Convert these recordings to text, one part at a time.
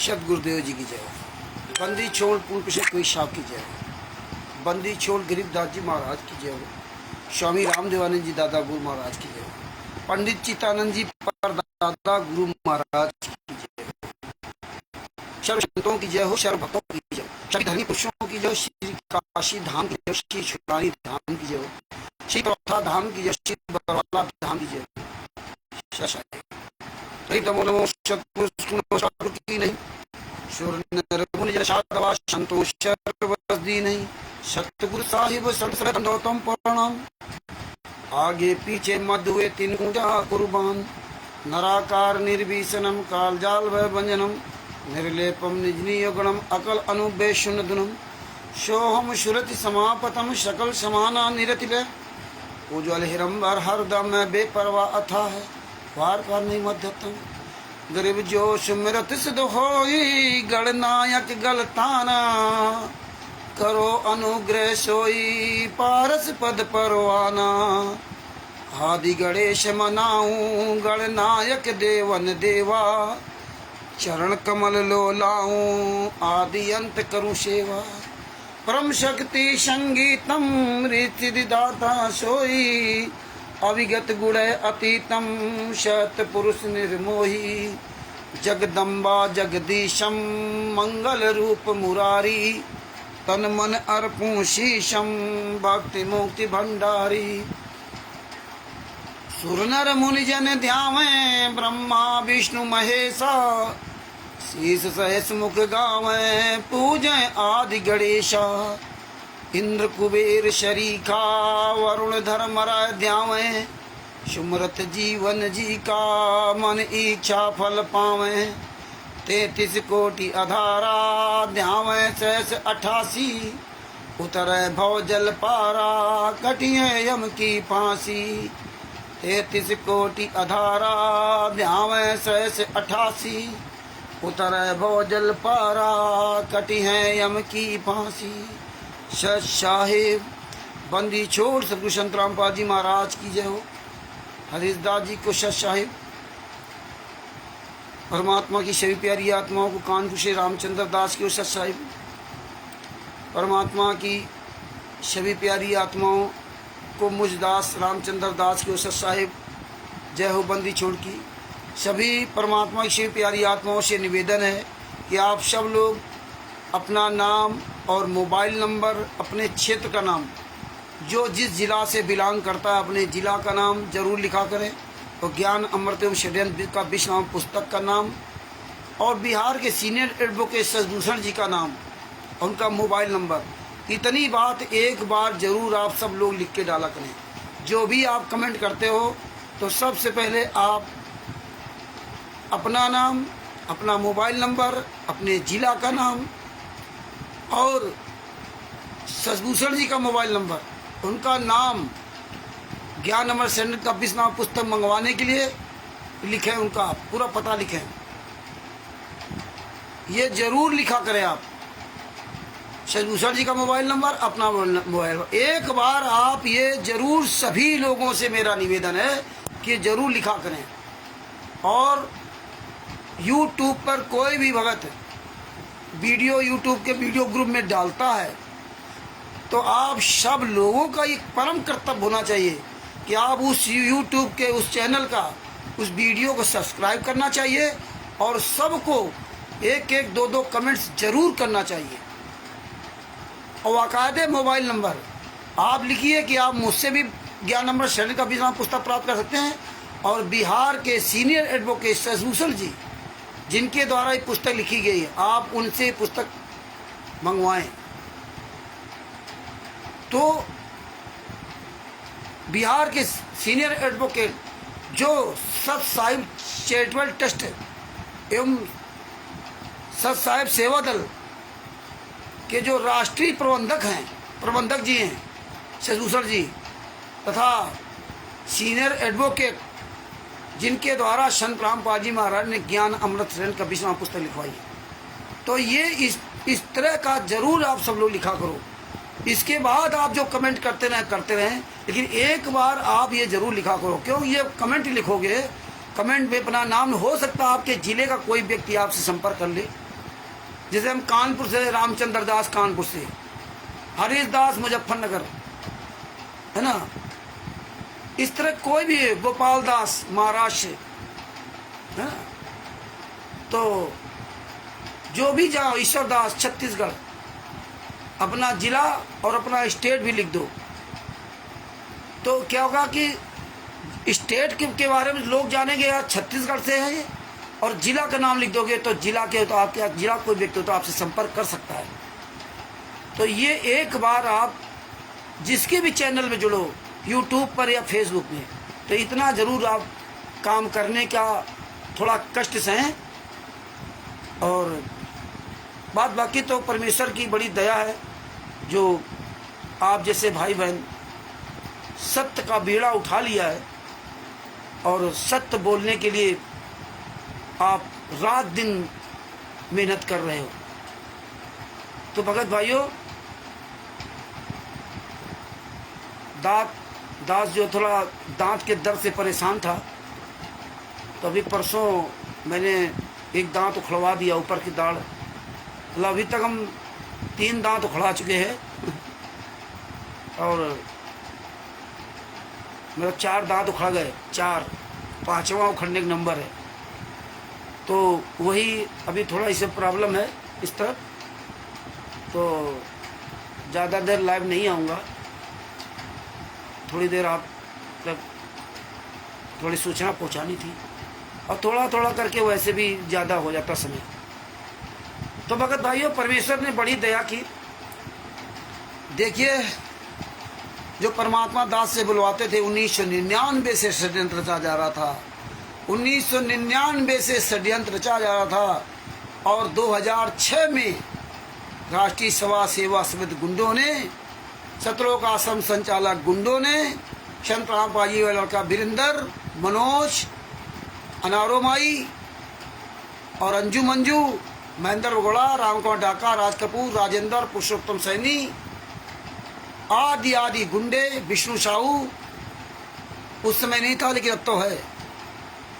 सतगुरुदेव जी की जय। बंदी छोड़ पूर्ण प्रसाद कोई साहब की जय। बंदी छोड़ गरीबदास जी महाराज की जय। स्वामी रामदेवानंद जी दादा गुरु महाराज की जय। पंडित चित्तानंद जी परदादा गुरु महाराज की जय। सर्व संतों की जय हो, सर्व भक्तों की जय, सभी धर्मी पुरुषों की जय, श्री काशी धाम की जय, श्री छुड़ानी धाम की जय, श्री प्रथा धाम की जय, श्री बरवाला धाम की जय। नहीं संतोष नहीं सतगुरु साहिब सर्वतम प्रणाम। आगे पीछे मध्य हुए तीन पूजा कुर्बान। नराकार निर्भीषणम काल जाल भंजनम निर्लेपम निजनीय गुणम अकल अनुबेशुनदुनम सोहम सुरति समापतम सकल समाना निरतिले उज्ज्वल हिरंबर हरदम में बेपरवा अथा है वार पार नहीं मध्यतम गरीब जो सुमिरत सिद्ध होई गणनायक गलताना करो अनुग्रह सोई पारस पद परवाना। आदि गणेश मनाऊं गणनायक देवन देवा चरण कमल लो लाऊं आदि अंत करूं सेवा। परम शक्ति संगीतम रीति दाता सोई अविगत गुण अतीतम शत पुरुष निर्मोही जगदम्बा जगदीशम मंगल रूप मुरारी तन मन अर्पूं शीशम भक्ति मुक्ति भंडारी। सुर नर मुनि जन ध्यावे ब्रह्मा विष्णु महेशा शीस सहस मुख गावे पूजय आदि गणेशा। इंद्र कुबेर शरीखा वरुण धर्मराय ध्यावे सुमरत जीवन जी का मन इच्छा फल पावे। 33 कोटि अधारा ध्यावे सहस 88 उतरे भव जल पारा कटिए यम की फांसी। 33 कोटि अधारा ध्यावे सहस 88 उतरे भव जल पारा कटी है यम की फांसी। सच साहिब बंदी छोड़ सतगुरु संत रामपाल जी महाराज की जय हो। हरिदास जी को सच साहिब परमात्मा की सभी प्यारी आत्माओं को कानपुर से रामचंद्र दास की सच साहिब परमात्मा की सभी प्यारी आत्माओं को मुझदास रामचंद्र दास की सच साहिब जय हो। बंदी छोड़ की सभी परमात्मा की सभी प्यारी आत्माओं से निवेदन है कि आप सब लोग अपना नाम और मोबाइल नंबर अपने क्षेत्र का नाम जो जिस जिला से बिलोंग करता है अपने जिला का नाम जरूर लिखा करें और ज्ञान अमृत एवं षड्यंत्र का विश्राम पुस्तक का नाम और बिहार के सीनियर एडवोकेट शशिभूषण जी का नाम और उनका मोबाइल नंबर। इतनी बात एक बार जरूर आप सब लोग लिख के डाला करें। जो भी आप कमेंट करते हो तो सबसे पहले आप अपना नाम अपना मोबाइल नंबर अपने जिला का नाम और शशिभूषण जी का मोबाइल नंबर उनका नाम ज्ञान अमृत सेंटर का विश्राम पुस्तक मंगवाने के लिए लिखें। उनका पूरा पता लिखें। ये जरूर लिखा करें आप शशिभूषण जी का मोबाइल नंबर अपना मोबाइल। एक बार आप ये जरूर सभी लोगों से मेरा निवेदन है कि जरूर लिखा करें। और YouTube पर कोई भी भगत वीडियो YouTube के वीडियो ग्रुप में डालता है तो आप सब लोगों का एक परम कर्तव्य होना चाहिए कि आप उस YouTube के उस चैनल का उस वीडियो को सब्सक्राइब करना चाहिए और सबको एक एक दो दो कमेंट्स जरूर करना चाहिए। और बाकायदे मोबाइल नंबर आप लिखिए कि आप मुझसे भी ज्ञान अमृत सेंटर का विश्राम पुस्तक प्राप्त कर सकते हैं और बिहार के सीनियर एडवोकेट शशिभूषण जी जिनके द्वारा ये पुस्तक लिखी गई है आप उनसे पुस्तक मंगवाएं। तो बिहार के सीनियर एडवोकेट जो सत साहिब चैरिटेबल ट्रस्ट एवं सत साहिब सेवा दल के जो राष्ट्रीय प्रबंधक जी हैं शशिभूषण जी तथा सीनियर एडवोकेट जिनके द्वारा संत रामपाल जी महाराज ने ज्ञान अमृत सेंटर का विश्राम पुस्तक लिखवाई है। तो ये इस तरह का जरूर आप सब लोग लिखा करो। इसके बाद आप जो कमेंट करते रहें लेकिन एक बार आप ये जरूर लिखा करो। क्यों ये कमेंट लिखोगे कमेंट में अपना नाम हो सकता है आपके जिले का कोई व्यक्ति आपसे संपर्क कर ले जैसे हम कानपुर से, रामचंद्र दास कानपुर से, हरीश दास मुजफ्फरनगर, है ना, इस तरह कोई भी, गोपाल दास महाराष्ट्र, है ना, तो जो भी जाओ, ईश्वर दास छत्तीसगढ़, अपना जिला और अपना स्टेट भी लिख दो, तो क्या होगा कि स्टेट के बारे में लोग जानेंगे यार छत्तीसगढ़ से है ये, और जिला का नाम लिख दोगे तो जिला के, तो आपके जिला कोई व्यक्ति हो तो आपसे संपर्क कर सकता है। तो ये एक बार आप जिसके भी चैनल में जुड़ो, यूट्यूब पर या फेसबुक में, तो इतना ज़रूर आप काम करने का थोड़ा कष्ट सहें। और बात बाकी तो परमेश्वर की बड़ी दया है, जो आप जैसे भाई बहन सत्य का बीड़ा उठा लिया है और सत्य बोलने के लिए आप रात दिन मेहनत कर रहे हो। तो भगत भाइयों, दास जो थोड़ा दांत के दर्द से परेशान था, तो अभी परसों मैंने एक दांत उखड़वा दिया, ऊपर की दाढ़, मतलब अभी तक हम 3 दांत उखड़ा चुके हैं और मेरा 4 दांत उखड़ गए, 4, 5वां उखड़ने का नंबर है। तो वही अभी थोड़ा इसे प्रॉब्लम है इस तरफ, तो ज़्यादा देर लाइव नहीं आऊँगा, थोड़ी देर आप तक थोड़ी सूचना पहुँचानी थी, और थोड़ा थोड़ा करके वैसे भी ज़्यादा हो जाता समय। तो भगत भाइयों, परमेश्वर ने बड़ी दया की। देखिए, जो परमात्मा दास से बुलवाते थे, 1999 से षड्यंत्र रचा जा रहा था, 1999 से षड्यंत्र रचा जा रहा था, और 2006 में राष्ट्रीय सेवा समिति गुंडों ने, सतलोक आश्रम संचालक गुंडों ने, संत रामपाजी वाला लड़का वीरेंद्र, मनोज, अनारोमाई और अंजू मंजू, महेंद्र बगोड़ा, रामकुमार डाका, राज कपूर, राजेंद्र, पुरुषोत्तम सैनी आदि आदि गुंडे, विष्णु साहू, उस समय नहीं था लेकिन अब तो है,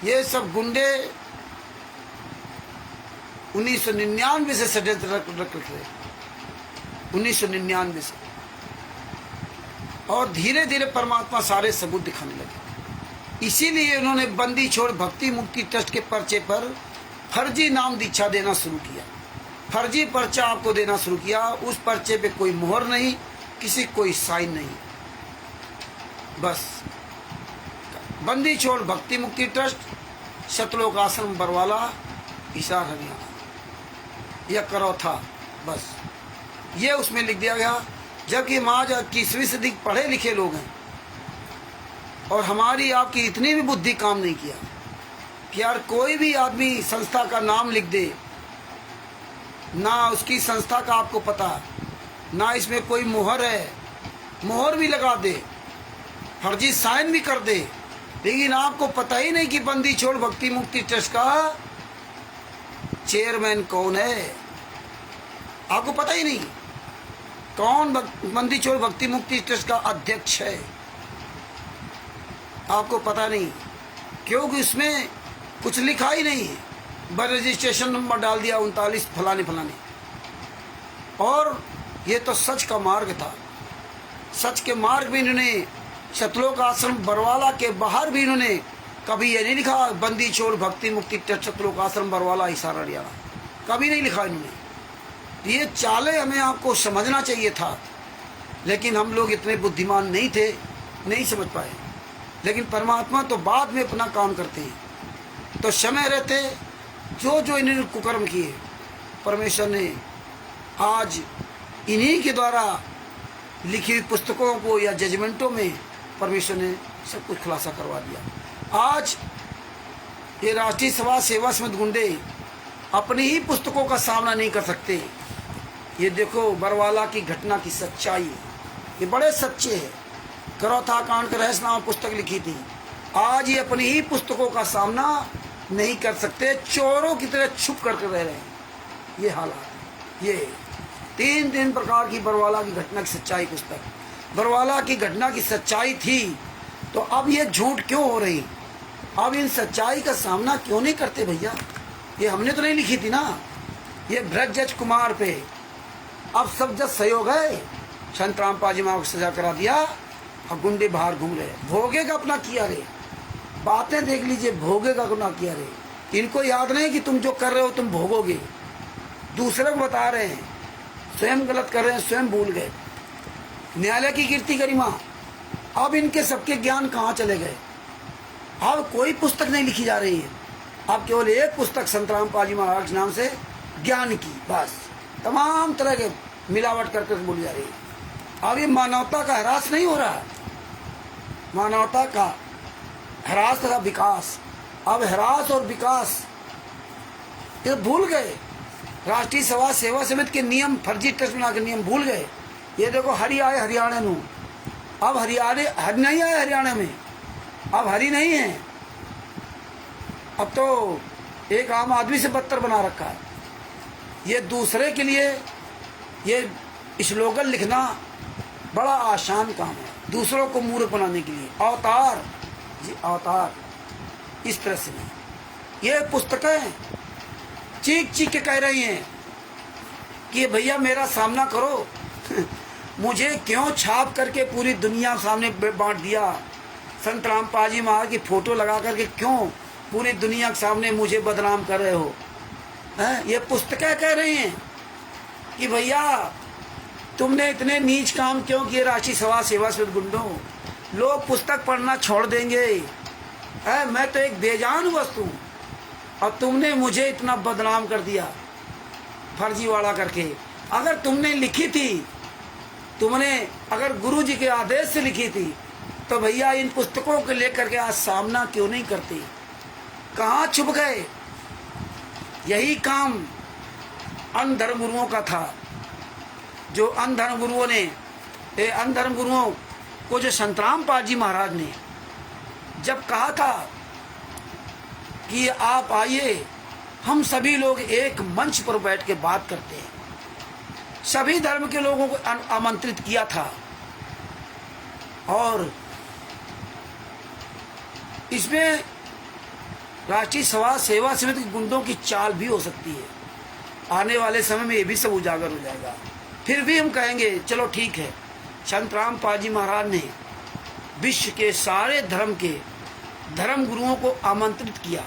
ये सब गुंडे 1999 से षड्यंत्र रख रहे, 1999 से, और धीरे धीरे परमात्मा सारे सबूत दिखाने लगे। इसीलिए उन्होंने बंदी छोड़ भक्ति मुक्ति ट्रस्ट के पर्चे पर फर्जी नाम दीक्षा देना शुरू किया, फर्जी पर्चा आपको देना शुरू किया। उस पर्चे पे कोई मोहर नहीं, किसी कोई साइन नहीं, बस बंदी छोड़ भक्ति मुक्ति ट्रस्ट, सतलोक आश्रम बरवाला, हिसार हरियाणा, यह करो था, बस ये उसमें लिख दिया गया। जबकि हम आज 21वीं सदी पढ़े लिखे लोग हैं, और हमारी आपकी इतनी भी बुद्धि काम नहीं किया कि यार कोई भी आदमी संस्था का नाम लिख दे, ना उसकी संस्था का आपको पता, ना इसमें कोई मोहर है, मोहर भी लगा दे, फर्जी साइन भी कर दे, लेकिन आपको पता ही नहीं कि बंदी छोड़ भक्ति मुक्ति ट्रस्ट का चेयरमैन कौन है, आपको पता ही नहीं कौन बंदी छोड़ भक्ति मुक्ति ट्रस्ट का अध्यक्ष है, आपको पता नहीं, क्योंकि उसमें कुछ लिखा ही नहीं है, बस रजिस्ट्रेशन नंबर डाल दिया 39 फलाने फलाने। और ये तो सच का मार्ग था, सच के मार्ग में इन्होंने सतलोक आश्रम बरवाला के बाहर भी इन्होंने कभी ये नहीं लिखा बंदी छोड़ भक्ति मुक्ति ट्रस्ट सतलोक आश्रम बरवाला हिसार हरियाणा, कभी नहीं लिखा इन्होंने। ये चाले हमें आपको समझना चाहिए था, लेकिन हम लोग इतने बुद्धिमान नहीं थे, नहीं समझ पाए। लेकिन परमात्मा तो बाद में अपना काम करते हैं, तो समय रहते जो जो इन्होंने कुकर्म किए, परमेश्वर ने आज इन्हीं के द्वारा लिखी हुई पुस्तकों को या जजमेंटों में परमेश्वर ने सब कुछ खुलासा करवा दिया। आज ये राष्ट्रीय सेवा समिति गुंडे अपनी ही पुस्तकों का सामना नहीं कर सकते। ये देखो बरवाला की घटना की सच्चाई, ये बड़े सच्चे हैं। करौथा कांड का रहस्यनामा पुस्तक लिखी थी, आज ये अपनी ही पुस्तकों का सामना नहीं कर सकते, चोरों की तरह छुप करके रह रहे हैं। ये हालात, ये 3 प्रकार की बरवाला की घटना की सच्चाई पुस्तक, बरवाला की घटना की सच्चाई थी, तो अब ये झूठ क्यों हो रही, अब इन सच्चाई का सामना क्यों नहीं करते भैया? ये हमने तो नहीं लिखी थी ना, ये ब्रजज कुमार पे अब सब जज सहयोग है। संत रामपाल जी महाराज को सजा करा दिया और गुंडे बाहर घूम रहे। भोगेगा अपना किया रे, बातें देख लीजिए, भोगेगा अपना किया रे। इनको याद नहीं कि तुम जो कर रहे हो तुम भोगोगे, दूसरे को बता रहे हैं, स्वयं गलत कर रहे हैं, स्वयं भूल गए। न्यायालय की कीर्ति गरिमा, अब इनके सबके ज्ञान कहाँ चले गए। अब कोई पुस्तक नहीं लिखी जा रही है, अब केवल एक पुस्तक संत रामपाल जी महाराज के नाम से ज्ञान की, बस तमाम तरह के मिलावट करके बोली जा रही है। अब ये मानवता का ह्रास नहीं हो रहा, मानवता का ह्रास तथा विकास। अब ह्रास और विकास ये भूल गए। राष्ट्रीय सभा सेवा समिति के नियम, फर्जी ट्रस्ट बना के नियम भूल गए। ये देखो हरि आए हरियाणा में, अब हरि नहीं आए हरियाणा में, अब हरि नहीं है, अब तो एक आम आदमी से बदतर बना रखा है। ये दूसरे के लिए ये स्लोगन लिखना बड़ा आसान काम है, दूसरों को मूर्ख बनाने के लिए। अवतार जी, अवतार इस तरह से नहीं। ये पुस्तकें चीख चीख के कह रही हैं कि भैया मेरा सामना करो मुझे क्यों छाप करके पूरी दुनिया सामने बांट दिया। संत रामपाल जी महाराज की फोटो लगा करके क्यों पूरी दुनिया के सामने मुझे बदनाम कर रहे हो। ये पुस्तकें कह रही हैं कि भैया तुमने इतने नीच काम क्यों किए। राष्ट्रीय सभा सेवा समिति गुंडों, लोग पुस्तक पढ़ना छोड़ देंगे। मैं तो एक बेजान वस्तु हूँ और तुमने मुझे इतना बदनाम कर दिया फर्जीवाड़ा करके। अगर तुमने लिखी थी, तुमने अगर गुरु जी के आदेश से लिखी थी, तो भैया इन पुस्तकों को लेकर के आज सामना क्यों नहीं करती। कहाँ छुप गए। यही काम अन्य धर्म गुरुओं का था, जो अन्य धर्म गुरुओं ने, अन्य धर्म गुरुओं को जो संत रामपाल जी महाराज ने जब कहा था कि आप आइए, हम सभी लोग एक मंच पर बैठ के बात करते हैं, सभी धर्म के लोगों को आमंत्रित किया था। और इसमें राष्ट्रीय सभा सेवा समिति के गुंडों की चाल भी हो सकती है। आने वाले समय में ये भी सब उजागर हो जाएगा। फिर भी हम कहेंगे चलो ठीक है, संत रामपाल जी महाराज ने विश्व के सारे धर्म के धर्म गुरुओं को आमंत्रित किया।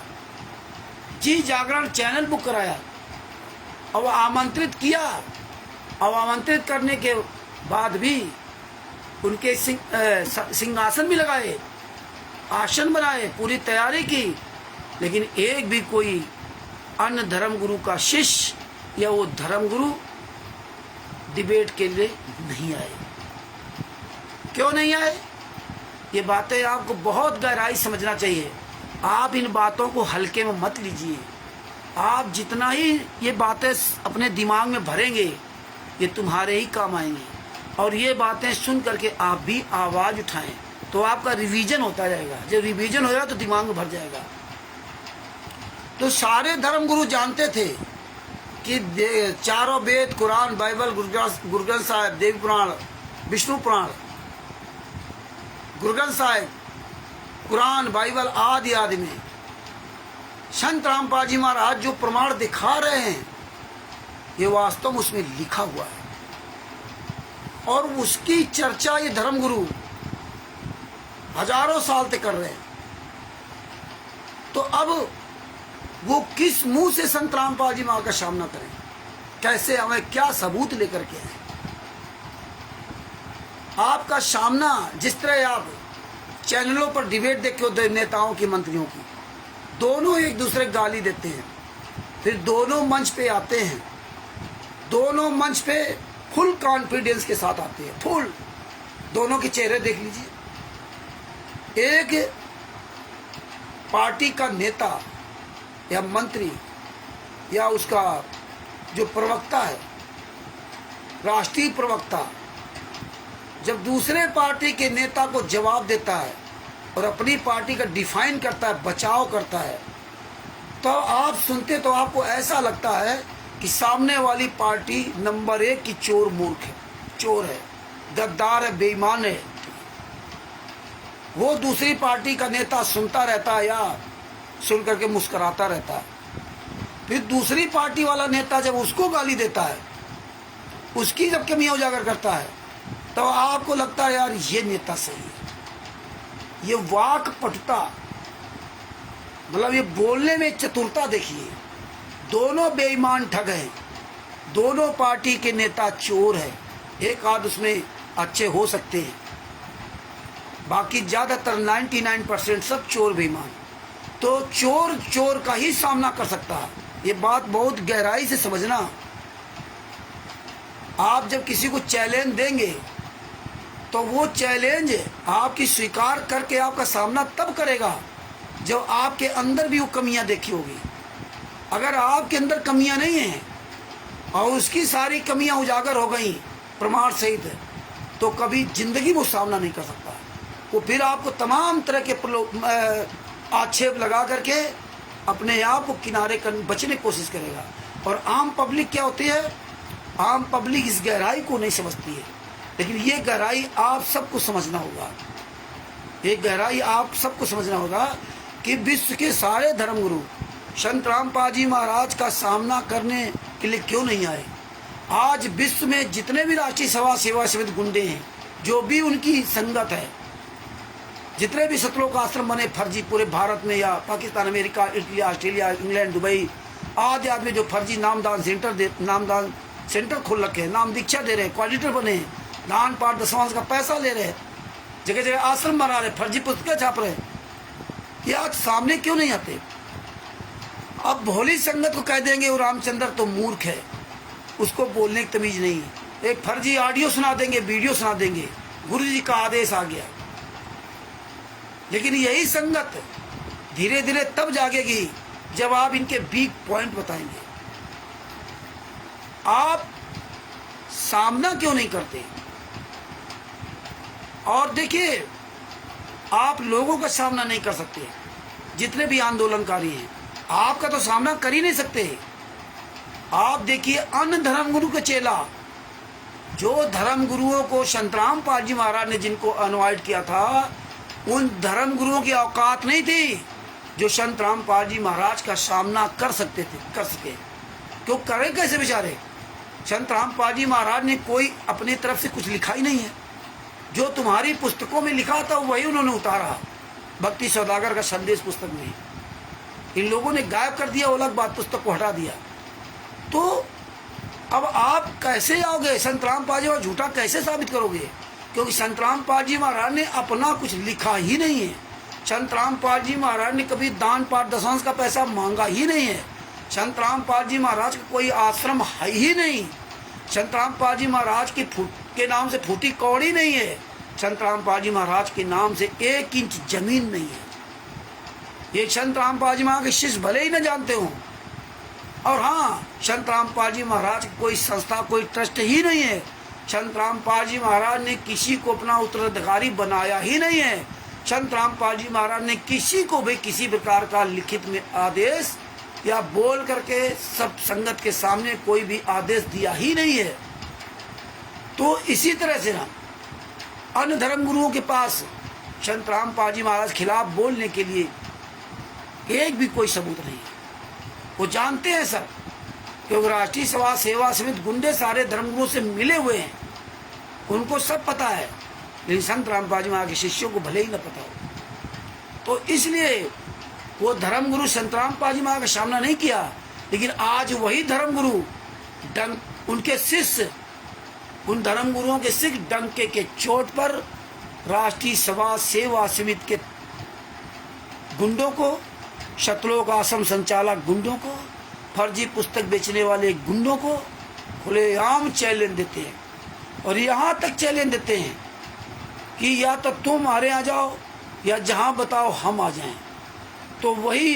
जी जागरण चैनल बुक कराया और आमंत्रित किया, और आमंत्रित करने के बाद भी उनके सिंहासन भी लगाए, आसन बनाए, पूरी तैयारी की, लेकिन एक भी कोई अन्य धर्म गुरु का शिष्य या वो धर्म गुरु डिबेट के लिए नहीं आए। क्यों नहीं आए? ये बातें आपको बहुत गहराई समझना चाहिए। आप इन बातों को हल्के में मत लीजिए। आप जितना ही ये बातें अपने दिमाग में भरेंगे, ये तुम्हारे ही काम आएंगी। और ये बातें सुन करके आप भी आवाज़ उठाएं, तो आपका रिवीजन होता जाएगा। जब रिवीजन हो जाएगा तो दिमाग में भर जाएगा। तो सारे धर्म गुरु जानते थे कि चारों वेद, कुरान, बाइबल, गुरु ग्रंथ साहिब, देव पुराण, विष्णु पुराण, गुरु ग्रंथ साहिब, कुरान, बाइबल आदि आदि में संत रामपाल जी महाराज जो प्रमाण दिखा रहे हैं, ये वास्तव में उसमें लिखा हुआ है। और उसकी चर्चा ये धर्मगुरु हजारों साल तक कर रहे हैं। तो अब वो किस मुंह से संत रामपाल जी महाराज का सामना करें, कैसे, हमें क्या सबूत लेकर के आए। आपका सामना जिस तरह आप चैनलों पर डिबेट देख के नेताओं की, मंत्रियों की, दोनों एक दूसरे को गाली देते हैं, फिर दोनों मंच पे आते हैं, दोनों मंच पे फुल कॉन्फिडेंस के साथ आते हैं, फुल। दोनों के चेहरे देख लीजिए। एक पार्टी का नेता या मंत्री या उसका जो प्रवक्ता है, राष्ट्रीय प्रवक्ता, जब दूसरे पार्टी के नेता को जवाब देता है और अपनी पार्टी का डिफाइन करता है, बचाव करता है, तो आप सुनते तो आपको ऐसा लगता है कि सामने वाली पार्टी नंबर 1 की चोर मूर्ख है, चोर है, गद्दार है, बेईमान है। वो दूसरी पार्टी का नेता सुनता रहता है या सुन करके मुस्कुराता रहता है। फिर दूसरी पार्टी वाला नेता जब उसको गाली देता है, उसकी जब कमियां उजागर करता है, तो आपको लगता है यार ये नेता सही है। ये वाक पटुता, मतलब ये बोलने में चतुरता देखिए। दोनों बेईमान ठग हैं, दोनों पार्टी के नेता चोर हैं। एक आध उसमें अच्छे हो सकते हैं, बाकी ज़्यादातर 99% सब चोर बेईमान। तो चोर चोर का ही सामना कर सकता है, ये बात बहुत गहराई से समझना। आप जब किसी को चैलेंज देंगे तो वो चैलेंज आपकी स्वीकार करके आपका सामना तब करेगा जब आपके अंदर भी वो कमियां देखी होगी। अगर आपके अंदर कमियां नहीं हैं और उसकी सारी कमियां उजागर हो गई प्रमाण सहित, तो कभी जिंदगी में सामना नहीं कर सकता। वो फिर आपको तमाम तरह के आक्षेप लगा करके अपने आप को किनारे कर बचने की कोशिश करेगा। और आम पब्लिक क्या होती है, आम पब्लिक इस गहराई को नहीं समझती है, लेकिन ये गहराई आप सबको समझना होगा। ये गहराई आप सबको समझना होगा कि विश्व के सारे धर्मगुरु संत रामपाल जी महाराज का सामना करने के लिए क्यों नहीं आए। आज विश्व में जितने भी राष्ट्रीय सभा सेवा समिति गुंडे हैं, जो भी उनकी संगत है, जितने भी सतलोक आश्रम बने फर्जी पूरे भारत में या Pakistan, America, Italy, Australia, England, Dubai आदि आदमी जो फर्जी नामदान सेंटर खोल रखे हैं, नाम दीक्षा दे रहे हैं, क्वालिटर बने हैं, दान पाठ दशवांश का पैसा ले रहे हैं, जगह जगह आश्रम बना रहे, फर्जी पुस्तकें छाप रहे हैं, ये आज सामने क्यों नहीं आते। अब भोली संगत को कह देंगे वो रामचंद्र तो मूर्ख है, उसको बोलने की तमीज नहीं है। एक फर्जी ऑडियो सुना देंगे, वीडियो सुना देंगे, गुरु जी का आदेश आ गया। लेकिन यही संगत धीरे धीरे तब जागेगी जब आप इनके वीक पॉइंट बताएंगे। आप सामना क्यों नहीं करते। और देखिए, आप लोगों का सामना नहीं कर सकते, जितने भी आंदोलनकारी हैं आपका तो सामना कर ही नहीं सकते। आप देखिए अन्य धर्मगुरु के चेला, जो धर्मगुरुओं को संत रामपाल जी महाराज ने जिनको इनवाइट किया था, उन धर्मगुरुओं की औकात नहीं थी जो संत रामपाल जी महाराज का सामना कर सकते थे, कर सके। क्यों करें कैसे बेचारे। संत रामपाल जी महाराज ने कोई अपनी तरफ से कुछ लिखा ही नहीं है। जो तुम्हारी पुस्तकों में लिखा था वही उन्होंने उतारा, भक्ति सौदागर का संदेश पुस्तक में। इन लोगों ने गायब कर दिया, वो अलग बात, पुस्तक को हटा दिया। तो अब आप कैसे आओगे, संत रामपाल जी और झूठा कैसे साबित करोगे। क्योंकि संत रामपाल जी महाराज ने अपना कुछ लिखा ही नहीं है। संत रामपाल जी महाराज ने कभी दान पाठ दशांश का पैसा मांगा ही नहीं है। संत रामपाल जी महाराज का कोई आश्रम है ही नहीं। संत रामपाल जी महाराज के नाम से फूटी कौड़ी नहीं है। संत रामपाल जी महाराज के नाम से 1 इंच जमीन नहीं है। ये संत रामपाल जी महाराज के शिष्य भले ही न जानते हो। और हाँ, संत रामपाल जी महाराज की कोई संस्था, कोई ट्रस्ट ही नहीं है। संत रामपाल जी महाराज ने किसी को अपना उत्तराधिकारी बनाया ही नहीं है। संत रामपाल जी महाराज ने किसी को भी किसी प्रकार का लिखित में आदेश या बोल करके सब संगत के सामने कोई भी आदेश दिया ही नहीं है। तो इसी तरह से ना अन्य धर्मगुरुओं के पास संत रामपाल जी महाराज खिलाफ बोलने के लिए एक भी कोई सबूत नहीं है। वो जानते हैं सब, क्योंकि राष्ट्रीय सभा सेवा समिति गुंडे सारे धर्मगुरुओं से मिले हुए हैं, उनको सब पता है। लेकिन संत रामपाल जी महाराज के शिष्यों को भले ही न पता हो। तो इसलिए वो धर्मगुरु संत रामपाल जी महाराज का सामना नहीं किया। लेकिन आज वही धर्मगुरु उनके शिष्य, उन धर्मगुरुओं के सिख डंके के चोट पर राष्ट्रीय सभा सेवा समिति के गुंडों को, सतलोक आश्रम संचालक गुंडों को, फर्जी पुस्तक बेचने वाले गुंडों को खुलेआम चैलेंज देते हैं। और यहाँ तक चैलेंज देते हैं कि या तो तुम हमारे यहाँ जाओ या जहाँ बताओ हम आ जाएं। तो वही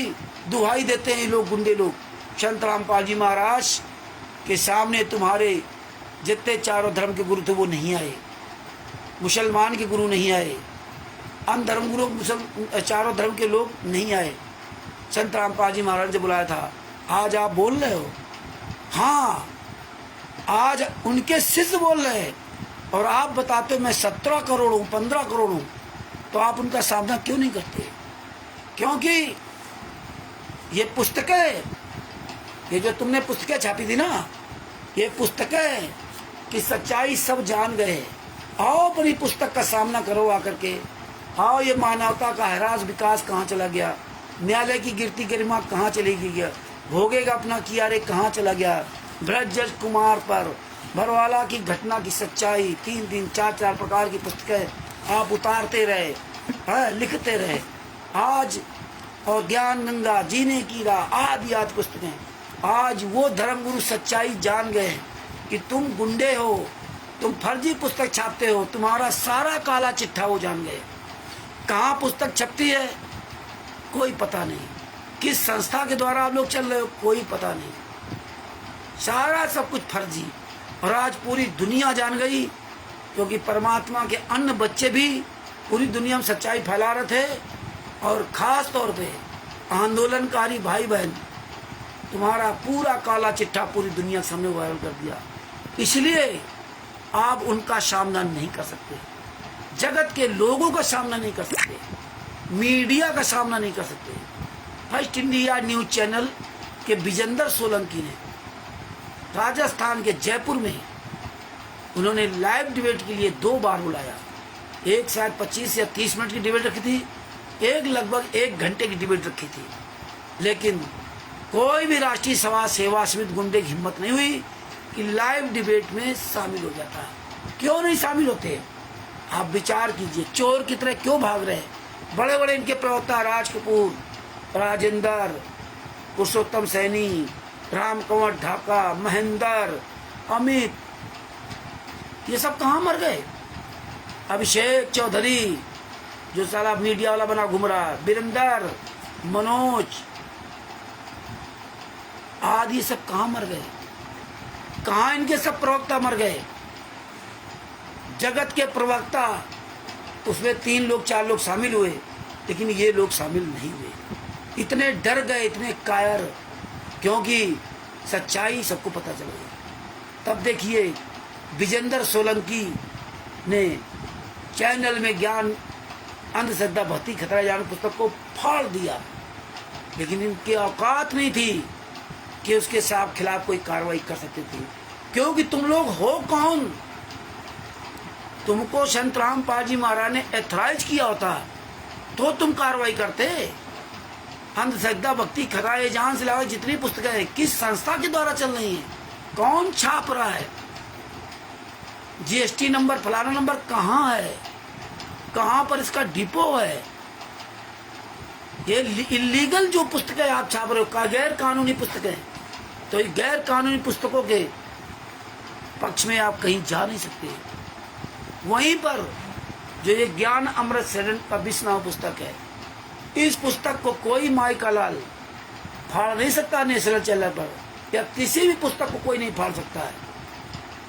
दुहाई देते हैं ये लोग, गुंडे लोग, संत रामपाल जी महाराज के सामने तुम्हारे जितने चारों धर्म के गुरु थे वो नहीं आए, मुसलमान के गुरु नहीं आए, अन्य धर्म गुरु चारों धर्म के लोग नहीं आए। संत रामपाल जी महाराज ने बुलाया था। आज आप बोल रहे हो, हाँ आज उनके शिष्य बोल रहे हैं और आप बताते हो मैं 17 करोड़ हूँ, 15 करोड़ हूँ, तो आप उनका सामना क्यों नहीं करते। क्योंकि ये पुस्तकें ये जो तुमने पुस्तकें छापी थी ना, ये पुस्तकें की सच्चाई सब जान गए। आओ अपनी पुस्तक का सामना करो आकर के। आओ ये मानवता का हरास विकास कहाँ चला गया, न्यायालय की गिरती गरिमा कहाँ चली गया, भोगेगा अपना किया रे कहाँ चला गया, ब्रज कुमार पर भरवाला की घटना की सच्चाई 3 4 प्रकार की पुस्तकें आप उतारते रहे, लिखते रहे। आज और ज्ञान गंगा, जीने की राह, आदि पुस्तकें। आज वो धर्मगुरु सच्चाई जान गए कि तुम गुंडे हो, तुम फर्जी पुस्तक छापते हो, तुम्हारा सारा काला चिट्ठा वो जान गए। कहाँ पुस्तक छपती है कोई पता नहीं, किस संस्था के द्वारा आप लोग चल रहे हो कोई पता नहीं, सारा सब कुछ फर्जी। और आज पूरी दुनिया जान गई, क्योंकि परमात्मा के अन्य बच्चे भी पूरी दुनिया में सच्चाई फैला रहे थे। और खास तौर पे आंदोलनकारी भाई बहन, तुम्हारा पूरा काला चिट्ठा पूरी दुनिया के सामने वायरल कर दिया। इसलिए आप उनका सामना नहीं कर सकते, जगत के लोगों का सामना नहीं कर सकते, मीडिया का सामना नहीं कर सकते। फर्स्ट इंडिया न्यूज चैनल के विजेंद्र सोलंकी ने राजस्थान के जयपुर में उन्होंने लाइव डिबेट के लिए 2 बार बुलाया। एक शायद 25 या 30 मिनट की डिबेट रखी थी, एक लगभग 1 घंटे की डिबेट रखी थी। लेकिन कोई भी राष्ट्रीय समाज सेवा समिति गुंडे की हिम्मत नहीं हुई कि लाइव डिबेट में शामिल हो जाता। क्यों नहीं शामिल होते? आप विचार कीजिए, चोर की तरह क्यों भाग रहे? बड़े बड़े इनके प्रवक्ता राज कपूर, राजेंद्र, पुरुषोत्तम सैनी, राम कंवर ढाका, महेंद्र, अमित, ये सब कहाँ मर गए? अभिषेक चौधरी जो साला मीडिया वाला बना घूम रहा, वीरेंद्र, मनोज आदि सब कहाँ मर गए? कहाँ इनके सब प्रवक्ता मर गए? जगत के प्रवक्ता, उसमें 3 लोग 4 लोग शामिल हुए, लेकिन ये लोग शामिल नहीं हुए। इतने डर गए, इतने कायर, क्योंकि सच्चाई सबको पता चल गई। तब देखिए विजेंद्र सोलंकी ने चैनल में ज्ञान अंधश्रद्धा भक्ति खतरा जान पुस्तक को फाड़ दिया, लेकिन इनकी औकात नहीं थी कि उसके खिलाफ कोई कार्रवाई कर सकते थे। क्योंकि तुम लोग हो कौन? तुमको संत रामपाल जी महाराज ने एथराइज किया होता तो तुम कार्रवाई करते। अंधश्रद्धा भक्ति खतरा जान से अलावा जितनी पुस्तकें हैं किस संस्था के द्वारा चल रही हैं, कौन छाप रहा है, जीएसटी नंबर फलाना नंबर कहाँ है, कहाँ पर इसका डिपो है? ये इलीगल जो पुस्तकें आप छाप रहे हो, गैर कानूनी पुस्तकें, तो ये गैर कानूनी पुस्तकों के पक्ष में आप कहीं जा नहीं सकते। वहीं पर जो ये ज्ञान अमृत शरण का 20वां पुस्तक है, इस पुस्तक को कोई माई का लाल फाड़ नहीं सकता नेशनल चैनल पर, या किसी भी पुस्तक को कोई नहीं फाड़ सकता है,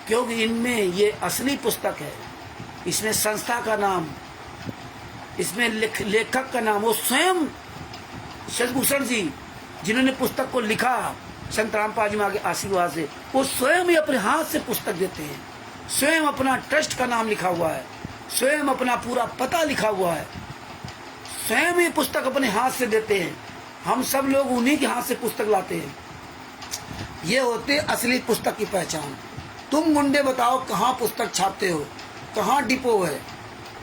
क्योंकि इनमें ये असली पुस्तक है। इसमें संस्था का नाम, इसमें लेखक का नाम, वो स्वयं शशिभूषण जी जिन्होंने पुस्तक को लिखा संत रामपाल जी के आशीर्वाद से, वो स्वयं ही अपने हाथ से पुस्तक देते हैं, स्वयं अपना ट्रस्ट का नाम लिखा हुआ है, स्वयं अपना पूरा पता लिखा हुआ है, स्वयं ही पुस्तक अपने हाथ से देते हैं। हम सब लोग उन्हीं के हाथ से पुस्तक लाते हैं। ये होते असली पुस्तक की पहचान। तुम गुंडे बताओ कहाँ पुस्तक छापते हो, कहाँ डिपो है,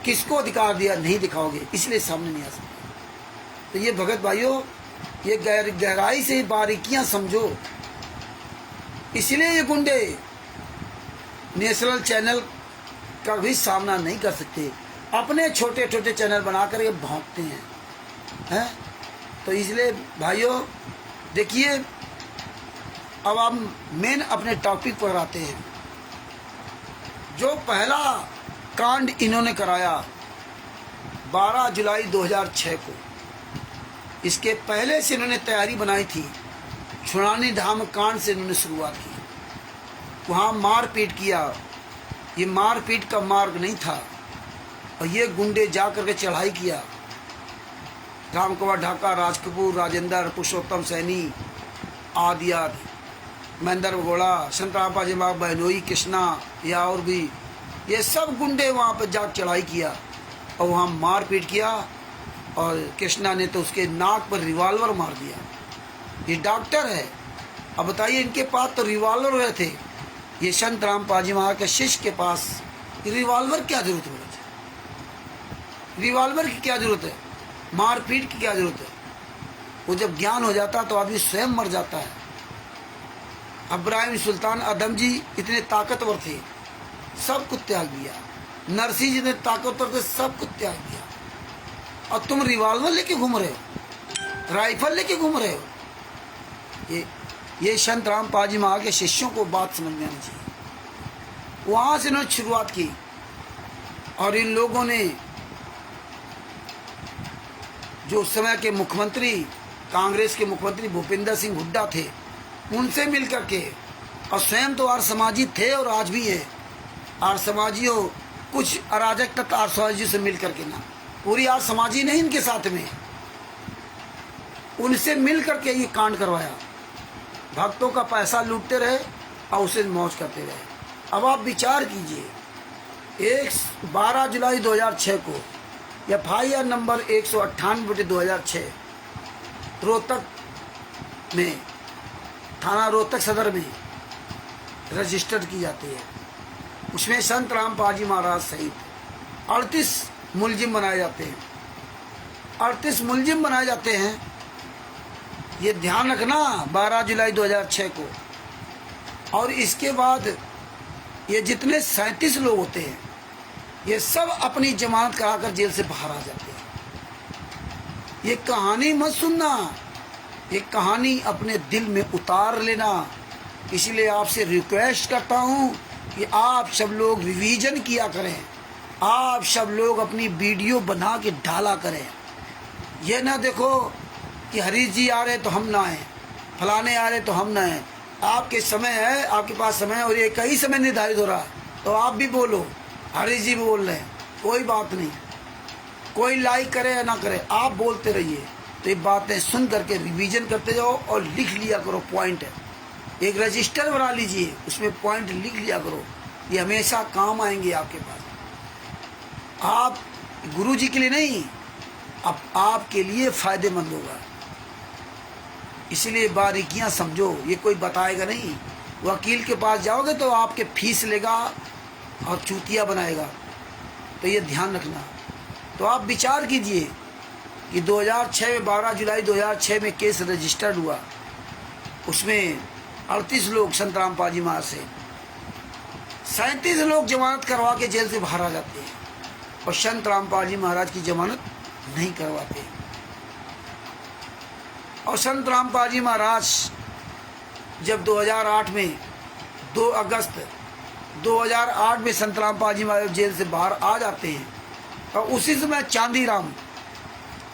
किसको अधिकार दिया? नहीं दिखाओगे, इसलिए सामने नहीं आ सकते। तो ये भगत भाइयों, ये गहराई से बारीकियां समझो। इसलिए ये गुंडे नेशनल चैनल का भी सामना नहीं कर सकते, अपने छोटे छोटे चैनल बनाकर ये भौंकते हैं। तो इसलिए भाइयों देखिए, अब हम मेन अपने टॉपिक पर आते हैं। जो पहला कांड इन्होंने कराया 12 जुलाई 2006 को, इसके पहले से इन्होंने तैयारी बनाई थी। छुड़ानी धाम कांड से इन्होंने शुरुआत की, वहाँ मारपीट किया। ये मारपीट का मार्ग नहीं था, और ये गुंडे जा करके चढ़ाई किया। राम कंवर ढाका, राज कपूर, राजेंद्र, पुरुषोत्तम सैनी आदि महेंद्र घोड़ा, संत रामपाल जी बहनोई, कृष्णा या और भी, ये सब गुंडे वहाँ पर जा चढ़ाई किया और वहाँ मारपीट किया। और कृष्णा ने तो उसके नाक पर रिवॉल्वर मार दिया। ये डॉक्टर है, अब बताइए, इनके पास तो रिवॉल्वर हुए थे। ये संत रामपाल जी महाराज के शिष्य के पास रिवॉल्वर क्या जरूरत है? रिवॉल्वर की क्या जरूरत है? मारपीट की क्या जरूरत है? वो जब ज्ञान हो जाता तो आदमी स्वयं मर जाता है। इब्राहिम सुल्तान अदम जी इतने ताकतवर थे, सब कुछ त्याग दिया। नरसिंह जी ने ताकतवर थे, सब कुछ त्याग दिया। और तुम रिवॉल्वर लेके घूम रहे हो, राइफल लेके घूम रहे हो। ये संत रामपाल जी महाराज के शिष्यों को बात समझ में आनी चाहिए। वहां से इन्होंने शुरुआत की। और इन लोगों ने जो उस समय के मुख्यमंत्री, कांग्रेस के मुख्यमंत्री भूपेंद्र सिंह हुड्डा थे, उनसे मिलकर के, और स्वयं तो आर्य समाजी थे और आज भी है। आर्य समाजियों कुछ अराजक तत्व आर्य समाजी से मिलकर के, ना पूरी आर्य समाजी नहीं इनके साथ में, उनसे मिलकर के ये कांड करवाया। भक्तों का पैसा लूटते रहे और उसे मौज करते रहे। अब आप विचार कीजिए, 12 जुलाई 2006 को FIR नंबर 198/2006 रोहतक में, थाना रोहतक सदर में रजिस्टर्ड की जाती है। उसमें संत रामपाल जी महाराज सहित 38 मुलजिम बनाए जाते हैं। 38 मुलजिम बनाए जाते हैं। ये ध्यान रखना, 12 जुलाई 2006 को। और इसके बाद ये जितने 37 लोग होते हैं, ये सब अपनी जमानत कराकर जेल से बाहर आ जाते हैं। ये कहानी मत सुनना, ये कहानी अपने दिल में उतार लेना। इसीलिए आपसे रिक्वेस्ट करता हूँ कि आप सब लोग रिवीजन किया करें, आप सब लोग अपनी वीडियो बना के डाला करें। ये ना देखो कि हरीश जी आ रहे तो हम ना आए, फलाने आ रहे तो हम ना आए। आपके समय है, आपके पास समय है, और ये कई समय निर्धारित हो रहा है, तो आप भी बोलो, हरीश जी भी बोल रहे हैं, कोई बात नहीं। कोई लाइक करे या ना करे, आप बोलते रहिए। तो ये बातें सुन करके रिवीजन करते जाओ और लिख लिया करो पॉइंट। एक रजिस्टर बना लीजिए, उसमें पॉइंट लिख लिया करो, ये हमेशा काम आएंगे आपके पास। आप गुरु जी के लिए नहीं, अब आपके लिए फायदेमंद होगा। इसलिए बारीकियां समझो, ये कोई बताएगा नहीं। वकील के पास जाओगे तो आपके फीस लेगा और चूतिया बनाएगा, तो ये ध्यान रखना। तो आप विचार कीजिए कि 2006 में 12 जुलाई 2006 में केस रजिस्टर्ड हुआ। उसमें 38 लोग संत रामपाल जी महाराज से, 37 लोग जमानत करवा के जेल से बाहर आ जाते हैं, और संत रामपाल जी महाराज की जमानत नहीं करवाते। और संत रामपाल जी महाराज जब 2008 में 2 अगस्त 2008 में संत रामपाल जी महाराज जेल से बाहर आ जाते हैं, और उसी समय चांदीराम,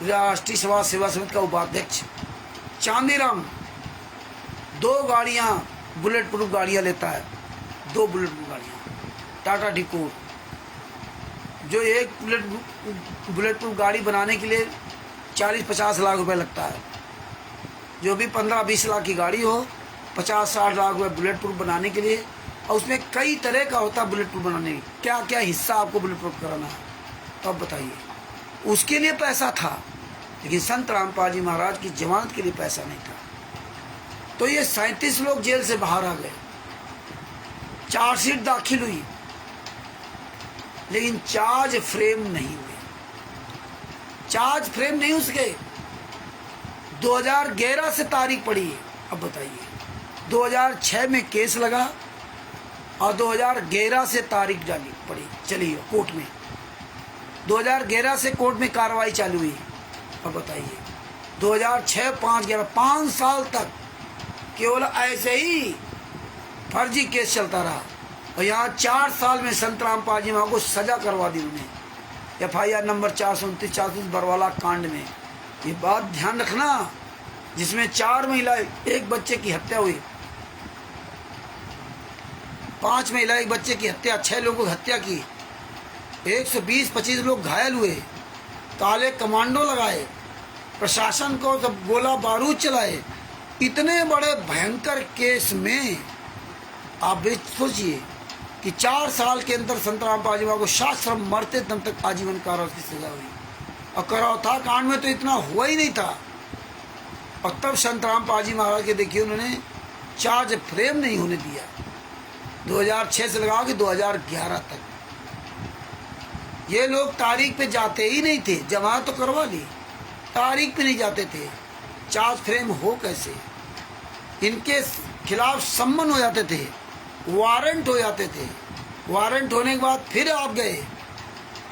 राष्ट्रीय समाज सेवा समिति का उपाध्यक्ष चांदीराम 2 गाड़ियाँ बुलेट प्रूफ गाड़ियाँ लेता है। 2 बुलेट प्रूफ गाड़ियाँ टाटा डिकोर, जो एक बुलेट प्रूफ गाड़ी बनाने के लिए 40-50 लाख रुपए लगता है। जो भी 15-20 लाख की गाड़ी हो, 50-60 लाख रुपए बुलेट प्रूफ बनाने के लिए। और उसमें कई तरह का होता है बुलेट प्रूफ बनाने में, क्या क्या हिस्सा आपको बुलेट प्रूफ कराना है, तो अब बताइए। उसके लिए पैसा था, लेकिन संत रामपाल जी महाराज की जमानत के लिए पैसा नहीं था। तो ये 37 लोग जेल से बाहर आ गए। चार्जशीट दाखिल हुई, लेकिन चार्ज फ्रेम नहीं हुए। चार्ज फ्रेम नहीं हो सके। 2011 से तारीख पड़ी है। अब बताइए, 2006 में केस लगा और 2011 से तारीख डाली पड़ी, चली कोर्ट में। 2011 से कोर्ट में कार्रवाई चालू हुई। अब बताइए, 2006, 5, 11, 5 साल तक केवल ऐसे ही फर्जी केस चलता रहा। और यहाँ 4 साल में संत रामपाल जी महाराज को सजा करवा दी उन्होंने, FIR नंबर 429 बरवाला कांड में। ये बात ध्यान रखना, जिसमें 4 महिलाएं, 1 बच्चे की हत्या हुई, 5 महिलाएं, 1 बच्चे की हत्या, 6 लोगों की हत्या की, 120-25 लोग घायल हुए, काले कमांडो लगाए, प्रशासन को सब गोला बारूद चलाए। इतने बड़े भयंकर केस में आप सोचिए कि 4 साल के अंदर संत रामपाल जी महाराज को शास्त्रम मरते दम तक आजीवन कारावास की सजा हुई। और करौथा कांड में तो इतना हुआ ही नहीं था। और तब संत रामपाल जी महाराज के देखिए, उन्होंने चार्ज फ्रेम नहीं होने दिया। 2006 से लगा के 2011 तक ये लोग तारीख पे जाते ही नहीं थे। जमा तो करवा ली, तारीख पे नहीं जाते थे। चार्ज फ्रेम हो कैसे? इनके खिलाफ सम्मन हो जाते थे, वारंट हो जाते थे। वारंट होने के बाद फिर आप गए,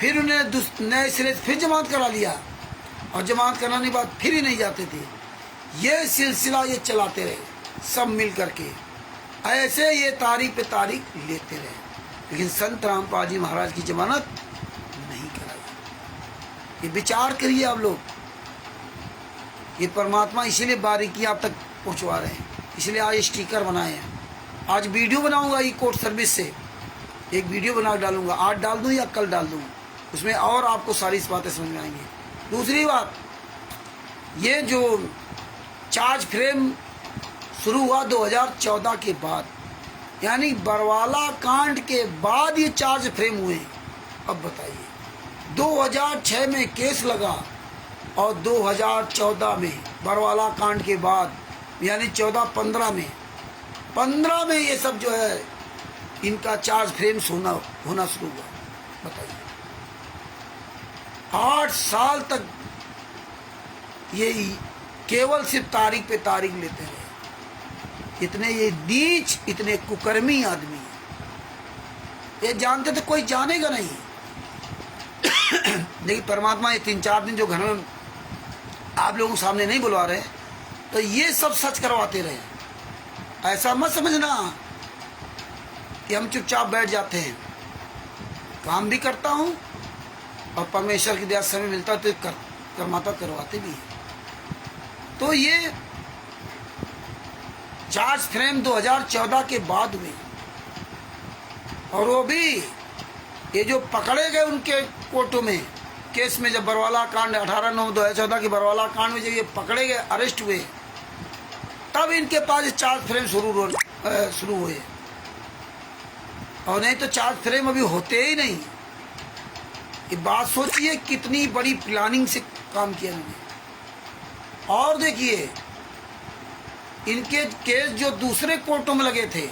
फिर उन्हें नए सिरे से फिर जमात करा लिया, और जमात कराने के बाद फिर ही नहीं जाते थे। ये सिलसिला ये चलाते रहे सब मिल करके, ऐसे ये तारीख पे तारीख लेते रहे, लेकिन संत रामपाल जी महाराज की जमानत नहीं कराई। ये विचार करिए आप लोग। ये परमात्मा इसीलिए बारीकी आप तक पहुंचवा रहे हैं, इसलिए आज स्टिकर बनाए हैं। आज वीडियो बनाऊंगा ई कोर्ट सर्विस से, एक वीडियो बना डालूंगा, आज डाल दूं या कल डाल दूं, उसमें और आपको सारी बातें समझ में आएंगी। दूसरी बात, ये जो चार्ज फ्रेम शुरू हुआ 2014 के बाद, यानी बरवाला कांड के बाद ये चार्ज फ्रेम हुए। अब बताइए, 2006 में केस लगा और 2014 में बरवाला कांड के बाद, यानी 14-15 में, 15 में ये सब जो है इनका चार्ज फ्रेम होना शुरू हुआ। बताइए, 8 साल तक ये केवल सिर्फ तारीख पे तारीख लेते रहे। इतने ये नीच, इतने कुकर्मी आदमी ये जानते थे कोई जानेगा नहीं। लेकिन परमात्मा ये 3-4 दिन जो घर में आप लोगों के सामने नहीं बुलवा रहे, तो ये सब सच करवाते रहे। ऐसा मत समझना कि हम चुपचाप बैठ जाते हैं। काम भी करता हूँ और परमेश्वर की दया से समय मिलता तो करमाता करवाते भी हैं। तो ये चार्ज फ्रेम 2014 के बाद हुए, और वो भी ये जो पकड़े गए उनके कोर्टों में केस में, जब बरवाला कांड 18/9/2014 के बरवाला कांड में जब ये पकड़े गए, अरेस्ट हुए, तब इनके पास चार्ज फ्रेम शुरू हुए, और नहीं तो चार्ज फ्रेम अभी होते ही नहीं। ये बात सोचिए कितनी बड़ी प्लानिंग से काम किया इन्होंने। और देखिए, इनके केस जो दूसरे कोर्टों में लगे थे,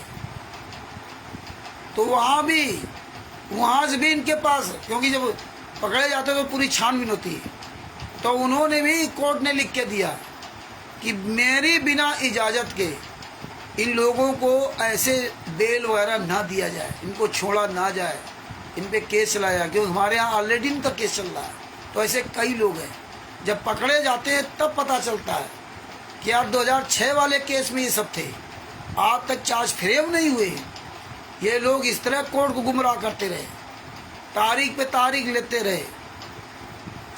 तो वहाँ से भी इनके पास, क्योंकि जब पकड़े जाते तो पूरी छानबीन होती है, तो उन्होंने भी, कोर्ट ने लिख के दिया कि मेरी बिना इजाज़त के इन लोगों को ऐसे बेल वगैरह ना दिया जाए, इनको छोड़ा ना जाए, इन पे केस लाया, क्योंकि हमारे यहाँ ऑलरेडी इनका केस चल रहा है। तो ऐसे कई लोग हैं, जब पकड़े जाते हैं तब पता चलता है कि यार 2006 वाले केस में ये सब थे, आज तक चार्ज फ्रेम नहीं हुए। ये लोग इस तरह कोर्ट को गुमराह करते रहे, तारीख पे तारीख लेते रहे,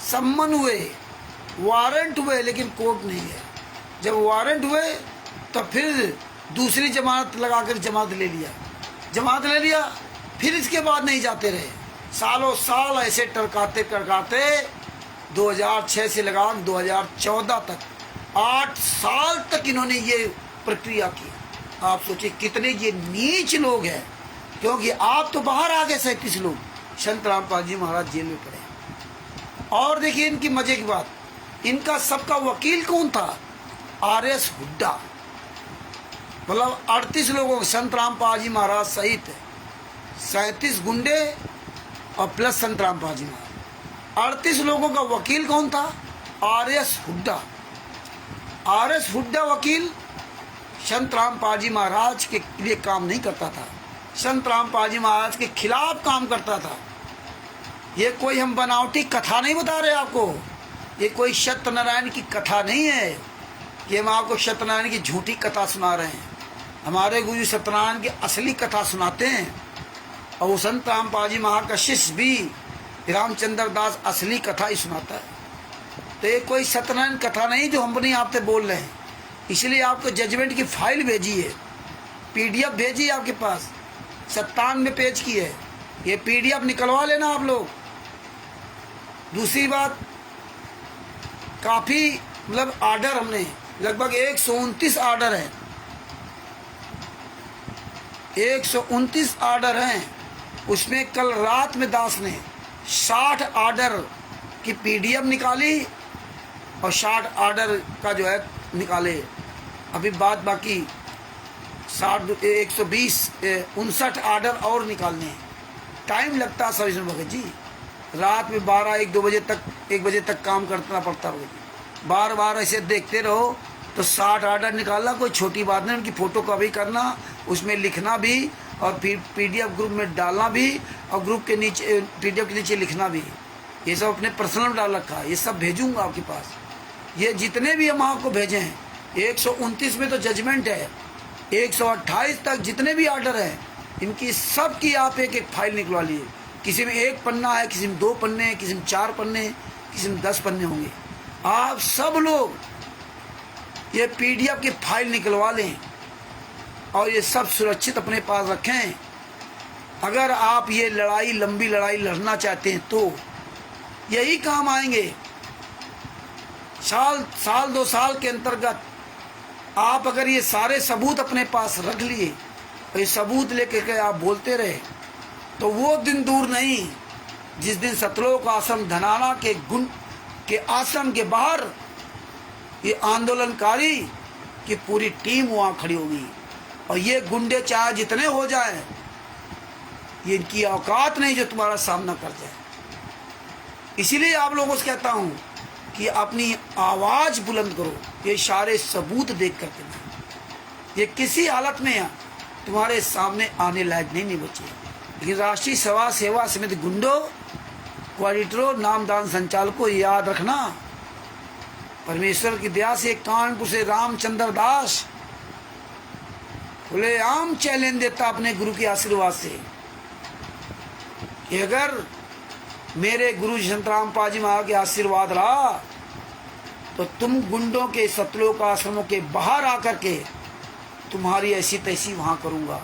सम्मन हुए, वारंट हुए, लेकिन कोर्ट नहीं है। जब वारंट हुए तो फिर दूसरी जमानत लगाकर जमानत ले लिया, फिर इसके बाद नहीं जाते रहे। सालों साल ऐसे टरकाते 2006 से लगा 2014 तक 8 साल तक इन्होंने ये प्रक्रिया की। आप सोचिए कितने ये नीच लोग हैं, क्योंकि आप तो बाहर आ गए 37 लोग, संत रामपाल जी महाराज जेल में पड़े। और देखिए इनकी मजे की बात, इनका सबका वकील कौन था? RS हुड्डा। मतलब 38 लोगों, संत रामपाल जी महाराज सहित 37 गुंडे और प्लस संत रामपाल जी महाराज, 38 लोगों का वकील कौन था? RS हुड्डा। RS हुड्डा वकील संत रामपाल जी महाराज के लिए काम नहीं करता था, संत रामपाल जी महाराज के खिलाफ काम करता था। ये कोई हम बनावटी कथा नहीं बता रहे आपको, ये कोई सत्यनारायण की कथा नहीं है कि हम आपको सत्यनारायण की झूठी कथा सुना रहे हैं। हमारे गुरु सत्यनारायण की असली कथा सुनाते हैं, और वो संत रामपाल जी महाराज का शिष्य भी रामचंद्र दास असली कथा ही सुनाता है। तो ये कोई सत्यनारायण कथा नहीं जो हम नहीं आपसे बोल रहे हैं। इसलिए आपको जजमेंट की फाइल भेजी है, PDF भेजी है आपके पास, 97 पेज की है, ये PDF निकलवा लेना आप लोग। दूसरी बात, काफ़ी मतलब आर्डर हमने लगभग 129 आर्डर हैं, 129 आर्डर हैं। उसमें कल रात में दास ने 60 आर्डर की PDF निकाली और 60 आर्डर का जो है निकाले। अभी बात बाकी 120 59 आर्डर और निकालने हैं। टाइम लगता है सब इसमें भगत जी, रात में 12-1-2 बजे तक 1 बजे तक काम करना पड़ता है। बार बार ऐसे देखते रहो तो 60 आर्डर निकालना कोई छोटी बात नहीं। उनकी फ़ोटो कॉपी करना, उसमें लिखना भी और फिर PDF ग्रुप में डालना भी और ग्रुप के नीचे PDF के नीचे लिखना भी। ये सब अपने पर्सनल में डाल रखा है, ये सब भेजूंगा आपके पास। ये जितने भी हम आपको भेजे हैं 129 में तो जजमेंट है, 128 तक जितने भी आर्डर हैं इनकी सब की आप एक एक फाइल निकलवा लिए। किसी में 1 पन्ना है, किसी में 2 पन्ने हैं, किसी में 4 पन्ने हैं, किसी में 10 पन्ने होंगे। आप सब लोग ये PDF की फाइल निकलवा लें और ये सब सुरक्षित अपने पास रखें। अगर आप ये लड़ाई, लंबी लड़ाई लड़ना चाहते हैं तो यही काम आएंगे। साल 2 साल के अंतर्गत आप अगर ये सारे सबूत अपने पास रख लिए और ये सबूत लेकर के आप बोलते रहे तो वो दिन दूर नहीं जिस दिन सतलोक आश्रम धनाना के गुण के आश्रम के बाहर ये आंदोलनकारी की पूरी टीम वहाँ खड़ी होगी। और ये गुंडे चाहे जितने हो जाए, ये इनकी औकात नहीं जो तुम्हारा सामना कर जाए। इसीलिए आप लोगों से कहता हूँ कि अपनी आवाज़ बुलंद करो। ये सारे सबूत देख करके नहीं, ये किसी हालत में तुम्हारे सामने आने लायक नहीं बचे। लेकिन राष्ट्रीय सेवा समिति गुंडों, क्वालिटरों, नामदान संचालकों, याद रखना परमेश्वर की दया से कानपुर से रामचंद्र दास खुलेआम चैलेंज देता अपने गुरु के आशीर्वाद से कि अगर मेरे गुरु जी संत रामपाल जी महाराज के आशीर्वाद रहा तो तुम गुंडों के सतलोक आश्रमों के बाहर आकर के तुम्हारी ऐसी तैसी वहां करूंगा।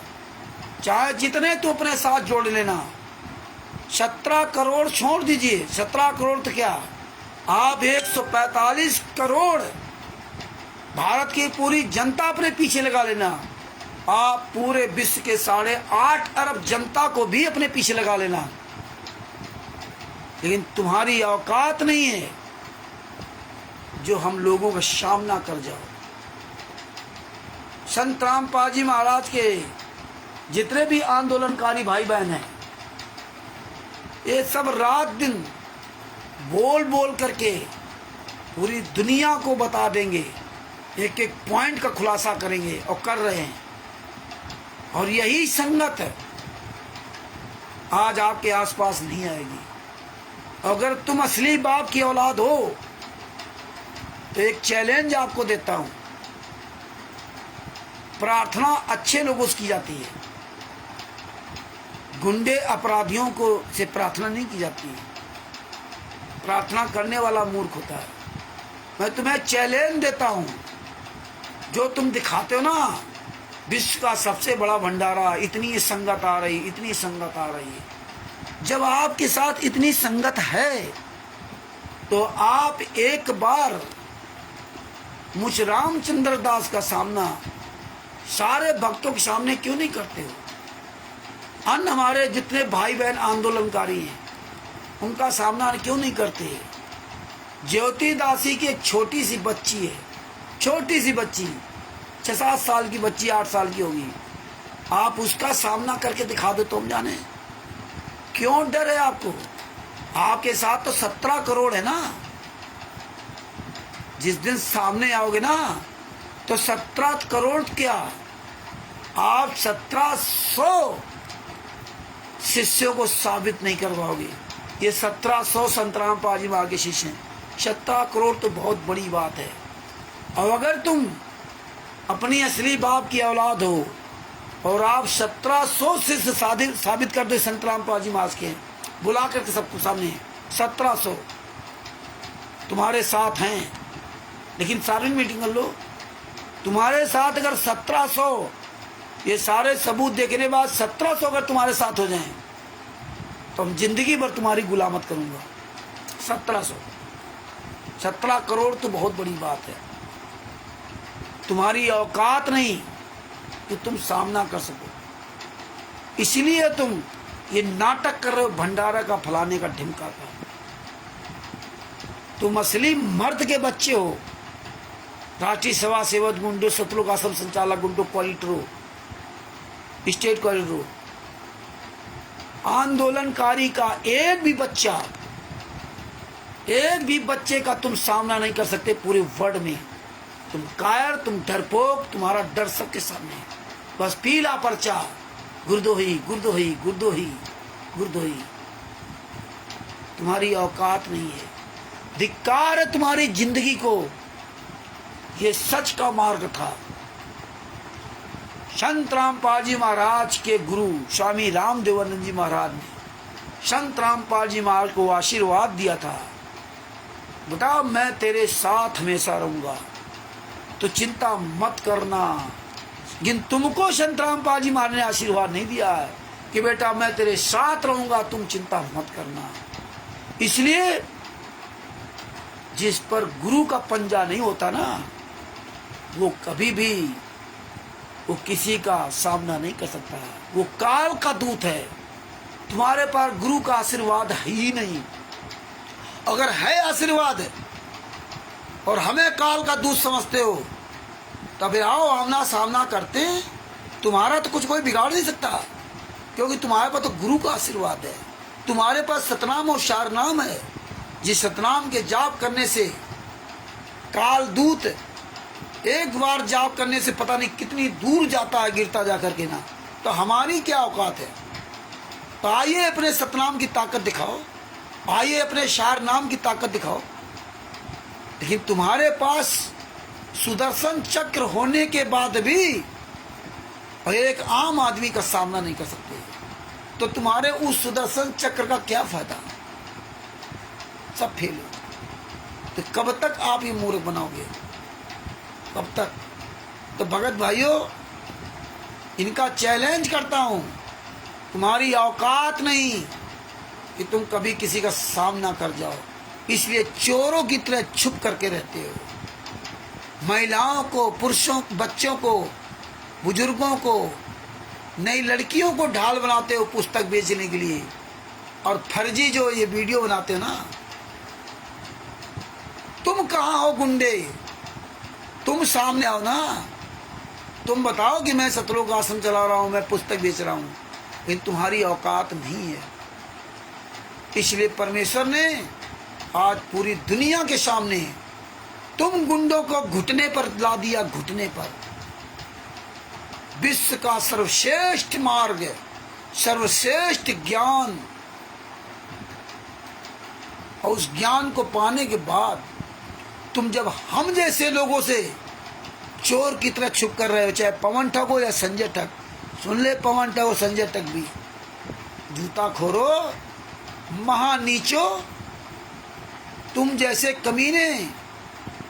चाहे जितने तो अपने साथ जोड़ लेना। 17 करोड़ छोड़ दीजिए, 17 करोड़ तो क्या, आप 145 करोड़ भारत की पूरी जनता अपने पीछे लगा लेना। आप पूरे विश्व के 8.5 अरब जनता को भी अपने पीछे लगा लेना। लेकिन तुम्हारी औकात नहीं है जो हम लोगों का सामना कर जाओ। संत रामपाल जी महाराज के जितने भी आंदोलनकारी भाई बहन हैं, ये सब रात दिन बोल बोल करके पूरी दुनिया को बता देंगे, एक एक पॉइंट का खुलासा करेंगे और कर रहे हैं। और यही संगत आज आपके आसपास नहीं आएगी। अगर तुम असली बाप की औलाद हो तो एक चैलेंज आपको देता हूं, प्रार्थना अच्छे लोगों से की जाती है, गुंडे अपराधियों को से प्रार्थना नहीं की जाती है। प्रार्थना करने वाला मूर्ख होता है। मैं तुम्हें चैलेंज देता हूं, जो तुम दिखाते हो ना विश्व का सबसे बड़ा भंडारा, इतनी संगत आ रही, इतनी संगत आ रही है। जब आपके साथ इतनी संगत है तो आप एक बार मुझ रामचंद्र दास का सामना सारे भक्तों के सामने क्यों नहीं करते हो? अन्य हमारे जितने भाई बहन आंदोलनकारी हैं उनका सामना क्यों नहीं करते? ज्योति दासी की एक छोटी सी बच्ची है, छोटी सी बच्ची, 6-7 साल की बच्ची, 8 साल की होगी, आप उसका सामना करके दिखा दो तो हम जाने। क्यों डर है आपको? आपके साथ तो 17 करोड़ है ना। जिस दिन सामने आओगे ना तो 17 करोड़ क्या, आप 1700 शिष्यों को साबित नहीं कर पाओगे। ये 1700 संत रामपाल जी महाराज के शिष्य हैं। 17 करोड़ तो बहुत बड़ी बात है। और अगर तुम अपनी असली बाप की औलाद हो और आप 1700 शिष्य साबित कर दो संत रामपाल जी महाराज के, बुला करके सबको सामने 1700 तुम्हारे साथ हैं, लेकिन सार्वजनिक मीटिंग कर लो। तुम्हारे साथ अगर 1700 ये सारे सबूत देखने के बाद 1700 अगर तुम्हारे साथ हो जाएं तो हम जिंदगी भर तुम्हारी गुलामत करूंगा। 17 करोड़ तो बहुत बड़ी बात है। तुम्हारी औकात नहीं कि तुम सामना कर सको, इसलिए तुम ये नाटक कर रहे हो भंडारा का, फलाने का, ढिमका का। तुम असली मर्द के बच्चे हो। राष्ट्रीय सेवा सेवक गुंडो, सतलोक आश्रम संचालक गुंडो, क्वालिटरो, स्टेट कॉरिडोर। आंदोलनकारी का एक भी बच्चे का तुम सामना नहीं कर सकते पूरे वर्ल्ड में। तुम कायर, तुम डरपोक, तुम्हारा डर सबके सामने है। बस पीला पर्चा, गुरदोही गुरदोही गुरदोही गुरदोही। तुम्हारी औकात नहीं है। धिक्कार है तुम्हारी जिंदगी को। ये सच का मार्ग था। संत रामपाल जी महाराज के गुरु स्वामी रामदेवानंद जी महाराज ने संत रामपाल जी महाराज को आशीर्वाद दिया था, बेटा मैं तेरे साथ हमेशा रहूंगा, तो चिंता मत करना। लेकिन तुमको संत रामपाल जी महाराज ने आशीर्वाद नहीं दिया है कि बेटा मैं तेरे साथ रहूंगा, तुम चिंता मत करना। इसलिए जिस पर गुरु का पंजा नहीं होता ना, वो कभी भी वो किसी का सामना नहीं कर सकता। वो काल का दूत है। तुम्हारे पास गुरु का आशीर्वाद है ही नहीं। अगर है आशीर्वाद और हमें काल का दूत समझते हो, तब आओ आमना सामना करते हैं। तुम्हारा तो कुछ कोई बिगाड़ नहीं सकता, क्योंकि तुम्हारे पास तो गुरु का आशीर्वाद है। तुम्हारे पास सतनाम और शारनाम है। जिस सतनाम के जाप करने से काल दूत एक बार जाप करने से पता नहीं कितनी दूर जाता है, गिरता जा करके ना। तो हमारी क्या औकात है? तो आइए अपने सतनाम की ताकत दिखाओ, आइए अपने शार नाम की ताकत दिखाओ। लेकिन तुम्हारे पास सुदर्शन चक्र होने के बाद भी और एक आम आदमी का सामना नहीं कर सकते, तो तुम्हारे उस सुदर्शन चक्र का क्या फायदा? सब फेल हो। तो कब तक आप ये मूर्ख बनाओगे? कब तक? तो भगत भाइयों, इनका चैलेंज करता हूं, तुम्हारी औकात नहीं कि तुम कभी किसी का सामना कर जाओ। इसलिए चोरों की तरह छुप करके रहते हो। महिलाओं को, पुरुषों, बच्चों को, बुजुर्गों को, नई लड़कियों को ढाल बनाते हो पुस्तक बेचने के लिए। और फर्जी जो ये वीडियो बनाते हो ना, तुम कहाँ हो गुंडे? तुम सामने आओ ना, तुम बताओ कि मैं सतलोक आश्रम चला रहा हूं, मैं पुस्तक बेच रहा हूं। लेकिन तुम्हारी औकात नहीं है। इसलिए परमेश्वर ने आज पूरी दुनिया के सामने तुम गुंडों को घुटने पर ला दिया, घुटने पर। विश्व का सर्वश्रेष्ठ मार्ग, सर्वश्रेष्ठ ज्ञान, और उस ज्ञान को पाने के बाद तुम जब हम जैसे लोगों से चोर की तरह छुप कर रहे हो, चाहे पवन ठग हो या संजय ठग। सुन ले, पवन ठग और संजय ठग भी, जूता खोरो, महानीचो, तुम जैसे कमीने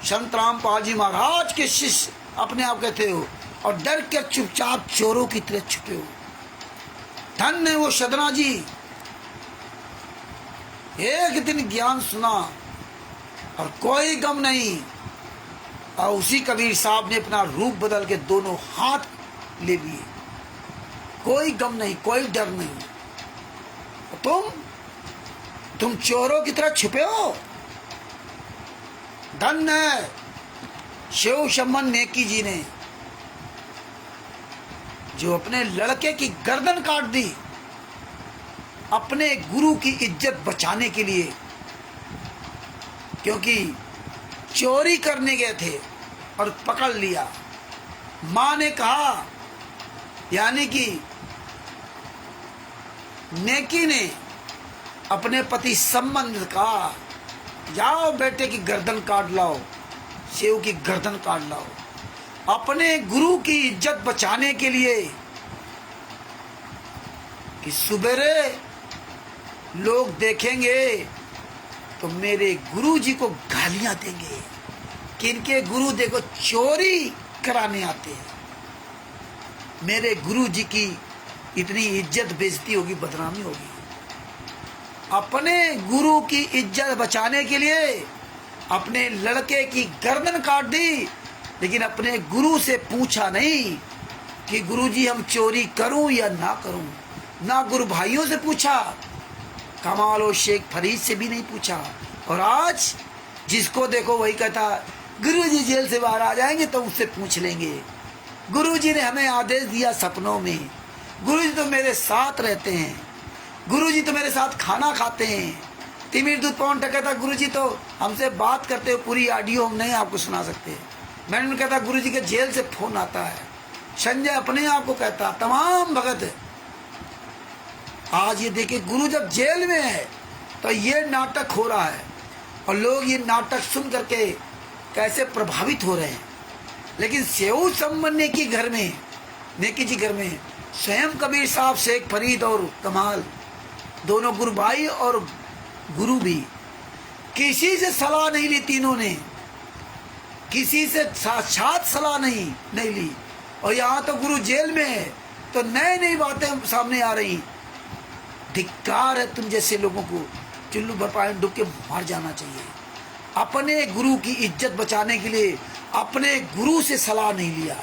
संत रामपाल जी महाराज के शिष्य अपने आप कहते हो, और डर के चुपचाप चोरों की तरह छुपे हो। धन्य है वो सदना जी, एक दिन ज्ञान सुना और कोई गम नहीं। और उसी कबीर साहब ने अपना रूप बदल के दोनों हाथ ले लिए। कोई गम नहीं, कोई डर नहीं। तुम चोरों की तरह छुपे हो। धन्य है शिव शमन नेकी जी ने, जो अपने लड़के की गर्दन काट दी अपने गुरु की इज्जत बचाने के लिए। क्योंकि चोरी करने गए थे और पकड़ लिया। मां ने कहा, यानी कि नेकी ने अपने पति संबंध कहा, जाओ बेटे की गर्दन काट लाओ, शिव की गर्दन काट लाओ। अपने गुरु की इज्जत बचाने के लिए कि सुबेरे लोग देखेंगे तो मेरे गुरु जी को गालियां देंगे कि इनके गुरु देखो चोरी कराने आते हैं। मेरे गुरु जी की इतनी इज्जत बेइज्जती होगी, बदनामी होगी। अपने गुरु की इज्जत बचाने के लिए अपने लड़के की गर्दन काट दी, लेकिन अपने गुरु से पूछा नहीं कि गुरुजी हम चोरी करूं या ना करूं। ना गुरु भाइयों से पूछा, कमाल और शेख फरीद से भी नहीं पूछा। और आज जिसको देखो वही कहता, गुरुजी जेल से बाहर आ जाएंगे तो उससे पूछ लेंगे। गुरुजी ने हमें आदेश दिया सपनों में, गुरु जी तो मेरे साथ रहते हैं, गुरु जी तो मेरे साथ खाना खाते हैं। तिमिर दूध पवन टक कहता गुरु जी तो हमसे बात करते हो, पूरी ऑडियो हम नहीं आपको सुना सकते। मैंने उन्हें कहता गुरु जी के जेल से फोन आता है। संजय अपने आप को कहता तमाम भगत। आज ये देखिए गुरु जब जेल में है तो ये नाटक हो रहा है और लोग ये नाटक सुन करके कैसे प्रभावित हो रहे हैं। लेकिन सेऊ सम्मन्य की घर में, नेकी जी घर में स्वयं कबीर साहब, शेख फरीद और कमाल दोनों गुरु भाई और गुरु भी, किसी से सलाह नहीं ली। तीनों ने किसी से साक्षात सलाह नहीं ली। और यहाँ तो गुरु जेल में है तो नई नई बातें सामने आ रही। धिक्कार है तुम जैसे लोगों को, चुल्लू भर पानी डूब के मर जाना चाहिए। अपने गुरु की इज्जत बचाने के लिए अपने गुरु से सलाह नहीं लिया,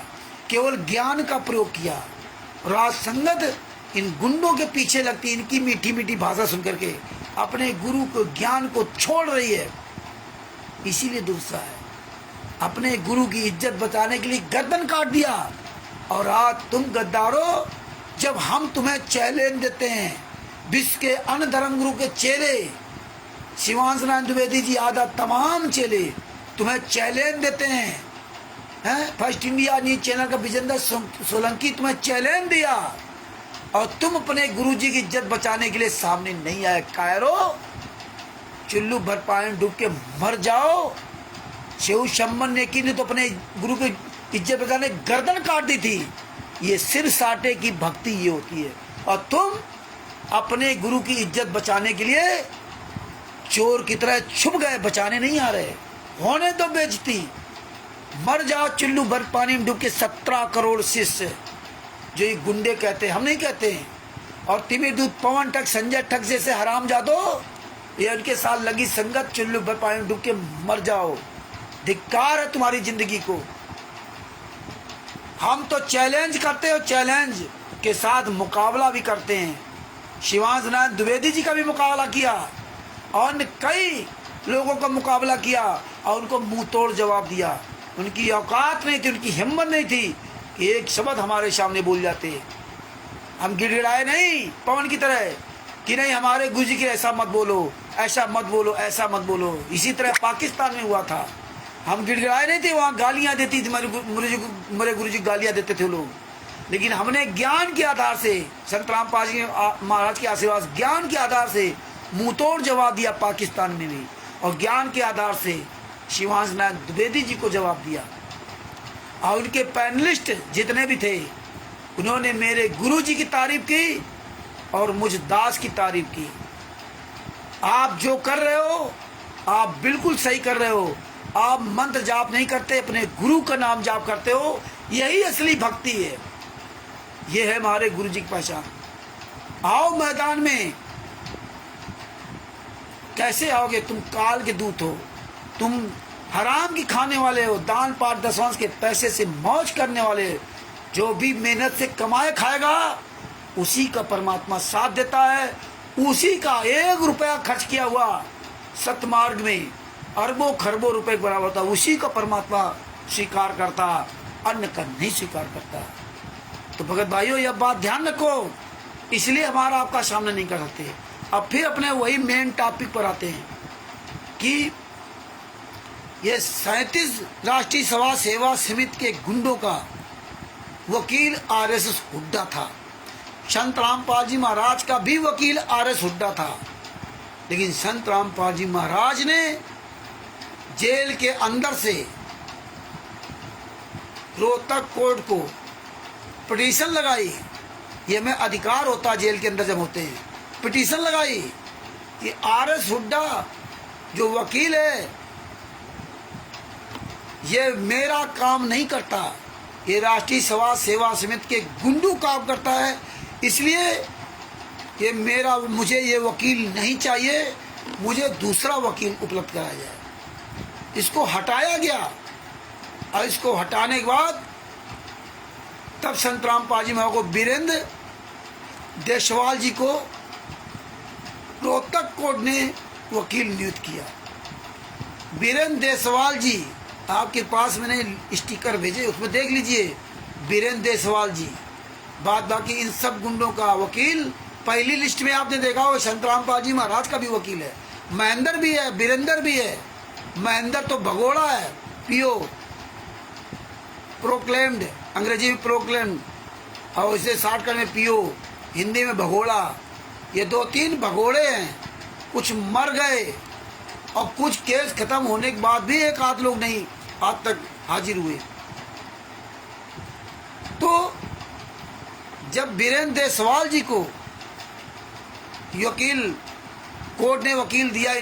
केवल ज्ञान का प्रयोग किया। और आज संगत इन गुंडों के पीछे लगती, इनकी मीठी मीठी भाषा सुन करके अपने गुरु को, ज्ञान को छोड़ रही है। इसीलिए दूसरा है, अपने गुरु की इज्जत बचाने के लिए गर्दन काट दिया। और आज तुम गद्दारों, जब हम तुम्हें चैलेंज देते हैं, विश्व के अन्य धर्म गुरु के चेले, शिवांश नारायण द्विवेदी जी आदि तमाम चेले तुम्हें चैलेंज देते हैं, फर्स्ट इंडिया न्यूज चैनल का विजेंद्र सोलंकी तुम्हें चैलेंज दिया और तुम अपने गुरु जी की इज्जत बचाने के लिए सामने नहीं आए। कायरो, चुल्लू भर पानी डूब के मर जाओ। शिव शंबर नेकी ने तो अपने गुरु की इज्जत बचाने गर्दन काट दी थी। ये सिर साटे की भक्ति ये होती है। और तुम अपने गुरु की इज्जत बचाने के लिए चोर की तरह छुप गए, बचाने नहीं आ रहे। होने तो बेइज्जती, मर जाओ चुल्लू भर पानी में डूब के। 17 करोड़ शिष्य जो ये गुंडे कहते हैं, हम नहीं कहते हैं। और तिमिर दूध पवन ठग, संजय ठग जैसे हराम जादो, ये उनके साथ लगी संगत। चुल्लू भर पानी में डूब के मर जाओ। धिक्कार है तुम्हारी जिंदगी को। हम तो चैलेंज करते हो, चैलेंज के साथ मुकाबला भी करते हैं। शिवांश नारायण द्विवेदी जी का भी मुकाबला किया और कई लोगों का मुकाबला किया और उनको मुंह तोड़ जवाब दिया। उनकी औकात नहीं थी, उनकी हिम्मत नहीं थी कि एक शब्द हमारे सामने बोल जाते। हम गिड़गिड़ाए नहीं पवन की तरह कि नहीं हमारे गुरु जी के ऐसा मत बोलो, ऐसा मत बोलो, ऐसा मत बोलो। इसी तरह पाकिस्तान में हुआ था। हम गिड़गिड़ाए नहीं थे, वहाँ गालियाँ देती थी, मेरे गुरु जी गालियाँ देते थे लोग। लेकिन हमने ज्ञान के आधार से, संत रामपाल जी महाराज के आशीर्वाद, ज्ञान के आधार से मुंह तोड़ जवाब दिया पाकिस्तान में भी। और ज्ञान के आधार से शिवांश नारायण द्विवेदी जी को जवाब दिया। और उनके पैनलिस्ट जितने भी थे, उन्होंने मेरे गुरु जी की तारीफ की और मुझ दास की तारीफ की। आप जो कर रहे हो आप बिल्कुल सही कर रहे हो। आप मंत्र जाप नहीं करते, अपने गुरु का नाम जाप करते हो। यही असली भक्ति है। ये है हमारे गुरु जी की पहचान। आओ मैदान में। कैसे आओगे? तुम काल के दूत हो, तुम हराम की खाने वाले हो, दान पाठ दशवांश के पैसे से मौज करने वाले। जो भी मेहनत से कमाए खाएगा उसी का परमात्मा साथ देता है। उसी का 1 रुपया खर्च किया हुआ सतमार्ग में अरबों खरबों रुपए के बराबर होता, उसी का परमात्मा स्वीकार करता, अन्य का नहीं स्वीकार करता। तो भगत भाइयों, यह बात ध्यान रखो। इसलिए हमारा आपका सामना नहीं कर सकते। अब फिर अपने वही मेन टॉपिक पर आते हैं कि ये 37 राष्ट्रीय सभा सेवा समिति के गुंडों का वकील RSS हुड्डा था। संत रामपाल जी महाराज का भी वकील RS हुड्डा था। लेकिन संत रामपाल जी महाराज ने जेल के अंदर से रोहतक कोर्ट को पिटीशन लगाई। ये में अधिकार होता जेल के अंदर जब होते हैं, पिटीशन लगाई कि RS हुड्डा जो वकील है ये मेरा काम नहीं करता, ये राष्ट्रीय सभा सेवा समिति के गुंडू काम करता है, इसलिए ये मुझे ये वकील नहीं चाहिए, मुझे दूसरा वकील उपलब्ध कराया जाए। इसको हटाया गया और इसको हटाने के बाद तब संत रामपाल जी महाराज को वीरेंद्र देशवाल जी को रोहतक कोर्ट ने वकील नियुक्त किया। वीरेंद्र देशवाल जी, आपके पास मैंने स्टिकर भेजे, उसमें देख लीजिए वीरेंद्र देशवाल जी। बाद बाकी इन सब गुंडों का वकील पहली लिस्ट में आपने देखा हो संतराम पाजी महाराज का भी वकील है, महेंद्र भी है, बीरेंद्र भी है। महेंद्र तो भगोड़ा है, पीओ, प्रोक्लेम्ड, अंग्रेजी में प्रोक्लेम्ड, और इसे शॉर्टकट में पीओ, हिंदी में भगोड़ा। ये 2-3 भगोड़े हैं, कुछ मर गए और कुछ केस खत्म होने के बाद भी एक आध लोग नहीं आज तक हाजिर हुए। तो जब बीरेंद्र देसवाल जी को वकील, कोर्ट ने वकील दिया,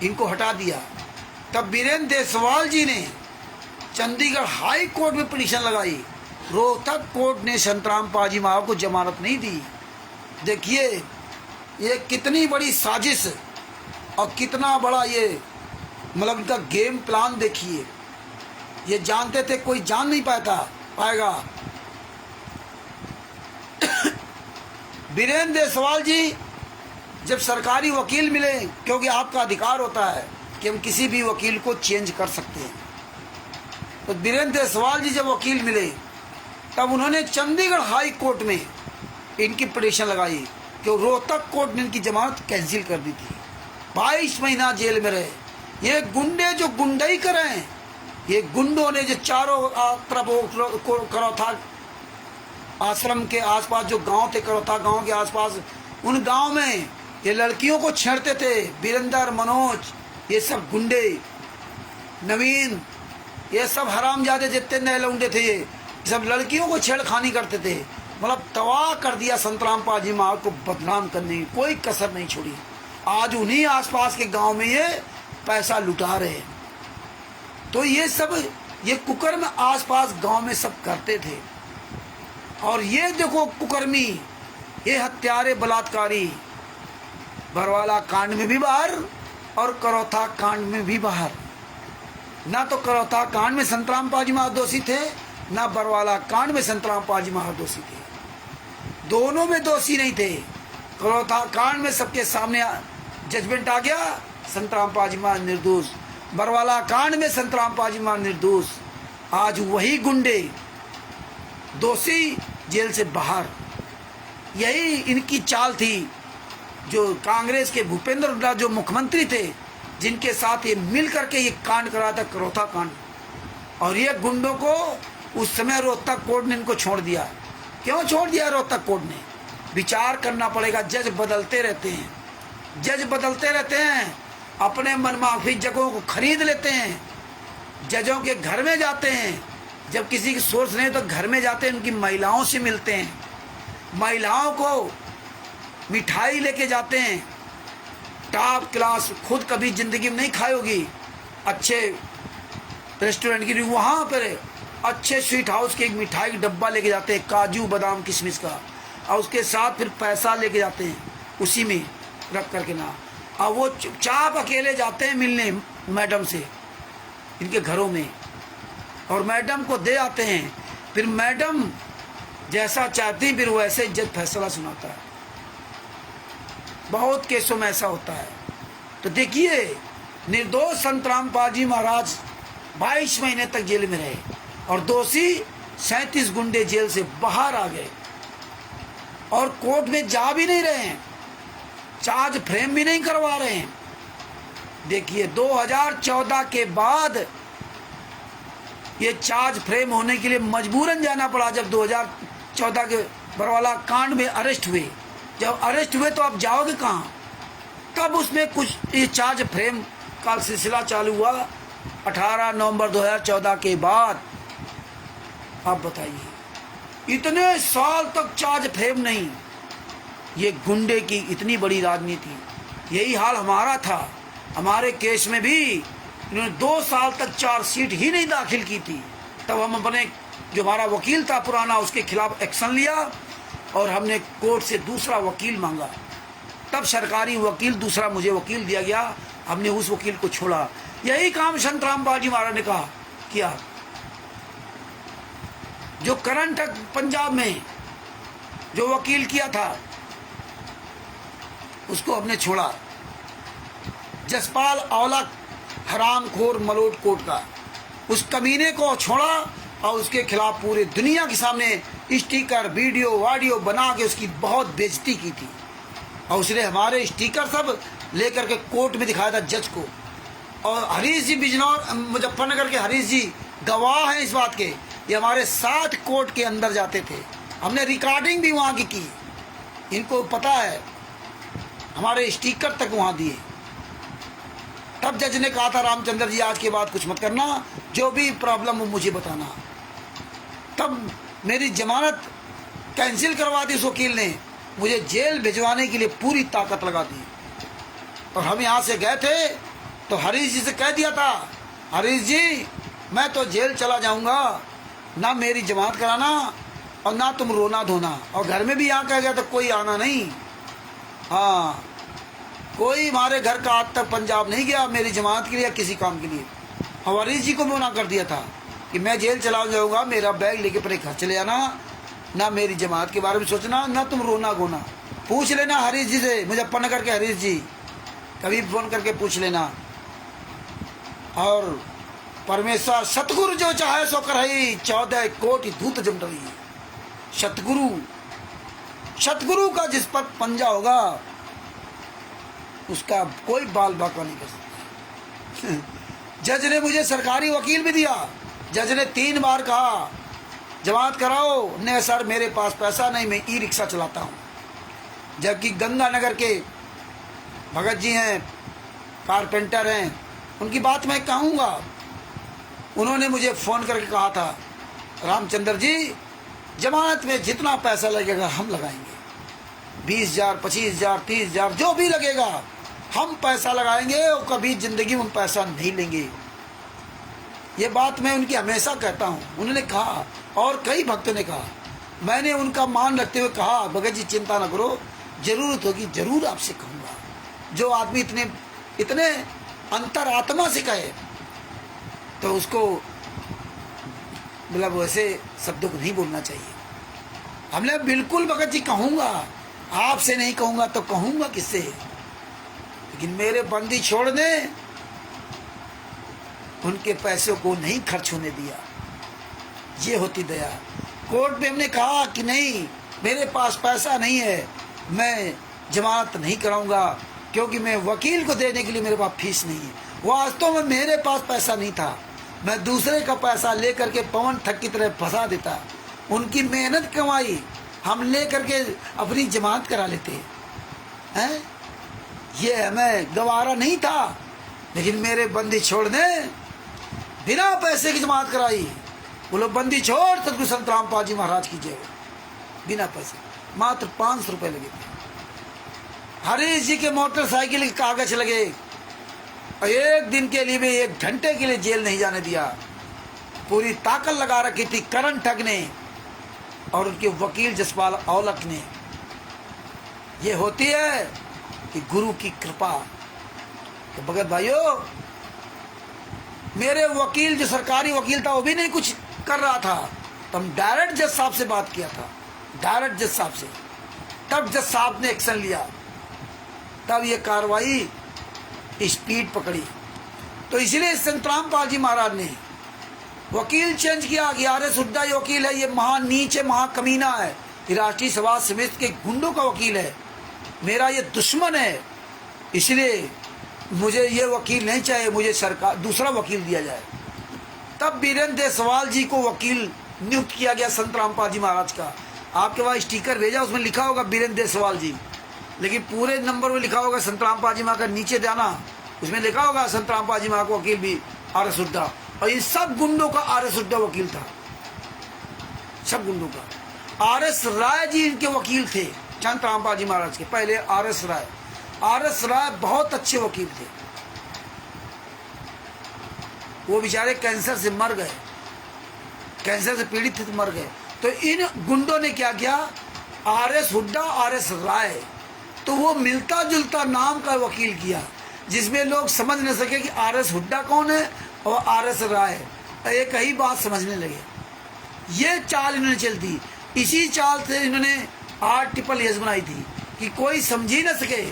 इनको हटा दिया, तब बीरेंद्र देसवाल जी ने चंडीगढ़ हाई कोर्ट में पिटीशन लगाई। रोहतक कोर्ट ने संतराम पाजी महाराज को जमानत नहीं दी। देखिए ये कितनी बड़ी साजिश और कितना बड़ा ये मतलब इनका गेम प्लान देखिए। ये जानते थे कोई जान नहीं पाएगा। बीरेंद्र देसवाल जी जब सरकारी वकील मिले, क्योंकि आपका अधिकार होता है कि हम किसी भी वकील को चेंज कर सकते हैं, तो बीरेंद्र देसवाल जी जब वकील मिले तब उन्होंने चंडीगढ़ हाई कोर्ट में इनकी पिटीशन लगाई कि रोहतक कोर्ट ने इनकी जमानत कैंसिल कर दी थी। 22 महीना जेल में रहे। ये गुंडे जो गुंडई कर रहे हैं, ये गुंडों ने जो चारों तरफ करौथा आश्रम के आसपास जो गांव थे, करौथा गांव के आसपास, उन गांव में ये लड़कियों को छेड़ते थे। बीरेंद्र, मनोज, ये सब गुंडे, नवीन, ये सब हरामजादे जितने नए लौंडे थे, ये सब लड़कियों को छेड़खानी करते थे। मतलब तबाह कर दिया संतराम पाजी महाराज को बदनाम करने की कोई कसर नहीं छोड़ी। आज उन्हीं आसपास के गांव में ये पैसा लुटा रहे हैं। तो ये सब ये कुकर्म आसपास गांव में सब करते थे। और ये देखो कुकर्मी, ये हत्यारे, बलात्कारी बरवाला कांड में भी बाहर और करौथा कांड में भी बाहर। ना तो करौथा कांड में संतराम पाजी महाराज दोषी थे, ना बरवाला कांड में संतराम पाजी महाराज दोषी थे। दोनों में दोषी नहीं थे। करौथा कांड में सबके सामने जजमेंट आ गया, संतराम पाजी महाराज निर्दोष। बरवाला कांड में संतराम पाजी महाराज निर्दोष। आज वही गुंडे दोषी, जेल से बाहर। यही इनकी चाल थी। जो कांग्रेस के भूपेंद्र हुड्डा जो मुख्यमंत्री थे, जिनके साथ ये मिल करके ये कांड करा था, करौथा कांड। और ये गुंडों को उस समय रोहतक कोर्ट ने इनको छोड़ दिया। क्यों छोड़ दिया रोहतक कोर्ट ने? विचार करना पड़ेगा। जज बदलते रहते हैं, जज बदलते रहते हैं, अपने मनमाफी जगहों को खरीद लेते हैं, जजों के घर में जाते हैं। जब किसी की सोर्स नहीं तो घर में जाते हैं, उनकी महिलाओं से मिलते हैं, महिलाओं को मिठाई लेके जाते हैं, टॉप क्लास, खुद कभी जिंदगी में नहीं खाई होगी अच्छे रेस्टोरेंट की, वहाँ पर अच्छे स्वीट हाउस के एक मिठाई का डब्बा लेके जाते हैं, काजू बादाम किशमिश का, और उसके साथ फिर पैसा लेके जाते हैं उसी में रख करके ना। और वो चुपचाप अकेले जाते हैं मिलने मैडम से इनके घरों में, और मैडम को दे आते हैं। फिर मैडम जैसा चाहती फिर वैसे जज फैसला सुनाता है। बहुत केसों में ऐसा होता है। तो देखिए निर्दोष संतराम पाजी महाराज 22 महीने तक जेल में रहे और दोषी 37 गुंडे जेल से बाहर आ गए और कोर्ट में जा भी नहीं रहे हैं, चार्ज फ्रेम भी नहीं करवा रहे हैं। देखिए 2014 के बाद ये चार्ज फ्रेम होने के लिए मजबूरन जाना पड़ा। जब 2014 के बरवाला कांड में अरेस्ट हुए, जब अरेस्ट हुए तो आप जाओगे कहाँ? तब उसमें कुछ ये चार्ज फ्रेम का सिलसिला चालू हुआ 18 नवंबर 2014 के बाद। आप बताइए, इतने साल तक चार्ज फ्रेम नहीं। ये गुंडे की इतनी बड़ी राजनीति। यही हाल हमारा था। हमारे केस में भी इन्होंने 2 साल तक चार्जशीट ही नहीं दाखिल की थी। तब हम अपने जो हमारा वकील था पुराना, उसके खिलाफ एक्शन लिया और हमने कोर्ट से दूसरा वकील मांगा। तब सरकारी वकील दूसरा मुझे वकील दिया गया, हमने उस वकील को छोड़ा। यही काम संतराम पाजी महाराज ने कहा किया। जो करंट पंजाब में जो वकील किया था उसको हमने छोड़ा। जसपाल औलख हरामखोर मलोट कोर्ट का, उस कमीने को छोड़ा और उसके खिलाफ पूरे दुनिया के सामने स्टिकर वीडियो ऑडियो बना के उसकी बहुत बेइज्जती की थी। और उसने हमारे स्टिकर सब लेकर के कोर्ट में दिखाया था जज को। और हरीश जी बिजनौर मुजफ्फरनगर के हरीश जी गवाह हैं इस बात के। ये हमारे साथ कोर्ट के अंदर जाते थे, हमने रिकॉर्डिंग भी वहाँ की इनको पता है, हमारे स्टिकर तक वहाँ दिए। तब जज ने कहा था रामचंद्र जी आज के बाद कुछ मत करना, जो भी प्रॉब्लम हो मुझे बताना। तब मेरी जमानत कैंसिल करवा दी उस वकील ने, मुझे जेल भिजवाने के लिए पूरी ताकत लगा दी। और हम यहाँ से गए थे तो हरीश जी से कह दिया था, हरीश जी मैं तो जेल चला जाऊँगा, ना मेरी जमानत कराना और ना तुम रोना धोना। और घर में भी यहाँ कह गया तो कोई आना नहीं। हाँ, कोई हमारे घर का आज तक पंजाब नहीं गया मेरी जमानत के लिए या किसी काम के लिए। और हरीश जी को मना कर दिया था कि मैं जेल चला जाऊँगा, मेरा बैग लेके अपने घर चले आना, ना मेरी जमानत के बारे में सोचना, ना तुम रोना गोना। पूछ लेना हरीश जी से, मुजफ्फरनगर के हरीश जी, कभी फ़ोन करके पूछ लेना। और परमेश्वर सतगुरु जो चाहे सो करई, 14 कोटि दूत जम रही। सतगुरु का जिस पर पंजा होगा उसका कोई बाल बाका नहीं कर सकता। जज ने मुझे सरकारी वकील भी दिया। जज ने 3 बार कहा जमानत कराओ, नहीं सर मेरे पास पैसा नहीं, मैं ई रिक्शा चलाता हूँ। जबकि गंगानगर के भगत जी हैं, कारपेंटर हैं, उनकी बात मैं कहूँगा। उन्होंने मुझे फ़ोन करके कहा था, रामचंद्र जी जमानत में जितना पैसा लगेगा हम लगाएंगे, 20,000 25,000 30,000 जो भी लगेगा हम पैसा लगाएंगे, और कभी ज़िंदगी में हम पैसा नहीं लेंगे। ये बात मैं उनकी हमेशा कहता हूँ। उन्होंने कहा और कई भक्तों ने कहा। मैंने उनका मान रखते हुए कहा, भगत जी चिंता न करो, जरूरत होगी जरूर आपसे कहूँगा। जो आदमी इतने अंतरात्मा से कहे तो उसको मतलब वैसे शब्दों को नहीं बोलना चाहिए। हमने बिल्कुल भगत जी कहूँगा, आपसे नहीं कहूँगा तो कहूँगा किससे। लेकिन मेरे बंदी छोड़ दे, उनके पैसों को नहीं खर्च होने दिया, ये होती दया। कोर्ट में हमने कहा कि नहीं मेरे पास पैसा नहीं है, मैं जमानत नहीं कराऊंगा, क्योंकि मैं वकील को देने के लिए मेरे पास फीस नहीं है। वास्तव में मेरे पास पैसा नहीं था, मैं दूसरे का पैसा लेकर के पवन ठग की तरह फंसा देता। उनकी मेहनत कमाई हम ले करके अपनी जमानत करा लेते हैं। ये हमें गवारा नहीं था। लेकिन मेरे बंदी छोड़ दे, बिना पैसे की जमानत कराई। बोलो बंदी छोड़ सतगुरु संत रामपाल जी महाराज की जय, बिना पैसे, मात्र 500 रुपये लगे थे। हरीश जी के मोटरसाइकिल के कागज लगे, और 1 दिन के लिए भी 1 घंटे के लिए जेल नहीं जाने दिया। पूरी ताकत लगा रखी थी करण ठग ने और उनके वकील जसपाल औलख ने। ये होती है कि गुरु की कृपा। तो भगत भाइयों, मेरे वकील जो सरकारी वकील था वो भी नहीं कुछ कर रहा था, तो हम डायरेक्ट जज साहब से बात किया था, डायरेक्ट जज साहब से। तब जज साहब ने एक्शन लिया, तब ये कार्रवाई स्पीड पकड़ी। तो इसलिए संत रामपाल जी महाराज ने वकील चेंज किया कि RS हुड्डा ये वकील है, ये नीच है, महाकमीना है, ये राष्ट्रीय समाज समिति के गुंडों का वकील है, मेरा ये दुश्मन है, इसलिए मुझे ये वकील नहीं चाहिए, मुझे सरकार दूसरा वकील दिया जाए। तब बीरेंद्र देसवाल जी को वकील नियुक्त किया गया संत रामपाल जी महाराज का। आपके पास स्टिकर भेजा, उसमें लिखा होगा बीरेंद्र देसवाल जी, लेकिन पूरे नंबर में लिखा होगा संत रामपाल जी महाराज का। नीचे जाना, उसमें लिखा होगा संत रामपाल जी महाराज को वकील भी RS हुड्डा। और इन सब गुंडों का RS हुड्डा वकील था, सब गुंडों का। RS राय जी इनके वकील थे संत रामपाल जी महाराज के, पहले RS राय। RS राय बहुत अच्छे वकील थे, वो बेचारे कैंसर से मर गए, कैंसर से पीड़ित थे तो मर गए। तो इन गुंडों ने क्या किया, RS हुड्डा RS राय, तो वो मिलता जुलता नाम का वकील किया, जिसमें लोग समझ न सके कि RS हुड्डा कौन है और RS राय, एक ही बात समझने लगे। ये चाल इन्होंने चलती, इसी चाल से इन्होंने RSSS बनाई थी कि कोई समझ ही न सके।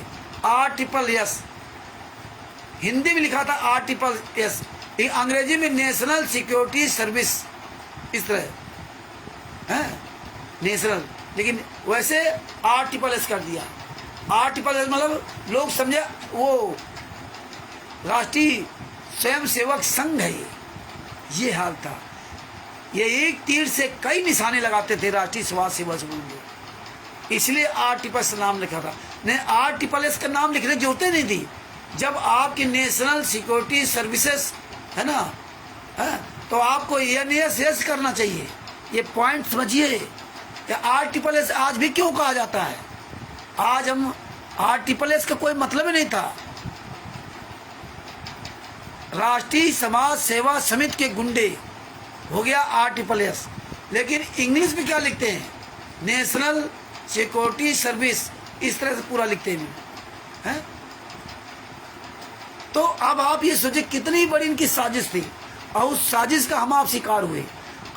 RSSS हिंदी में लिखा था RSSS, अंग्रेजी में नेशनल सिक्योरिटी सर्विस इस तरह है नेशनल, लेकिन वैसे RSSS कर दिया। RSSS मतलब लोग समझे वो राष्ट्रीय स्वयंसेवक संघ है। ये हाल था। ये एक तीर से कई निशाने लगाते थे राष्ट्रीय समाज सेवा संघ, इसलिए RSSS नाम लिखा था। नहीं, RSSS का नाम लिखने की जरूरत नहीं थी। जब आपकी नेशनल सिक्योरिटी सर्विसेज है ना, है तो आपको NSS करना चाहिए। ये पॉइंट समझिए। RSSS आज भी क्यों कहा जाता है? आज हम RSSS का कोई मतलब ही नहीं था। राष्ट्रीय समाज सेवा समिति के गुंडे हो गया RSSS, लेकिन इंग्लिश में क्या लिखते हैं? नेशनल सिक्योरिटी सर्विस, इस तरह से पूरा लिखते हैं। तो अब आप ये सोचिए कितनी बड़ी इनकी साजिश थी, और उस साजिश का हम आप शिकार हुए।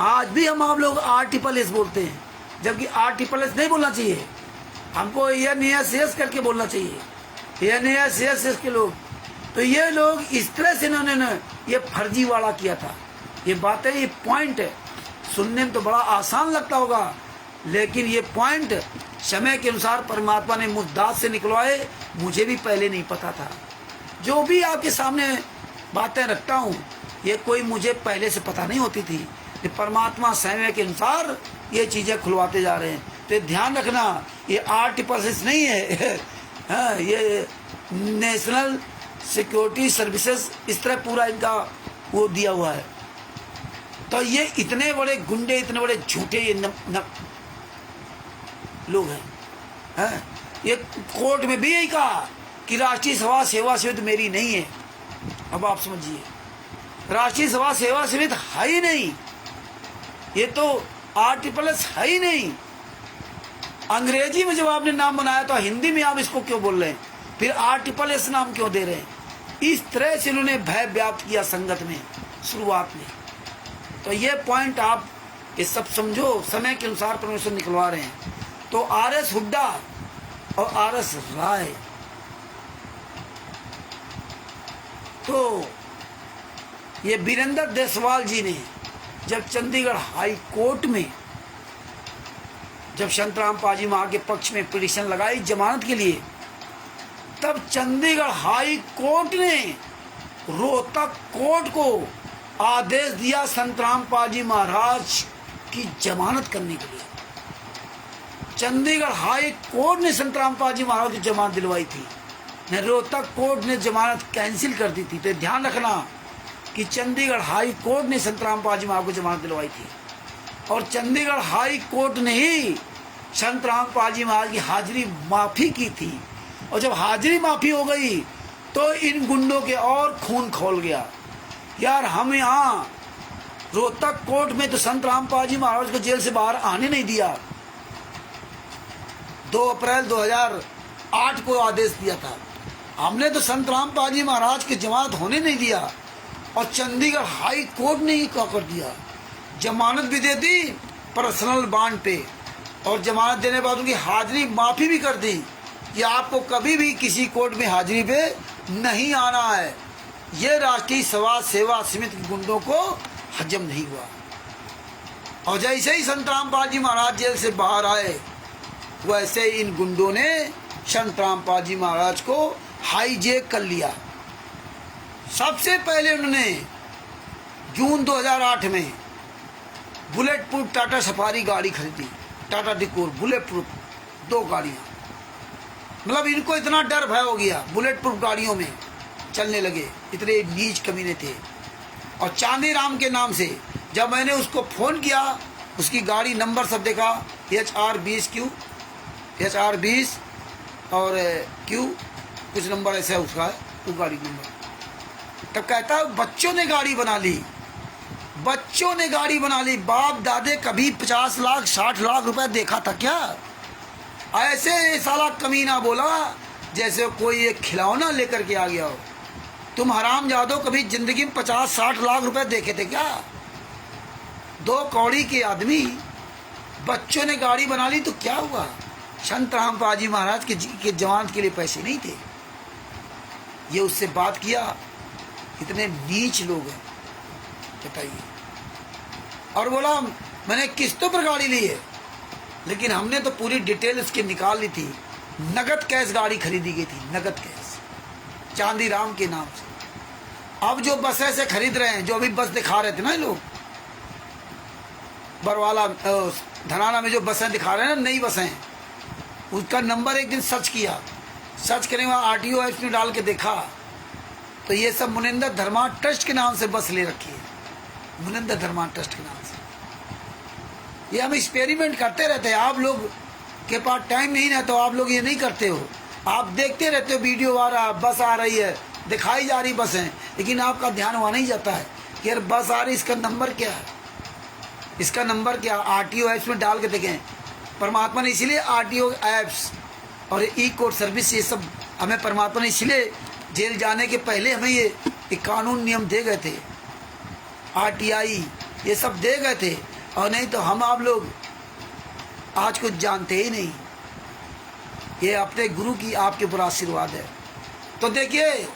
आज भी हम आप लोग RSSS बोलते हैं, जबकि RSSS नहीं बोलना चाहिए, हमको NSS करके बोलना चाहिए। NSS के लोग, तो ये लोग इस तरह से इन्होंने ये फर्जीवाड़ा किया था। ये बातें, ये पॉइंट सुनने में तो बड़ा आसान लगता होगा, लेकिन ये पॉइंट समय के अनुसार परमात्मा ने मुझ दास से निकलवाए। मुझे भी पहले नहीं पता था। जो भी आपके सामने बातें रखता हूँ, ये कोई मुझे पहले से पता नहीं होती थी। ये परमात्मा समय के अनुसार ये चीज़ें खुलवाते जा रहे हैं। तो ध्यान रखना, ये RSSS नहीं है। हाँ, ये नेशनल सिक्योरिटी सर्विसेज, इस तरह पूरा इनका वो दिया हुआ है। तो ये इतने बड़े गुंडे, इतने बड़े झूठे ये लोग हैं। ये कोर्ट में भी यही कहा कि राष्ट्रीय समाज सेवा समिति मेरी नहीं है। अब आप समझिए, राष्ट्रीय समाज सेवा समिति है ही नहीं, ये तो RSSS है ही नहीं। अंग्रेजी में जब आपने नाम बनाया तो हिंदी में आप इसको क्यों बोल रहे हैं? फिर RSSS नाम क्यों दे रहे हैं? इस तरह से इन्होंने भय व्याप्त किया संगत में शुरुआत में। तो ये पॉइंट आप ये सब समझो, समय के अनुसार परमेश्वर निकलवा रहे हैं। तो RS हुड्डा और RS राय, तो ये वीरेंद्र देसवाल जी ने जब चंडीगढ़ हाई कोर्ट में जब संतराम पाजी महा के पक्ष में पिटीशन लगाई जमानत के लिए, तब चंडीगढ़ हाई कोर्ट ने रोहतक कोर्ट को आदेश दिया संतराम पाजी महाराज की जमानत करने के लिए। चंडीगढ़ हाई कोर्ट ने संतराम पाजी महाराज की जमानत दिलवाई थी, न रोहतक कोर्ट ने जमानत कैंसिल कर दी थी। तो ध्यान रखना कि चंडीगढ़ हाई कोर्ट ने संतराम पाजी महाराज को जमानत दिलवाई थी, और चंडीगढ़ हाई कोर्ट ने ही संतराम पाजी महाराज की हाजिरी माफी की थी। और जब हाजिरी माफी हो गई तो इन गुंडों के और खून खौल गया। यार, हम यहाँ रोहतक कोर्ट में तो संतराम पाजी महाराज को जेल से बाहर आने नहीं दिया। 2 अप्रैल 2008 को आदेश दिया था। हमने तो संतराम पाजी महाराज की जमानत होने नहीं दिया, और चंडीगढ़ हाई कोर्ट ने ही क्या कर दिया, जमानत भी दे दी पर्सनल बॉन्ड पे, और जमानत देने के बाद उनकी हाजिरी माफी भी कर दी कि आपको कभी भी किसी कोर्ट में हाजिरी पे नहीं आना है। ये राष्ट्रीय समाज सेवा समिति के गुंडों को हजम नहीं हुआ। और जैसे ही संतराम पाजी महाराज जेल से बाहर आए, वैसे इन गुंडों ने संतराम पाजी महाराज को हाईजैक कर लिया। सबसे पहले उन्होंने जून 2008 में बुलेट प्रूफ टाटा सफारी गाड़ी खरीदी, टाटा डिकोर बुलेट प्रूफ, 2 गाड़ियाँ। मतलब इनको इतना डर भय हो गया, बुलेट प्रूफ गाड़ियों में चलने लगे, इतने नीच कमीने थे। और चांदी राम के नाम से जब मैंने उसको फ़ोन किया, उसकी गाड़ी नंबर सब देखा, HR20Q, HR20 और Q कुछ नंबर ऐसा है उसका, वो गाड़ी नंबर। तब कहता बच्चों ने गाड़ी बना ली, बच्चों ने गाड़ी बना ली। बाप दादे कभी 50 लाख 60 लाख रुपए देखा था क्या? ऐसे साला कमीना बोला जैसे कोई एक खिलौना लेकर के आ गया हो। तुम हराम जादो कभी जिंदगी में 50-60 लाख रुपए देखे थे क्या? 2 कौड़ी के आदमी, बच्चों ने गाड़ी बना ली तो क्या हुआ? संतराम पाजी महाराज के जमानत के लिए पैसे नहीं थे। ये उससे बात किया, इतने नीच लोग हैं, बताइए। और बोला मैंने किस्तों पर गाड़ी ली है, लेकिन हमने तो पूरी डिटेल इसकी निकाल ली थी। नगद कैश गाड़ी खरीदी गई थी, नगद कैश, चांदीराम के नाम से। अब जो बस ऐसे खरीद रहे हैं, जो अभी बस दिखा रहे थे ना ये लोग, बरवाला धनाना में जो बसें दिखा रहे हैं ना, नई बसें, उसका नंबर एक दिन सर्च किया, सर्च करने के बाद आरटीओ ऐप्स में डाल के देखा तो ये सब मुनिंदर धर्मा ट्रस्ट के नाम से बस ले रखी है, मुनिंदर धर्मा ट्रस्ट के नाम से। ये हम एक्सपेरिमेंट करते रहते हैं। आप लोग के पास टाइम नहीं है तो आप लोग ये नहीं करते हो, आप देखते रहते हो वीडियो आ रहा, बस आ रही है, दिखाई जा रही बस है, लेकिन आपका ध्यान वहाँ नहीं जाता है कि यार बस आ रही, इसका नंबर क्या है, इसका नंबर क्या। आरटीओ ऐप्स में डाल के देखें। परमात्मा ने इसीलिए आरटीओ ऐप्स और ई कोर्ट सर्विस ये सब हमें परमात्मा ने इसलिए जेल जाने के पहले हमें ये कानून नियम दे गए थे, आरटीआई ये सब दे गए थे, और नहीं तो हम आप लोग आज कुछ जानते ही नहीं। ये अपने गुरु की आपके ऊपर आशीर्वाद है। तो देखिए,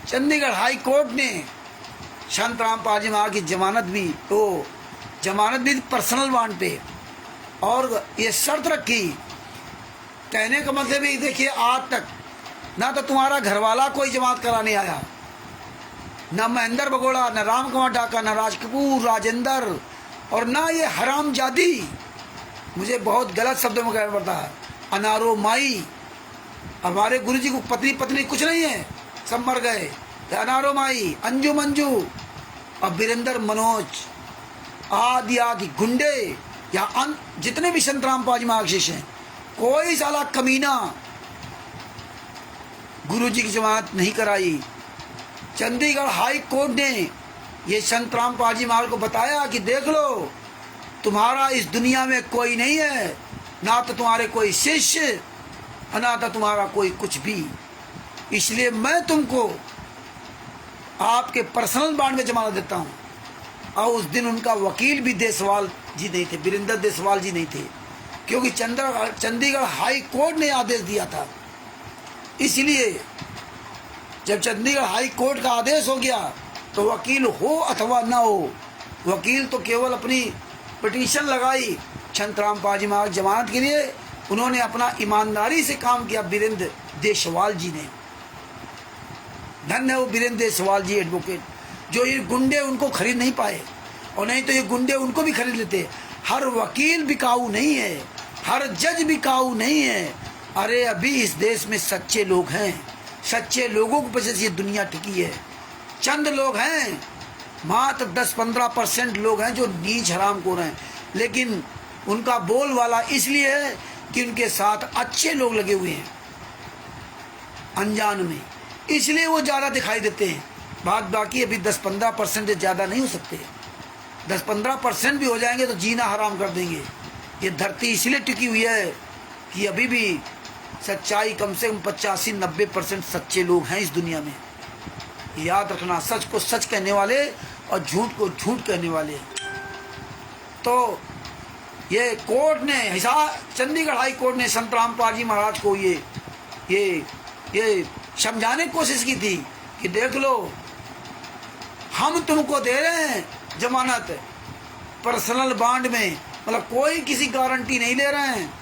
चंडीगढ़ हाई कोर्ट ने संत रामपाल जी महाराज की जमानत भी पर्सनल बॉन्ड पे, और ये शर्त रखी। कहने का मतलब है, देखिए आज तक ना तो तुम्हारा घरवाला कोई जमात कराने आया, ना महेंद्र बगोड़ा, ना राम कुमार डाका, ना राज कपूर, राजेंद्र, और ना ये हरामजादी, मुझे बहुत गलत शब्दों में कहना पड़ता है, अनारो माई। हमारे गुरुजी को पत्नी कुछ नहीं है, सब मर गए। अनारो माई, अंजू मंजू और वीरेंद्र मनोज आदि गुंडे या जितने भी संत रामपाल जी महाराज शिष्य हैं, कोई साला कमीना गुरुजी की जमानत नहीं कराई। चंडीगढ़ हाई कोर्ट ने ये संत रामपाल जी महाराज को बताया कि देख लो, तुम्हारा इस दुनिया में कोई नहीं है, ना तो तुम्हारे कोई शिष्य, ना तो तुम्हारा कोई कुछ भी, इसलिए मैं तुमको आपके पर्सनल बॉन्ड में जमानत देता हूँ। और उस दिन उनका वकील भी देसवाल जी नहीं थे, वीरेंद्र देसवाल जी नहीं थे, क्योंकि चंडीगढ़ हाई कोर्ट ने आदेश दिया था। इसलिए जब चंडीगढ़ हाई कोर्ट का आदेश हो गया तो वकील हो अथवा ना हो, वकील तो केवल अपनी पिटीशन लगाई संत रामपाल जी महाराज जमानत के लिए। उन्होंने अपना ईमानदारी से काम किया वीरेंद्र देसवाल जी ने। धन्य है वो वीरेंद्र देसवाल जी एडवोकेट, जो ये गुंडे उनको खरीद नहीं पाए, और नहीं तो ये गुंडे उनको भी खरीद लेते। हर वकील बिकाऊ नहीं है, हर जज बिकाऊ नहीं है। अरे अभी इस देश में सच्चे लोग हैं, सच्चे लोगों की वजह से ये दुनिया टिकी है। चंद लोग हैं, मात्र 10-15% लोग हैं जो नीच हरामखोर हैं, लेकिन उनका बोलवाला इसलिए है कि उनके साथ अच्छे लोग लगे हुए हैं अनजान में, इसलिए वो ज़्यादा दिखाई देते हैं। बाकी अभी 10-15% से ज़्यादा नहीं हो सकते। 10-15% भी हो जाएंगे तो जीना हराम कर देंगे। ये धरती इसलिए टिकी हुई है कि अभी भी सच्चाई कम से कम 85-90% सच्चे लोग हैं इस दुनिया में। याद रखना, सच को सच कहने वाले और झूठ को झूठ कहने वाले। तो ये कोर्ट ने चंडीगढ़ हाई कोर्ट ने संत रामपाल जी महाराज को ये समझाने की कोशिश की थी कि देख लो, हम तुमको दे रहे हैं जमानत पर्सनल बॉन्ड में, मतलब कोई किसी गारंटी नहीं ले रहे हैं।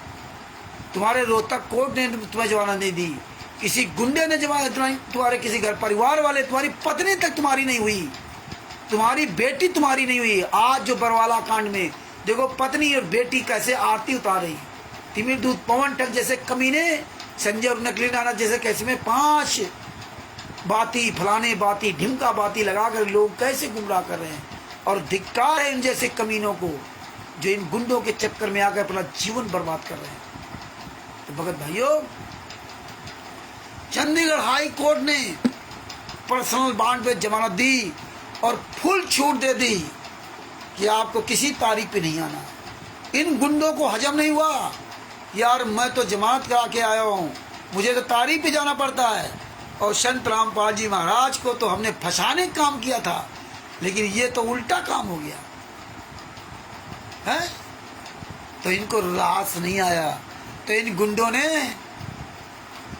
तुम्हारे रोहतक कोर्ट ने तुम्हें जमानत नहीं दी, किसी गुंडे ने जमानत नहीं, तुम्हारे किसी घर परिवार वाले, तुम्हारी पत्नी तक तुम्हारी नहीं हुई, तुम्हारी बेटी तुम्हारी नहीं हुई। आज जो बरवाला कांड में देखो, पत्नी और बेटी कैसे आरती उतार रही। तिमिर दूत पवन ठग जैसे कमीने, संजय और नकली नाना जैसे कैसे में 5 बाती, फलाने बाती, ढिमका बाती लगाकर लोग कैसे गुमराह कर रहे हैं। और धिक्कार है इन जैसे कमीनों को जो इन गुंडों के चक्कर में आकर अपना जीवन बर्बाद कर रहे हैं। तो भगत भाइयों, चंडीगढ़ हाई कोर्ट ने पर्सनल बॉन्ड पे जमानत दी और फुल छूट दे दी कि आपको किसी तारीख पे नहीं आना। इन गुंडों को हजम नहीं हुआ, यार मैं तो जमानत करा के आया हूँ, मुझे तो तारीख पे जाना पड़ता है। और संत रामपाल जी महाराज को तो हमने फंसाने का काम किया था, लेकिन ये तो उल्टा काम हो गया है। तो इनको रास नहीं आया, तो इन गुंडों ने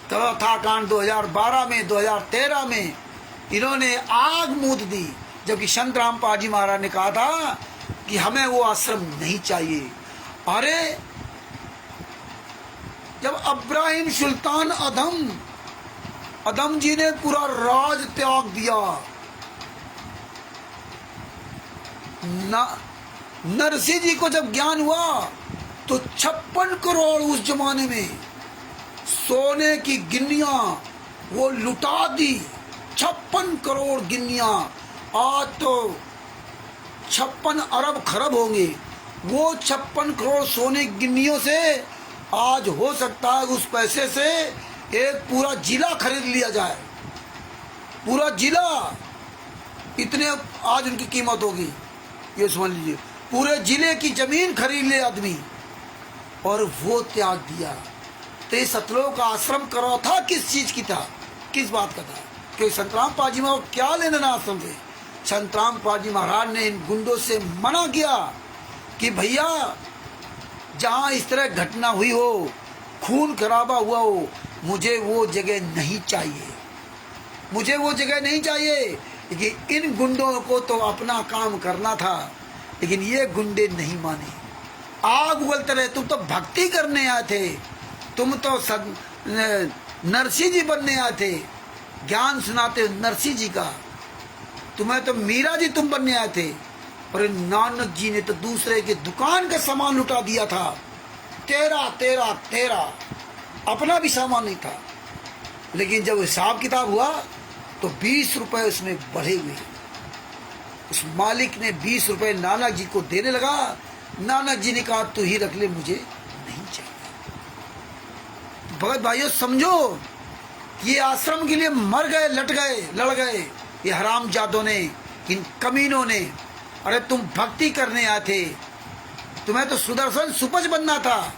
चौथा कांड 2012 में, 2013 में इन्होंने आग मूत दी। जबकि संत रामपाल जी महाराज ने कहा था कि हमें वो आश्रम नहीं चाहिए। अरे जब अब्राहिम सुल्तान अदम जी ने पूरा राज त्याग दिया, नरसिंह जी को जब ज्ञान हुआ तो 56 करोड़ उस जमाने में सोने की गिन्नियां वो लुटा दी। 56 करोड़ गिन्नियां, आज तो 56 अरब खरब होंगे। वो 56 करोड़ सोने की गिन्नियों से आज हो सकता है उस पैसे से एक पूरा जिला खरीद लिया जाए, पूरा जिला। इतने आज उनकी कीमत होगी, ये समझ लीजिए। पूरे जिले की जमीन खरीद ले आदमी, और वो त्याग दिया। तो ये सतलोक का आश्रम करो था किस चीज की था, किस बात का था? क्योंकि संत रामपाल जी महाराज क्या लेना ना आश्रम से। संत रामपाल जी महाराज ने इन गुंडों से मना किया कि भैया जहाँ इस तरह घटना हुई हो, खून खराबा हुआ हो, मुझे वो जगह नहीं चाहिए, मुझे वो जगह नहीं चाहिए। लेकिन इन गुंडों को तो अपना काम करना था, लेकिन ये गुंडे नहीं माने। आग उगलते रहे, तुम तो भक्ति करने आए थे, तुम तो नरसिंह जी बनने आए थे, ज्ञान सुनाते नरसिंह जी का, तुम्हें तो मीरा जी तुम बनने आए थे। और नानक जी ने तो दूसरे के दुकान का सामान लुटा दिया था। तेरा अपना भी सामान नहीं था। लेकिन जब हिसाब किताब हुआ तो 20 रुपए उसमें बढ़े हुए। उस मालिक ने 20 रुपए नानक जी को देने लगा। नानक जी ने कहा तू ही रख ले, मुझे नहीं चाहिए। भगत भाइयों समझो, ये आश्रम के लिए मर गए, लड़ गए ये हरामजादों ने, इन कमीनों ने। अरे तुम भक्ति करने आए थे, तुम्हें तो सुदर्शन सुपच बनना था,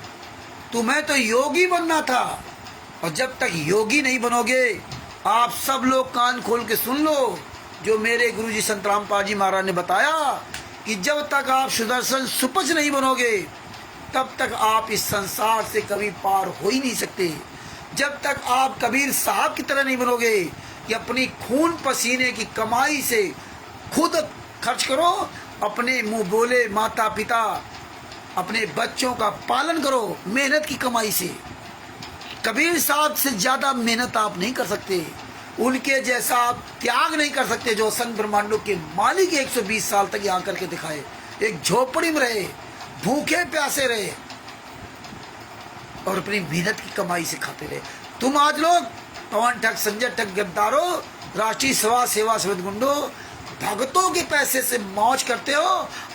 तुम्हें तो योगी बनना था। और जब तक योगी नहीं बनोगे, आप सब लोग कान खोल के सुन लो, जो मेरे गुरुजी संत रामपाल जी महाराज ने बताया कि जब तक आप सुदर्शन सुपच नहीं बनोगे, तब तक आप इस संसार से कभी पार हो ही नहीं सकते। जब तक आप कबीर साहब की तरह नहीं बनोगे कि अपनी खून पसीने की कमाई से खुद खर्च करो, अपने मुंह बोले माता पिता, अपने बच्चों का पालन करो मेहनत की कमाई से। कबीर साहब से ज्यादा मेहनत आप नहीं कर सकते, उनके जैसा आप त्याग नहीं कर सकते जो असंख्य ब्रह्मांडों के मालिक 120 साल तक यहाँ करके दिखाए। एक झोपड़ी में रहे, भूखे प्यासे रहे और अपनी मेहनत की कमाई से खाते रहे। तुम आज लोग पवन ठग, संजय ठग, गद्दारों, राष्ट्रीय सेवा समिति गुंडों, भगतों के पैसे से मौज करते हो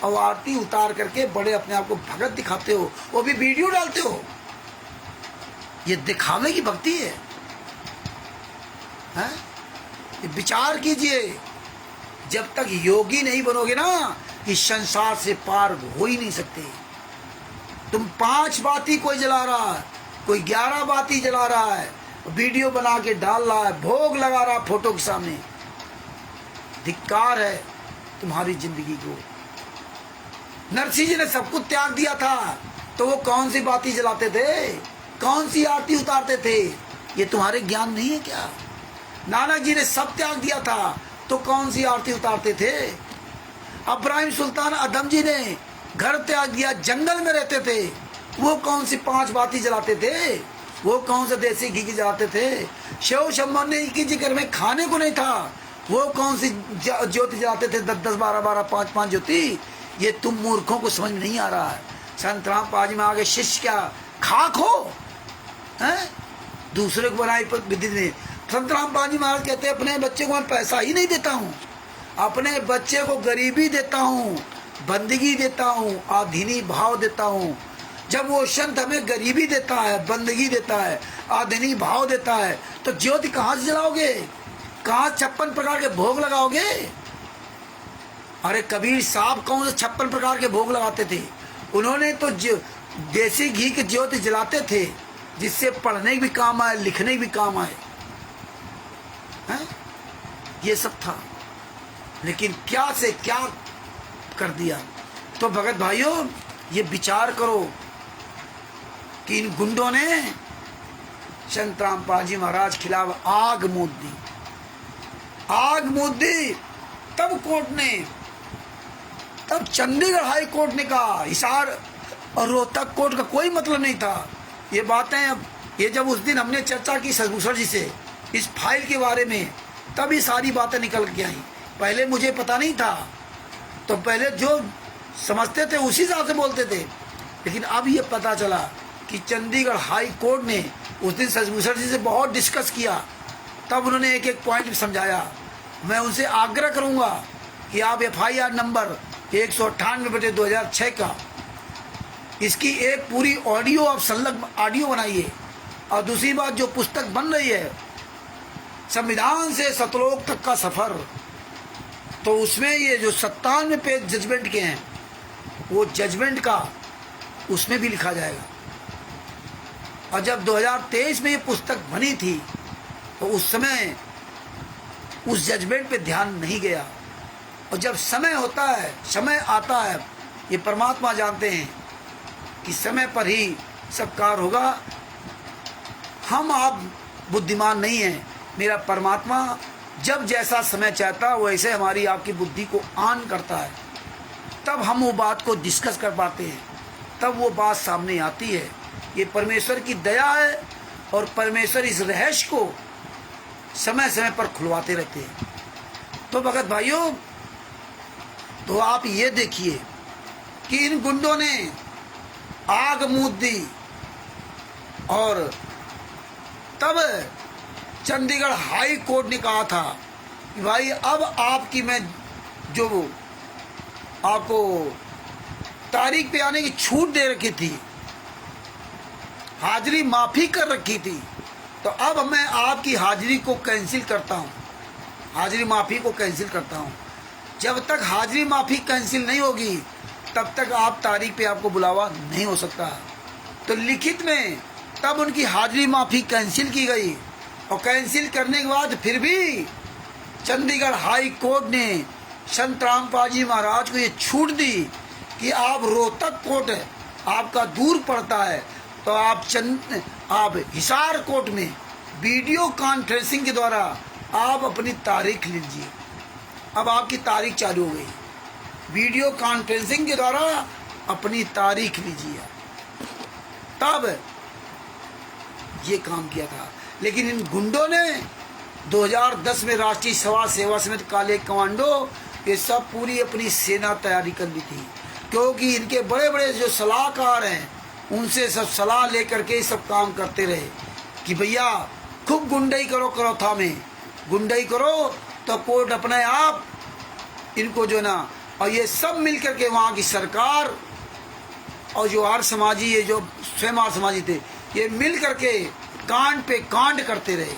और आरती उतार करके बड़े अपने आप को भगत दिखाते हो, वो भी वीडियो डालते हो। ये दिखावे की भक्ति है, हैं? ये विचार कीजिए। जब तक योगी नहीं बनोगे ना, इस संसार से पार हो ही नहीं सकते। तुम 5 बाती कोई जला रहा है, कोई 11 बाती जला रहा है, वीडियो बना के डाल रहा है, भोग लगा रहा है फोटो के सामने। धिक्कार है तुम्हारी जिंदगी को। नरसिंह जी ने सब कुछ त्याग दिया था, तो वो कौन सी बाती जलाते थे, कौन सी आरती उतारते थे? ये तुम्हारे ज्ञान नहीं है क्या? नानक जी ने सब त्याग दिया था, तो कौन सी आरती उतारते थे? अब्राहिम सुल्तान अदम जी ने घर त्याग दिया, जंगल में रहते थे, वो कौन सी 5 बाती जलाते थे? वो कौन से देसी घी की जलाते थे? शिव शंभर ने की जिक्र में खाने को नहीं था, वो कौन सी ज्योति जलाते थे? 10-10, 12-12, 5-5 ज्योति। ये तुम मूर्खों को समझ में नहीं आ रहा है। संत रामपाल जी में आगे शिष्य क्या खाक हो, हैं? दूसरे को बनाई विधि ने। संत रामपाल जी महाराज कहते हैं अपने बच्चे को मैं पैसा ही नहीं देता हूँ, अपने बच्चे को गरीबी देता हूँ, बंदगी देता हूँ, आधीनी भाव देता हूँ। जब वो संत हमें गरीबी देता है, बंदगी देता है, आधीनी भाव देता है, तो ज्योति कहाँ से जलाओगे? कहाँ 56 प्रकार के भोग लगाओगे? अरे कबीर साहब कौन से 56 प्रकार के भोग लगाते थे? उन्होंने तो देसी घी की ज्योति जलाते थे, जिससे पढ़ने भी काम आए, लिखने भी काम आए, हैं? ये सब था। लेकिन क्या से क्या कर दिया। तो भगत भाइयों, ये विचार करो कि इन गुंडों ने संत रामपाल जी महाराज खिलाफ आग मूद दी, आग मूद दी। तब चंडीगढ़ हाई कोर्ट ने कहा हिसार और रोहतक कोर्ट का कोई मतलब नहीं था। ये बातें अब ये जब उस दिन हमने चर्चा की सदभूषण जी से इस फाइल के बारे में, तब ये सारी बातें निकल के आई। पहले मुझे पता नहीं था, तो पहले जो समझते थे उसी हिसाब से बोलते थे, लेकिन अब ये पता चला कि चंडीगढ़ हाई कोर्ट ने उस दिन सदभूषण जी से बहुत डिस्कस किया, तब उन्होंने एक एक पॉइंट समझाया। मैं उनसे आग्रह करूंगा कि आप FIR नंबर 198/2006 का इसकी एक पूरी ऑडियो आप संलग्न ऑडियो बनाइए। और दूसरी बात, जो पुस्तक बन रही है संविधान से सतलोक तक का सफ़र, तो उसमें ये जो 97 पेज जजमेंट के हैं, वो जजमेंट का उसमें भी लिखा जाएगा। और जब 2023 में ये पुस्तक बनी थी, तो उस समय उस जजमेंट पे ध्यान नहीं गया। और जब समय होता है, समय आता है, ये परमात्मा जानते हैं कि समय पर ही सब कार्य होगा। हम आप बुद्धिमान नहीं हैं, मेरा परमात्मा जब जैसा समय चाहता है वैसे हमारी आपकी बुद्धि को ऑन करता है, तब हम वो बात को डिस्कस कर पाते हैं, तब वो बात सामने आती है। ये परमेश्वर की दया है, और परमेश्वर इस रहस्य को समय समय पर खुलवाते रहते हैं। तो भगत भाइयों, तो आप ये देखिए कि इन गुंडों ने आग मूद दी, और तब चंडीगढ़ हाई कोर्ट ने कहा था कि भाई अब आपकी मैं जो आपको तारीख पे आने की छूट दे रखी थी, हाजिरी माफ़ी कर रखी थी, तो अब मैं आपकी हाजिरी को कैंसिल करता हूँ, हाजिरी माफ़ी को कैंसिल करता हूँ। जब तक हाजिरी माफ़ी कैंसिल नहीं होगी, तब तक आप तारीख पे आपको बुलावा नहीं हो सकता। तो लिखित में तब उनकी हाजिरी माफ़ी कैंसिल की गई, और कैंसिल करने के बाद फिर भी चंडीगढ़ हाई कोर्ट ने संत रामपाल जी महाराज को ये छूट दी कि आप रोहतक कोर्ट आपका दूर पड़ता है, तो आप हिसार कोर्ट में वीडियो कॉन्फ्रेंसिंग के द्वारा आप अपनी तारीख लीजिए। अब आपकी तारीख चालू हो गई, वीडियो कॉन्फ्रेंसिंग के द्वारा अपनी तारीख लीजिए। तब ये काम किया था। लेकिन इन गुंडों ने 2010 में राष्ट्रीय सेवा समिति काले कमांडो ये सब पूरी अपनी सेना तैयारी कर ली थी, क्योंकि इनके बड़े बड़े जो सलाहकार हैं उनसे सब सलाह लेकर के सब काम करते रहे कि भैया खूब गुंडई करो करोथा में, गुंडई करो तो कोर्ट अपने आप इनको जो ना, और ये सब मिल करके वहाँ की सरकार और जो आर्य समाजी, ये जो स्वयं आर्य समाजी थे, ये मिल करके कांड पे कांड करते रहे।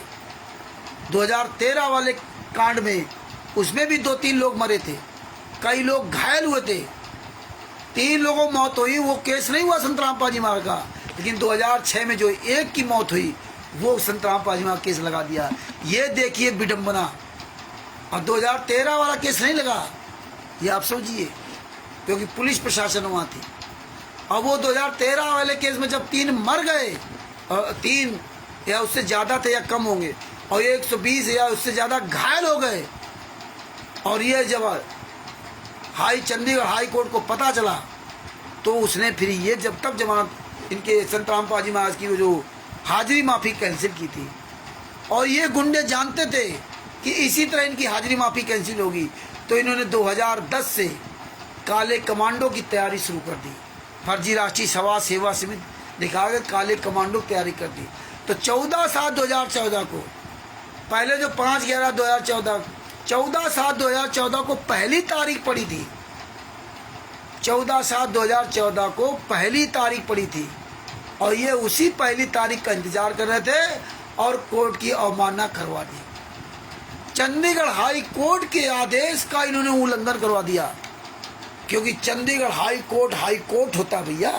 2013 वाले कांड में उसमें भी 2-3 लोग मरे थे, कई लोग घायल हुए थे, 3 लोगों की मौत हुई। वो केस नहीं हुआ संत रामपाल जी महाराज का, लेकिन 2006 में जो एक की मौत हुई वो संत रामपाल जी महाराज केस लगा दिया। ये देखिए विडम्बना। और 2013 वाला केस नहीं लगा, ये आप समझिए, क्योंकि पुलिस प्रशासन वहाँ थी। और वो 2013 वाले केस में जब 3 मर गए, और 3 या उससे ज़्यादा थे या कम होंगे, और 120 या उससे ज़्यादा घायल हो गए, और ये जब चंडीगढ़ हाई कोर्ट को पता चला, तो उसने फिर ये जब तक जमानत इनके संत रामपाल जी महाराज की जो हाजिरी माफ़ी कैंसिल की थी। और ये गुंडे जानते थे कि इसी तरह इनकी हाजिरी माफ़ी कैंसिल होगी, तो इन्होंने 2010 से काले कमांडो की तैयारी शुरू कर दी। फर्जी राष्ट्रीय सेवा समिति दिखा के काले कमांडो की तैयारी कर दी। तो 14/7/2014 को, पहले जो 5/11/2014, 14/7/2014 को पहली तारीख पड़ी थी, 14/7/2014 को पहली तारीख पड़ी थी, और ये उसी पहली तारीख का इंतजार कर रहे थे, और कोर्ट की अवमानना करवा दी। चंडीगढ़ हाई कोर्ट के आदेश का इन्होंने उल्लंघन करवा दिया, क्योंकि चंडीगढ़ हाई कोर्ट होता भैया,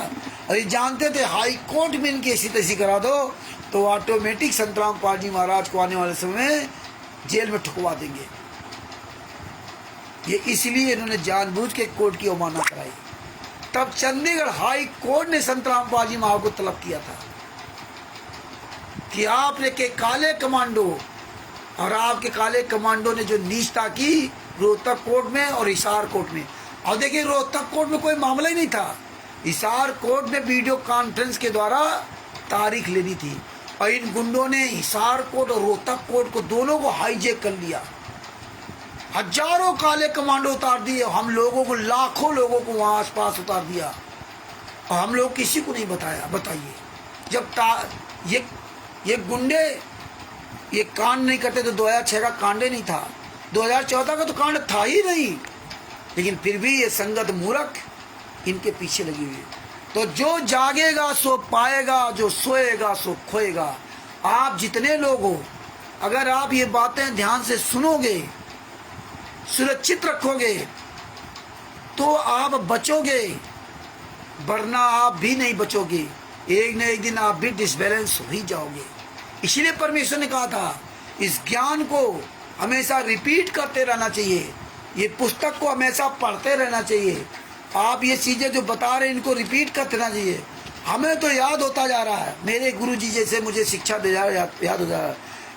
और ये जानते थे हाई कोर्ट में इनकी ऐसी तैसी करा दो तो ऑटोमेटिक संत रामपाल जी महाराज को आने वाले समय में जेल में ठुकवा देंगे। ये इसलिए इन्होंने जानबूझ के कोर्ट की अवमानना कराई। तब चंडीगढ़ हाई कोर्ट ने संत रामपाल जी महाराज को तलब किया था कि आपने के काले कमांडो, और आपके काले कमांडो ने जो नीचता की, रोहतक कोर्ट में और हिसार कोर्ट में। और देखिए रोहतक कोर्ट में कोई मामला ही नहीं था, हिसार कोर्ट में वीडियो कॉन्फ्रेंस के द्वारा तारीख लेनी थी और इन गुंडों ने हिसार कोर्ट और रोहतक कोर्ट को दोनों को हाईजैक कर लिया। हजारों काले कमांडो उतार दिए, हम लोगों को, लाखों लोगों को वहां आसपास उतार दिया और हम लोग किसी को नहीं बताया। बताइए, जब ये गुंडे ये कांड नहीं करते तो 2006 का कांड ही नहीं था, 2014 का तो कांड था ही नहीं, लेकिन फिर भी ये संगत मूर्ख इनके पीछे लगी हुई है। तो जो जागेगा सो पाएगा, जो सोएगा सो खोएगा। आप जितने लोग हो, अगर आप ये बातें ध्यान से सुनोगे, सुरक्षित रखोगे, तो आप बचोगे, वरना आप भी नहीं बचोगे। एक न एक दिन आप भी डिसबैलेंस हो ही जाओगे। इसीलिए परमेश्वर ने कहा था इस ज्ञान को हमेशा रिपीट करते रहना चाहिए, ये पुस्तक को हमेशा पढ़ते रहना चाहिए। आप ये चीज़ें जो बता रहे हैं इनको रिपीट करते रहना चाहिए। हमें तो याद होता जा रहा है, मेरे गुरु जी जैसे मुझे शिक्षा दे जा याद हो जा रहा है,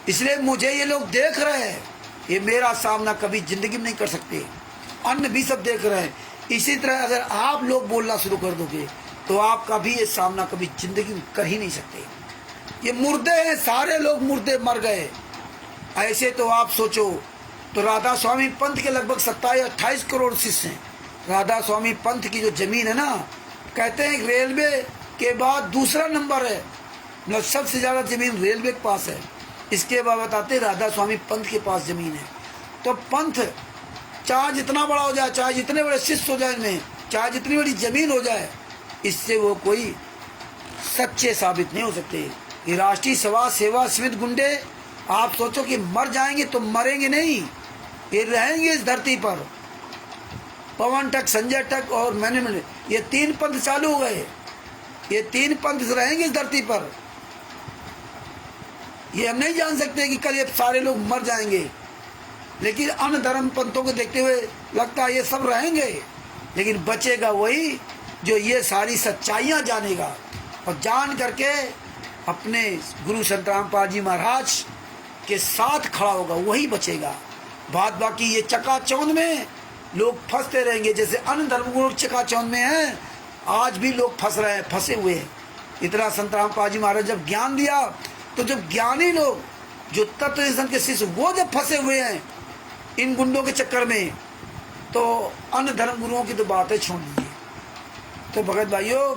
इसलिए मुझे ये लोग देख रहे हैं, ये मेरा सामना कभी जिंदगी में नहीं कर सकते, अन्य भी सब देख रहे हैं। इसी तरह अगर आप लोग बोलना शुरू कर दोगे तो आप कभी ये सामना कभी जिंदगी में कर ही नहीं सकते। ये मुर्दे हैं, सारे लोग मुर्दे मर गए। ऐसे तो आप सोचो तो राधा स्वामी पंथ के लगभग 27-28 करोड़ शिष्य हैं। राधा स्वामी पंथ की जो जमीन है ना, कहते हैं रेलवे के बाद दूसरा नंबर है, मतलब सबसे ज़्यादा जमीन रेलवे के पास है। इसके बाद बताते हैं राधा स्वामी पंथ के पास जमीन है। तो पंथ चाहे जितना बड़ा हो जाए, चाहे जितने बड़े शिष्य हो जाए इनमें, चाहे जितनी बड़ी जमीन हो जाए, इससे वो कोई सच्चे साबित नहीं हो सकते। ये राष्ट्रीय सेवा समिति गुंडे, आप सोचो कि मर जाएंगे तो मरेंगे नहीं, ये रहेंगे इस धरती पर। पवन टक, संजय टक और मैंने ये 3 पंथ चालू हो गए, ये 3 पंथ रहेंगे इस धरती पर। ये हम नहीं जान सकते कि कल ये सारे लोग मर जाएंगे, लेकिन अन्य धर्म पंथों को देखते हुए लगता है ये सब रहेंगे, लेकिन बचेगा वही जो ये सारी सच्चाइयाँ जानेगा और जान करके अपने गुरु संत रामपाल जी महाराज के साथ खड़ा होगा, वही बचेगा। बात बाकी ये चकाचौंध में लोग फंसते रहेंगे, जैसे अन्य धर्मगुरु चकाचौंध में हैं, आज भी लोग फंस रहे हैं, फंसे हुए हैं। इतना संत रामपाल जी महाराज जब ज्ञान दिया, तो जब ज्ञानी लोग जो तत्व दर्शन के शिष्य वो जब फंसे हुए हैं इन गुंडों के चक्कर में, तो अन्य धर्म गुरुओं की तो बातें छोड़ दीजिए। तो भगत भाइयों,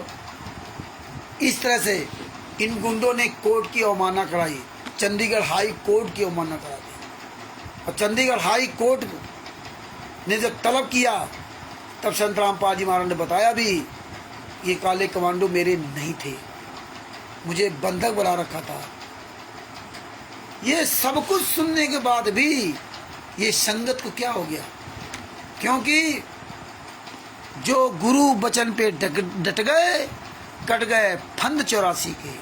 इस तरह से इन गुंडों ने कोर्ट की अवमानना कराई, चंडीगढ़ हाई कोर्ट की अवमानना करा दी। और चंडीगढ़ हाई कोर्ट ने जब तलब किया, तब संत रामपाल जी महाराज ने बताया भी ये काले कमांडो मेरे नहीं थे, मुझे बंधक बना रखा था। ये सब कुछ सुनने के बाद भी ये संगत को क्या हो गया, क्योंकि जो गुरु वचन पे डट गए, कट गए फंद 84 के।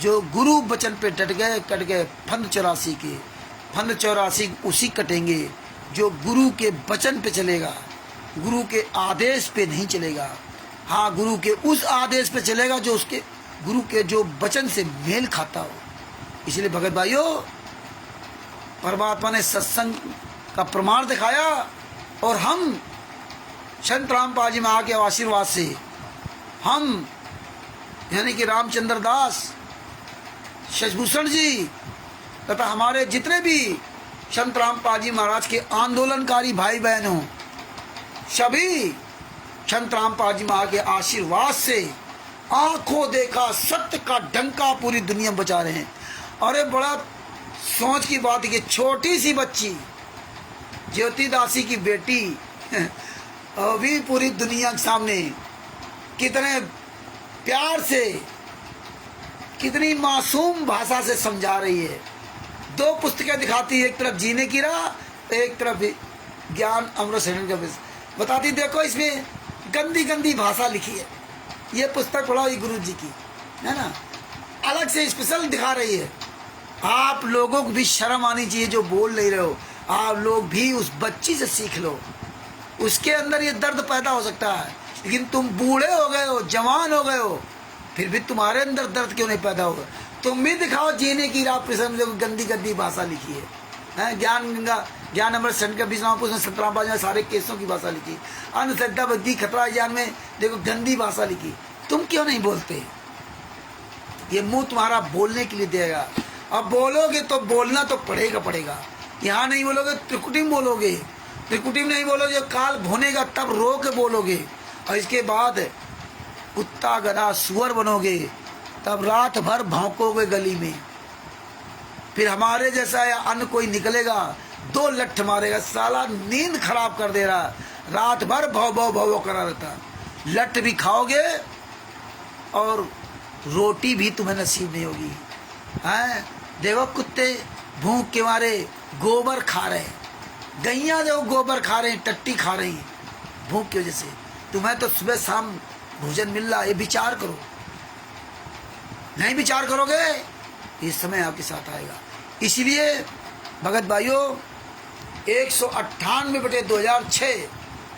जो गुरु वचन पे डट गए, कट गए फंद 84 के। फंद 84 उसी कटेंगे जो गुरु के वचन पे चलेगा, गुरु के आदेश पे नहीं चलेगा। हाँ, गुरु के उस आदेश पे चलेगा जो उसके गुरु के जो वचन से मेल खाता हो। इसलिए भगत भाइयों, परमात्मा ने सत्संग का प्रमाण दिखाया और हम संत रामपाल जी महाराज के आशीर्वाद से हम यानी कि रामचंद्र दास, शशभूषण जी तथा हमारे जितने भी संत रामपाल जी महाराज के आंदोलनकारी भाई बहन हों, सभी संत रामपाल जी महाराज के आशीर्वाद से आंखों देखा सत्य का डंका पूरी दुनिया में बचा रहे हैं। अरे बड़ा सोच की बात है कि छोटी सी बच्ची ज्योति दासी की बेटी अभी पूरी दुनिया के सामने कितने प्यार से, कितनी मासूम भाषा से समझा रही है। 2 पुस्तकें दिखाती है, एक तरफ जीने की राह, एक तरफ ज्ञान अमृत शरण का बताती। देखो इसमें गंदी गंदी भाषा लिखी है, ये पुस्तक पढ़ाओ, ये गुरु जी की है ना, अलग से स्पेशल दिखा रही है। आप लोगों को भी शर्म आनी चाहिए जो बोल नहीं रहे हो। आप लोग भी उस बच्ची से सीख लो, उसके अंदर ये दर्द पैदा हो सकता है, लेकिन तुम बूढ़े हो गए हो, जवान हो गए हो, फिर भी तुम्हारे अंदर दर्द क्यों नहीं पैदा होगा। तुम भी दिखाओ जीने की राह, गंदी गंदी भाषा लिखी है, ज्ञान गंगा ज्ञान अमृत संत कबीर महापुरुष ने 17 पाँच में सारे केसों की भाषा लिखी। अंधश्रद्धा बुद्धि खतरा ज्ञान में देखो गंदी भाषा लिखी। तुम क्यों नहीं बोलते? ये मुंह तुम्हारा बोलने के लिए देगा। अब बोलोगे तो बोलना तो पड़ेगा। यहाँ नहीं बोलोगे त्रिकुटी में बोलोगे, त्रिकुटी में नहीं बोलोगे काल भुनेगा तब रो के बोलोगे, और इसके बाद कुत्ता गधा सुअर बनोगे तब रात भर भौंकोगे गली में। फिर हमारे जैसा अन्य कोई निकलेगा 2 लठ मारेगा, साला नींद खराब कर दे रहा, रात भर भौ भौ भौ करा रहता। लठ भी खाओगे और रोटी भी तुम्हें नसीब नहीं होगी। हैं देखो कुत्ते भूख के मारे गोबर खा रहे, गैया देखो गोबर खा रहे हैं, टट्टी खा रही हैं भूख की वजह से। तुम्हें तो सुबह शाम भोजन मिल रहा है, ये विचार करो। नहीं विचार करोगे इस समय आपके साथ आएगा। इसलिए भगत भाइयों 198/2006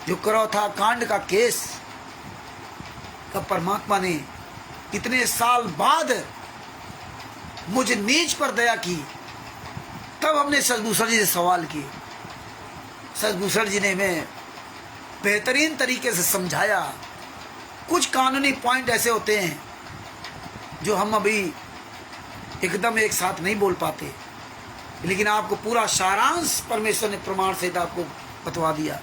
जो करौथा कांड का केस का परमात्मा ने इतने साल बाद मुझ नीच पर दया की, तब हमने सदभूषण जी से सवाल किए। सदभूषण जी ने हमें बेहतरीन तरीके से समझाया। कुछ कानूनी पॉइंट ऐसे होते हैं जो हम अभी एकदम एक साथ नहीं बोल पाते, लेकिन आपको पूरा सारांश परमेश्वर ने प्रमाण सहित आपको बतवा दिया।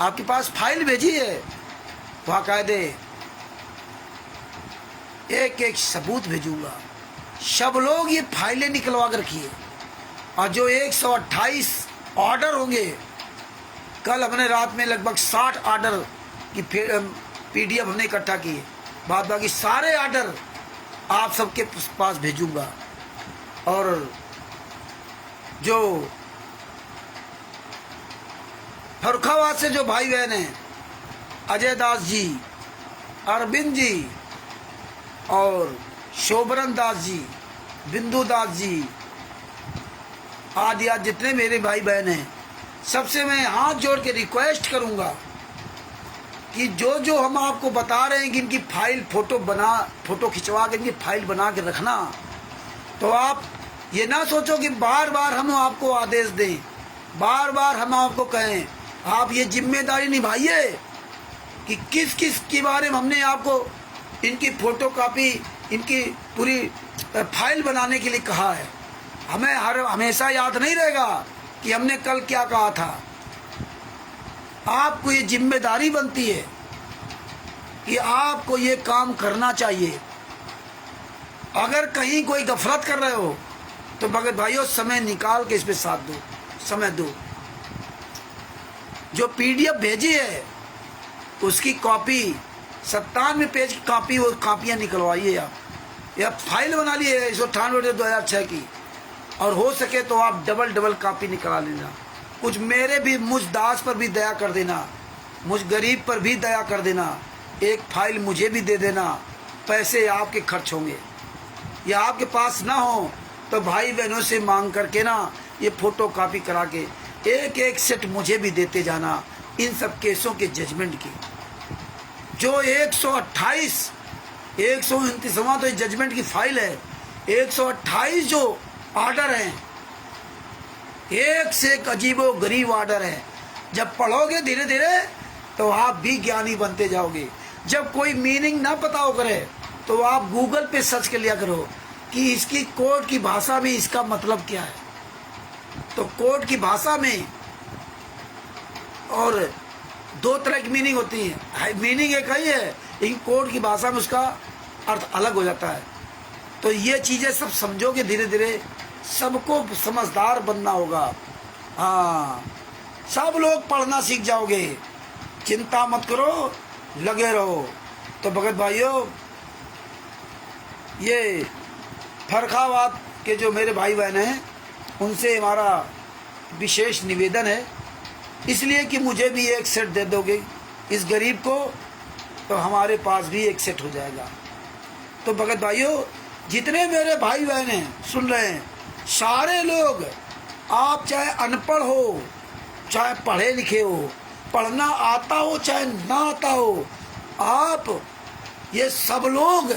आपके पास फाइल भेजी है, बाकायदे एक एक सबूत भेजूंगा। सब लोग ये फाइलें निकलवा कर रखिए, और जो 128 ऑर्डर होंगे, कल हमने रात में लगभग 60 ऑर्डर की PDF हमने इकट्ठा किए। बाद बाकी सारे ऑर्डर आप सबके पास भेजूंगा। और जो फरुखाबाद से जो भाई बहन हैं, अजय दास जी, अरविंद जी और शोभरन दास जी, बिंदु दास जी आदि जितने मेरे भाई बहन हैं, सबसे मैं हाथ जोड़ के रिक्वेस्ट करूंगा कि जो जो हम आपको बता रहे हैं कि इनकी फाइल फोटो खिंचवा के इनकी फाइल बना के रखना। तो आप ये ना सोचो कि बार बार हम आपको आदेश दें, बार बार हम आपको कहें। आप ये जिम्मेदारी निभाइए कि किस किस के बारे में हमने आपको इनकी फोटो कापी, इनकी पूरी फाइल बनाने के लिए कहा है। हमें हमेशा याद नहीं रहेगा कि हमने कल क्या कहा था। आपको ये जिम्मेदारी बनती है कि आपको ये काम करना चाहिए। अगर कहीं कोई गफलत कर रहे हो तो भगत भाइयों समय निकाल के इस पे साथ दो, समय दो। जो PDF भेजी है उसकी कॉपी 97 पेज की कॉपी, वो कापियाँ निकलवाइए आप, या फाइल बना लिए 198/2006 की, और हो सके तो आप डबल कॉपी निकला लेना। कुछ मेरे भी, मुझ दास पर भी दया कर देना, मुझ गरीब पर भी दया कर देना। एक फाइल मुझे भी दे देना, पैसे आपके खर्च होंगे। या आपके पास ना हो तो भाई बहनों से मांग करके ना ये फोटो कॉपी करा के एक एक सेट मुझे भी देते जाना, इन सब केसों के जजमेंट की। जो 129वां तो जजमेंट की फाइल है, 128 जो ऑर्डर हैं, एक से एक अजीबो गरीब ऑर्डर है। जब पढ़ोगे धीरे धीरे तो आप भी ज्ञानी बनते जाओगे। जब कोई मीनिंग ना पता हो करे तो आप गूगल पे सर्च कर लिया करो कि इसकी कोर्ट की भाषा में इसका मतलब क्या है। तो कोर्ट की भाषा में और 2 तरह की मीनिंग होती है। मीनिंग एक ही है, लेकिन कोर्ट की भाषा में उसका अर्थ अलग हो जाता है। तो ये चीज़ें सब समझोगे धीरे धीरे, सबको समझदार बनना होगा। हाँ, सब लोग पढ़ना सीख जाओगे, चिंता मत करो, लगे रहो। तो भगत भाइयों, ये फरुखाबाद के जो मेरे भाई बहन हैं, उनसे हमारा विशेष निवेदन है, इसलिए कि मुझे भी एक सेट दे दोगे इस गरीब को, तो हमारे पास भी एक सेट हो जाएगा। तो भगत भाइयों, जितने मेरे भाई बहन हैं सुन रहे हैं, सारे लोग, आप चाहे अनपढ़ हो चाहे पढ़े लिखे हो, पढ़ना आता हो चाहे ना आता हो, आप ये सब लोग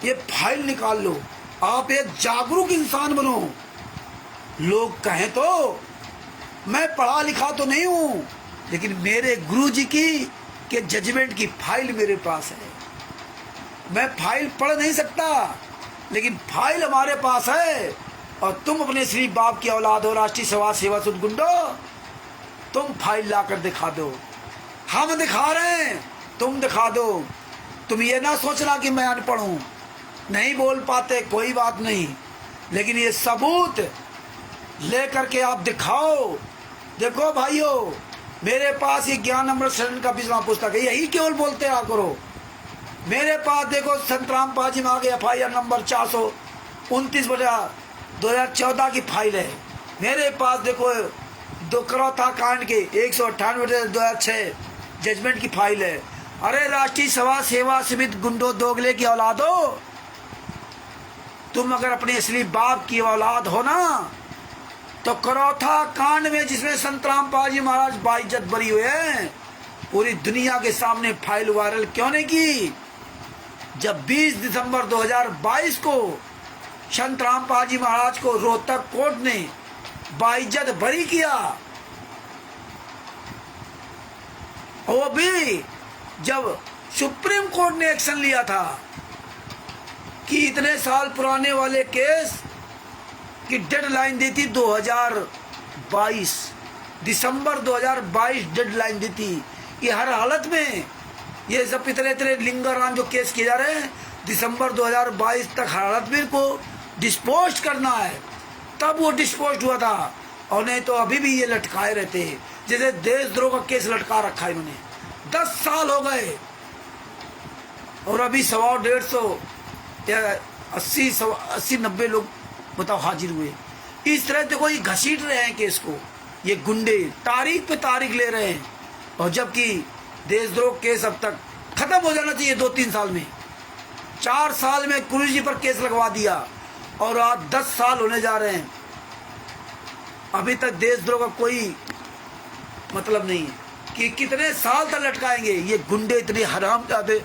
ये फाइल निकाल लो। आप एक जागरूक इंसान बनो। लोग कहें तो मैं पढ़ा लिखा तो नहीं हूँ, लेकिन मेरे गुरुजी की के जजमेंट की फाइल मेरे पास है। मैं फाइल पढ़ नहीं सकता, लेकिन फाइल हमारे पास है। और तुम अपने श्री बाप की औलाद हो, राष्ट्रीय समाज सेवा सुध गुंडो, तुम फाइल लाकर दिखा दो। हम दिखा रहे हैं, तुम दिखा दो। तुम ये ना सोचना कि मैं अनपढ़ हूँ, नहीं बोल पाते, कोई बात नहीं, लेकिन ये सबूत लेकर के आप दिखाओ। देखो भाइयों, मेरे पास ये ज्ञान अमृत शरण का 20वां पुस्तक है, यही केवल बोलते रहा करो। मेरे पास देखो संत रामपाल जी में आ गया FIR नंबर 429/2014 की फाइल है। मेरे पास देखो दो करौथा कांड के 198/2006 जजमेंट की फाइल है। अरे राष्ट्रीय समाज सेवा समिति गुंडो दोगले की औलाद हो, तुम अगर अपने असली बाप की औलाद हो ना, तो करौथा कांड में जिसमें संत रामपाल जी महाराज बाइज्जत बरी हुए हैं, पूरी दुनिया के सामने फाइल वायरल क्यों नहीं की? जब 20 दिसंबर 2022 को संत रामपाल जी महाराज को रोहतक कोर्ट ने बाइज्जत बरी किया, वो भी जब सुप्रीम कोर्ट ने एक्शन लिया था कि इतने साल पुराने वाले केस की डेडलाइन दी थी 2022 दिसंबर 2022 डेडलाइन दी थी कि हर हालत में ये सब इतने लिंगाराम जो केस किए जा रहे हैं दिसंबर 2022 तक हर हालत में इनको डिस्पोज करना है। तब वो डिस्पोज हुआ था, और नहीं तो अभी भी ये लटकाए रहते हैं। जैसे देशद्रोह का केस लटका रखा है इन्होंने, 10 साल हो गए, और अभी 100-150 या 80-90 लोग बताओ हाजिर हुए। इस तरह से कोई घसीट रहे हैं केस को, ये गुंडे तारीख पे तारीख ले रहे हैं। और जबकि देशद्रोह केस अब तक खत्म हो जाना चाहिए 2-3 साल में। 4 साल में गुरु जी पर केस लगवा दिया, और आज 10 साल होने जा रहे हैं, अभी तक देशद्रोह का कोई मतलब नहीं है कि कितने साल तक लटकाएंगे। ये गुंडे इतने हरामजादे,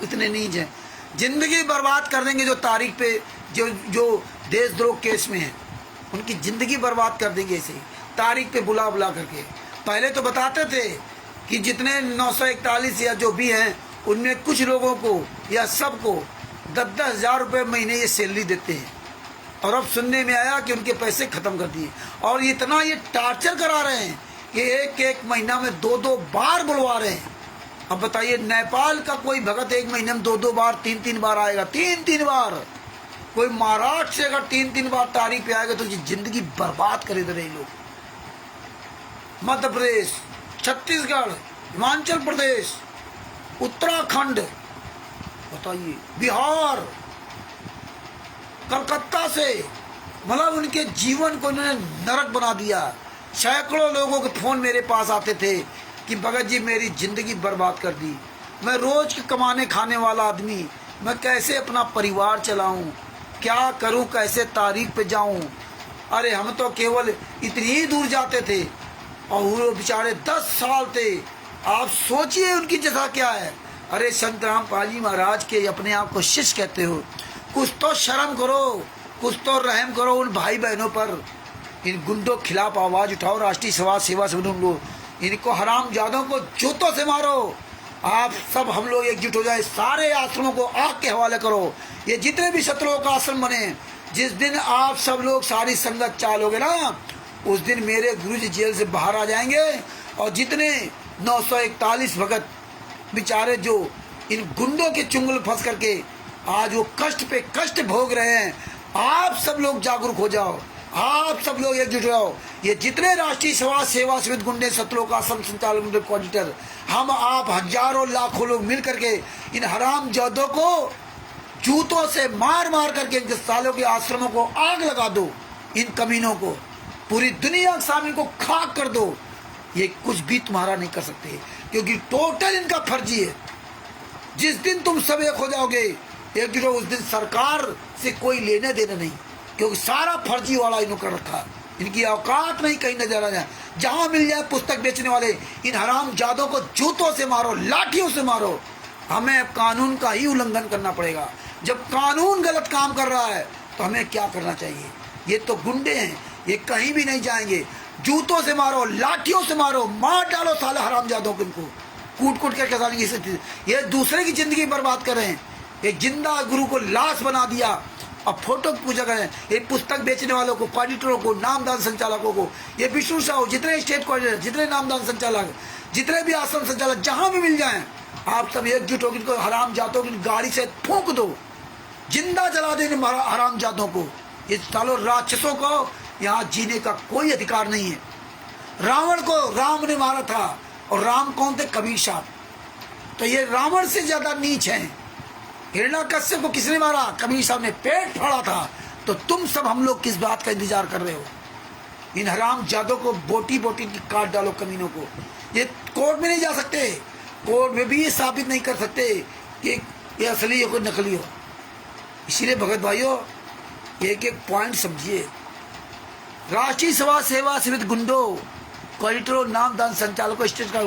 इतने नीच हैं, जिंदगी बर्बाद कर देंगे। जो तारीख पे जो देशद्रोह केस में है, उनकी जिंदगी बर्बाद कर देंगे ऐसे तारीख पे बुला बुला करके। पहले तो बताते थे कि जितने 941 या जो भी हैं, उनमें कुछ लोगों को या सबको 10-10 हज़ार रुपये महीने ये सैलरी देते हैं, और अब सुनने में आया कि उनके पैसे खत्म कर दिए। और इतना ये टार्चर करा रहे हैं कि एक महीना में 2-2 बार बुलवा रहे हैं। अब बताइए, नेपाल का कोई भगत एक महीने में 2-2 बार 3-3 बार आएगा, 3-3 बार। कोई महाराष्ट्र से अगर 3-3 बार तारीख पे आएगा तो ये जिंदगी बर्बाद कर दे रहे लोग। मध्य प्रदेश, छत्तीसगढ़, हिमाचल प्रदेश, उत्तराखंड, बताइए बिहार, कलकत्ता से, मतलब उनके जीवन को इन्होंने नरक बना दिया। सैकड़ों लोगों के फोन मेरे पास आते थे कि भगत जी मेरी जिंदगी बर्बाद कर दी, मैं रोज के कमाने खाने वाला आदमी, मैं कैसे अपना परिवार चलाऊं, क्या करूं, कैसे तारीख पे जाऊं। अरे हम तो केवल इतनी ही दूर जाते थे, और वो बेचारे 10 साल थे। आप सोचिए उनकी जगह क्या है। अरे संत रामपाल जी महाराज के अपने आप को शिष्य कहते हो, कुछ तो शर्म करो, कुछ तो रहम करो उन भाई बहनों पर। इन गुंडों के खिलाफ आवाज उठाओ। राष्ट्रीय समाज सेवा समिति, इनको हरामजादों को जूतों से मारो। आप सब हम लोग एकजुट हो जाए, सारे आश्रमों को आग के हवाले करो। ये जितने भी शत्रुओं का आश्रम बने, जिस दिन आप सब लोग सारी संगत चालोगे ना, उस दिन मेरे गुरुजी जेल से बाहर आ जाएंगे। और जितने 941 भगत बेचारे जो इन गुंडों के चुंगल फंस करके आज वो कष्ट पे कष्ट भोग रहे हैं, आप सब लोग जागरूक हो जाओ, आप सब लोग एकजुट हो जाओ। ये जितने राष्ट्रीय समाज सेवा समिति गुंडे, शत्रुओं का संचालक, कोऑर्डिनेटर, हम आप हजारों लाखों लोग मिल करके इन हराम जादों को जूतों से मार मार करके इनके सालों के आश्रमों को आग लगा दो। इन कमीनों को पूरी दुनिया के सामने को खाक कर दो। ये कुछ भी तुम्हारा नहीं कर सकते, क्योंकि टोटल इनका फर्जी है। जिस दिन तुम सब एक हो जाओगे, एकजुट हो, उस दिन सरकार से कोई लेने देने नहीं, क्योंकि सारा फर्जी वाला इन्होंने कर रखा। इनकी औकात नहीं कहीं नजर आ जाए। जहां मिल जाए पुस्तक बेचने वाले, इन हराम जादों को जूतों से मारो, लाठियों से मारो। हमें कानून का ही उल्लंघन करना पड़ेगा। जब कानून गलत काम कर रहा है तो हमें क्या करना चाहिए? ये तो गुंडे हैं, ये कहीं भी नहीं जाएंगे। जूतों से मारो, लाठियों से मारो, मार डालो साले हरामजादों को, इनको कूट कूट करके साले ये दूसरे की जिंदगी बर्बाद कर रहे हैं। एक जिंदा गुरु को लाश बना दिया और फोटो की पूजा करें। ये पुस्तक बेचने वालों को, ऑडिटरों को, नामदान संचालकों को, ये विष्णु साहू, जितने स्टेट कोऑर्डिनेटर, जितने नामदान संचालक, जितने भी आश्रम संचालक जहां भी मिल जाएं, आप सब एकजुट होकर इनको हराम जातों की गाड़ी से फूंक दो, जिंदा जला दो इन हराम जातों को। ये सालों राक्षसों को यहाँ जीने का कोई अधिकार नहीं है। रावण को राम ने मारा था, और राम कौन थे? कबीर साहब। तो ये रावण से ज्यादा नीच हैं। हिरण्याकश्यप को किसने मारा? कबीर साहब ने पेट फाड़ा था। तो तुम सब हम लोग किस बात का इंतजार कर रहे हो? इन हराम जादों को बोटी बोटी काट डालो, कमीनों को। ये कोर्ट में नहीं जा सकते, कोर्ट में भी ये साबित नहीं कर सकते कि ये असली हो कि नकली हो। इसीलिए भगत भाइयों, एक एक पॉइंट समझिए। राष्ट्रीय सभा सेवा समिति गुंडो, कॉरिडोर, नामदान संचालकों, स्टेट का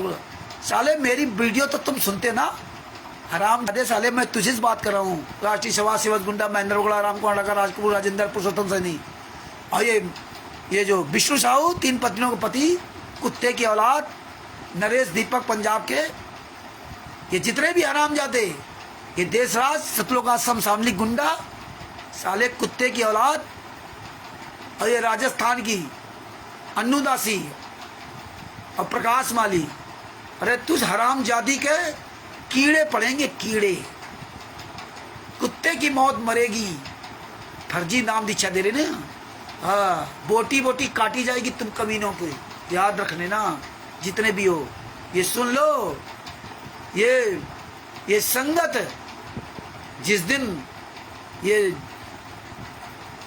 साले मेरी वीडियो तो तुम सुनते ना? हराम दादे साले, मैं तुझे से बात कर रहा हूँ। राष्ट्रीय सभा सेवक गुंडा महेंद्र गुड़ा, राम कुमार, राजकपूर, राजेंद्र, पुरुषोत्तम सैनी, और ये जो विष्णु साहू, 3 पत्नियों के पति, कुत्ते की औलाद, नरेश दीपक पंजाब के, ये जितने भी हराम जाते, ये देशराज, सतलोक आश्रम सामलिक गुंडा, साले कुत्ते की औलाद, और ये राजस्थान की अन्नू दासी और प्रकाश माली। अरे तुझ हराम जादी के कीड़े पड़ेंगे, कीड़े, कुत्ते की मौत मरेगी। फर्जी नाम दीक्षा दे रहे ना, हाँ, बोटी बोटी काटी जाएगी तुम कमीनों पे, याद रखने ना, जितने भी हो। ये सुन लो, ये संगत जिस दिन ये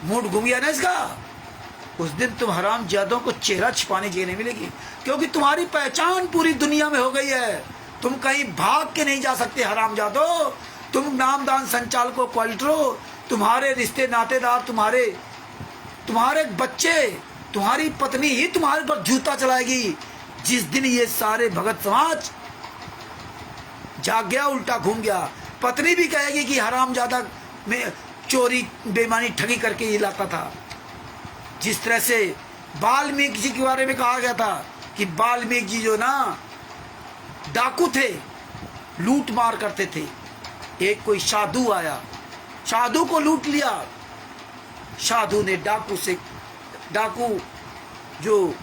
मूड घूम गया ना इसका, उस दिन तुम हराम जादों को चेहरा छिपाने की नहीं मिलेगी, क्योंकि तुम्हारी पहचान पूरी दुनिया में हो गई है। तुम कहीं भाग के नहीं जा सकते हराम जादो। तुम नामदान संचालकों, क्वालिटरों, तुम्हारे रिश्ते नातेदार, तुम्हारे बच्चे, तुम्हारी पत्नी ही तुम्हारे पर जूता चलाएगी। जिस दिन ये सारे भगत समाज जाग गया, उल्टा घूम गया, पत्नी भी कहेगी कि हराम जादा में चोरी, बेईमानी, ठगी करके ये लाता था। जिस तरह से वाल्मीकि जी के बारे में कहा गया था कि वाल्मीकि जी जो ना डाकू थे, लूट मार करते थे। एक कोई साधु आया, साधु को लूट लिया। साधु ने डाकू जो